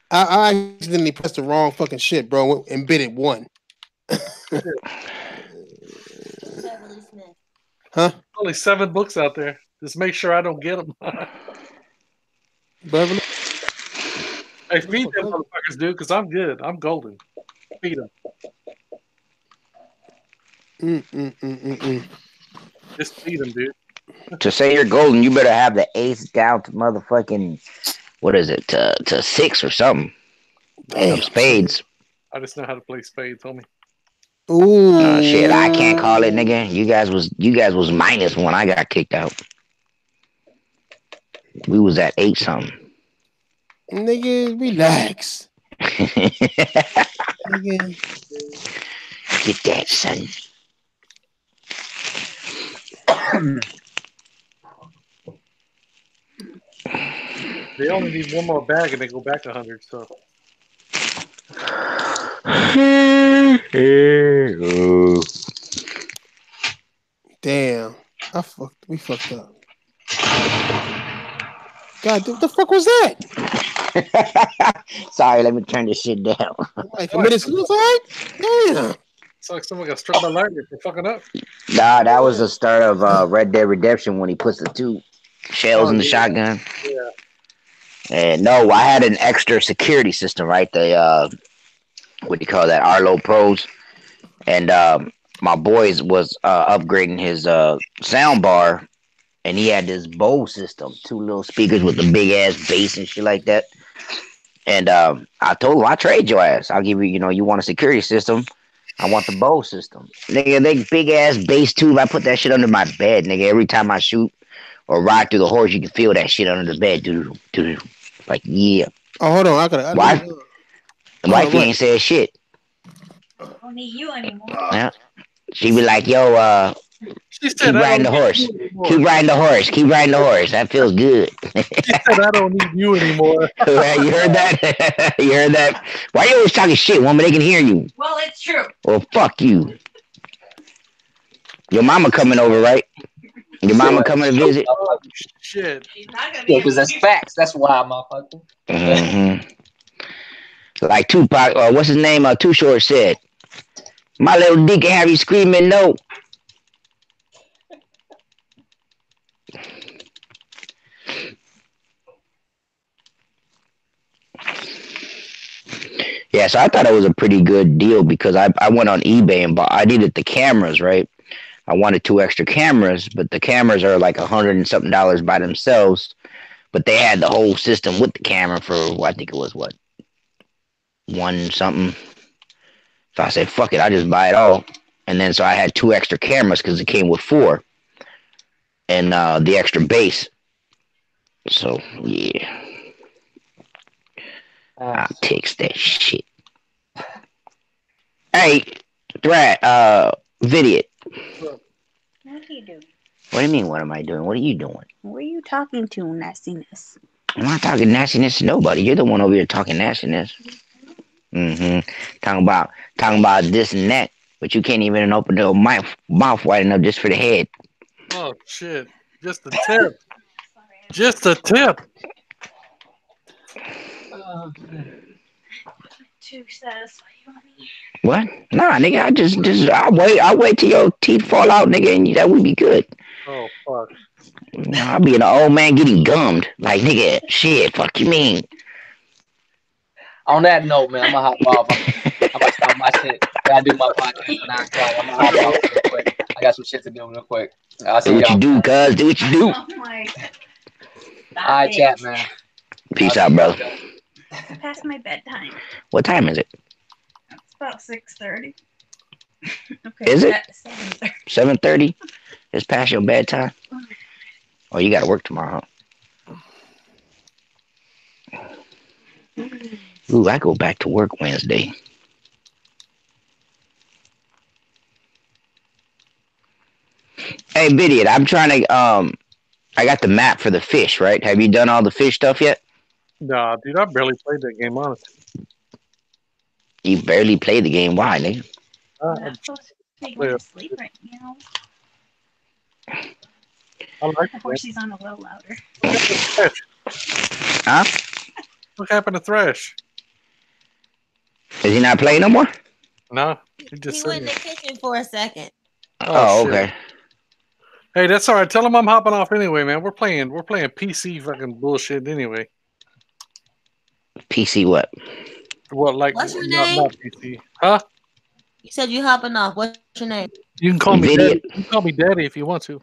I accidentally pressed the wrong fucking shit, bro, and bid it 1. Huh? Only 7 books out there. Just make sure I don't get them. Beverly? Hey, feed them motherfuckers, dude, because I'm good. I'm golden. Feed them. Just feed them, dude. To say you're golden, you better have the ace down to motherfucking, what is it, to 6 or something. Damn. Of spades. I just know how to play spades, homie. Ooh. Shit, I can't call it, nigga. You guys was minus when I got kicked out. We was at 8 something. Nigga, relax. Nigga. Get that, son. They only need 1 more bag and they go back 100. So. Damn. We fucked up. God, what the fuck was that? Sorry, let me turn this shit down. Like a minute suicide? Damn. It's like someone got struck by lightning for fucking up. Nah, that was the start of Red Dead Redemption when he puts the 2 shells in the shotgun. Yeah. And no, I had an extra security system, right? The what do you call that? Arlo Pros. And my boys was upgrading his sound bar, and he had this bow system, 2 little speakers with a big ass bass and shit like that. And I told him, I'll trade your ass. I'll give you, you want a security system. I want the bow system. Nigga, they big ass bass tube. I put that shit under my bed, nigga. Every time I shoot or ride through the horse, you can feel that shit under the bed. Dude. Like, yeah. Oh, hold on. I Wifey ain't said shit. I don't need you anymore. Yeah. She be like, yo, keep riding the horse. Keep riding the horse. Keep riding the horse. That feels good. She said, I don't need you anymore. You heard that? You heard that? Why you always talking shit, woman? They can hear you. Well, it's true. Well, fuck you. Your mama coming over, right? Your mama coming to visit? Oh, shit. Yeah, because that's facts. That's why, motherfucker. Mm-hmm. Like Tupac, what's his name? Too Short said, my little dick can have you screaming no. Yeah, so I thought it was a pretty good deal because I went on eBay and bought. I needed the cameras, right? I wanted 2 extra cameras, but the cameras are like $100 and something by themselves. But they had the whole system with the camera for I think it was what, 1 something. So I said, fuck it, I just buy it all. And then so I had 2 extra cameras because it came with 4, and the extra base. So yeah. I'll text that shit. Hey, Thrat, Vidiot. What are you doing? What do you mean, what am I doing? What are you doing? Who are you talking to, nastiness? I'm not talking nastiness to nobody. You're the one over here talking nastiness. Mm-hmm. Talking about this and that, but you can't even open your mouth wide enough just for the head. Oh, shit. Just a tip. Just a tip. To satisfy you, honey. What? Nah, nigga, I'll wait till your teeth fall out, nigga, and that would be good. Oh, fuck. I'll be an old man getting gummed. Like, nigga, shit, fuck you mean? On that note, man, I'm gonna hop off. I'm gonna stop my shit. I gotta do my podcast at 9 o'clock. I'm gonna hop off real quick. I got some shit to do real quick. I'll see Do what y'all. you do, cuz. Do what you do. Oh my. All right, chat, man. Peace out, brother. Past my bedtime. What time is it? It's about 6:30. Okay. Is it? 7:30. 7:30? It's past your bedtime? Oh, you gotta work tomorrow, huh? Ooh, I go back to work Wednesday. Hey, Bidiot, I'm trying to, I got the map for the fish, right? Have you done all the fish stuff yet? Nah, dude, I barely played that game, honestly. You barely play the game. Why, nigga? I'm supposed to be going to sleep right now. I like Of course, he's on a little louder. Huh? What happened to Thresh? Is he not playing no more? No, He went in the kitchen for a second. Oh, okay. Hey, that's all right. Tell him I'm hopping off anyway, man. We're playing PC fucking bullshit anyway. PC what? What, like, What's your not name? PC? Huh? You said you hopping off. What's your name? You can call me Video. daddy. You can call me daddy if you want to.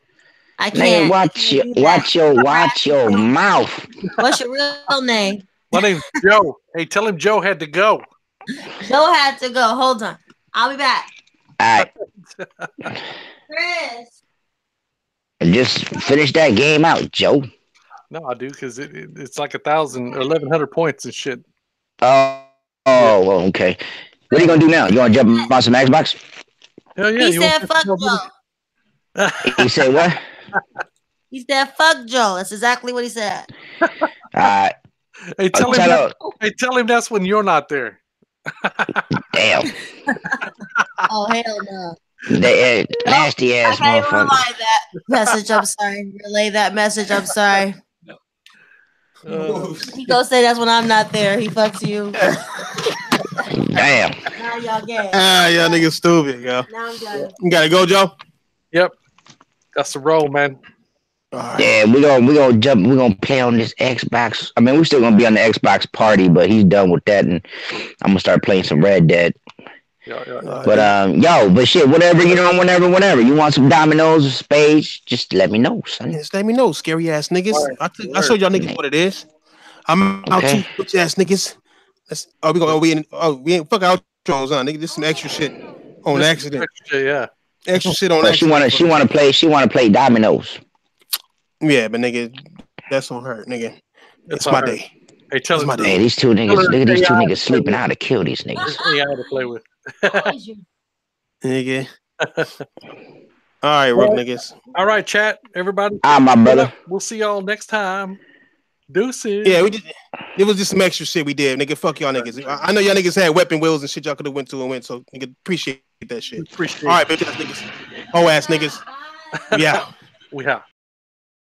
I Nigga, can't. watch your mouth. What's your real name? My name's Joe. Hey, tell him Joe had to go. Joe had to go. Hold on. I'll be back. All right. Chris. Just finish that game out, Joe. No, I do, because it's like 1,000 or 1,100 points and shit. Oh, well, okay. What are you gonna do now? You wanna jump on some Xbox? Hell yeah. He said fuck Joe. He said what? He said fuck Joe. That's exactly what he said. Hey, tell him that's when you're not there. Damn. Oh, hell no. Nasty ass Okay, motherfucker. relay that message. I'm sorry. Relay that message. I'm sorry. He gonna say that's when I'm not there. He fucks you. Damn. Now y'all gay. Y'all niggas stupid, yo. Now I'm done. You gotta go, Joe. Yep. That's the roll, man. Yeah, we gonna play on this Xbox. I mean, we're still gonna be on the Xbox party, but he's done with that, and I'm gonna start playing some Red Dead. But shit, whatever, whenever you want some dominoes or spades, just let me know, son. Just let me know, scary ass niggas. I showed y'all niggas what it is. I'm out too, bitch ass niggas. We ain't fuck outros, huh? Nigga, this some extra shit on accident. Extra shit on accident. She wanna play dominoes. Yeah, but nigga, that's on her, nigga. It's my day. Hey, tell him. Hey, these two niggas, look at these two niggas sleeping. I to kill these niggas. AI to play with. Nigga. All right, rook niggas. All right, chat, everybody. My brother. We'll see y'all next time. Deuces. Yeah, it was just some extra shit we did, nigga. Fuck y'all niggas. I know y'all niggas had weapon wheels and shit y'all could have went, so nigga, appreciate that shit. All right, bitch ass niggas. Hoe ass niggas. Yeah. We have.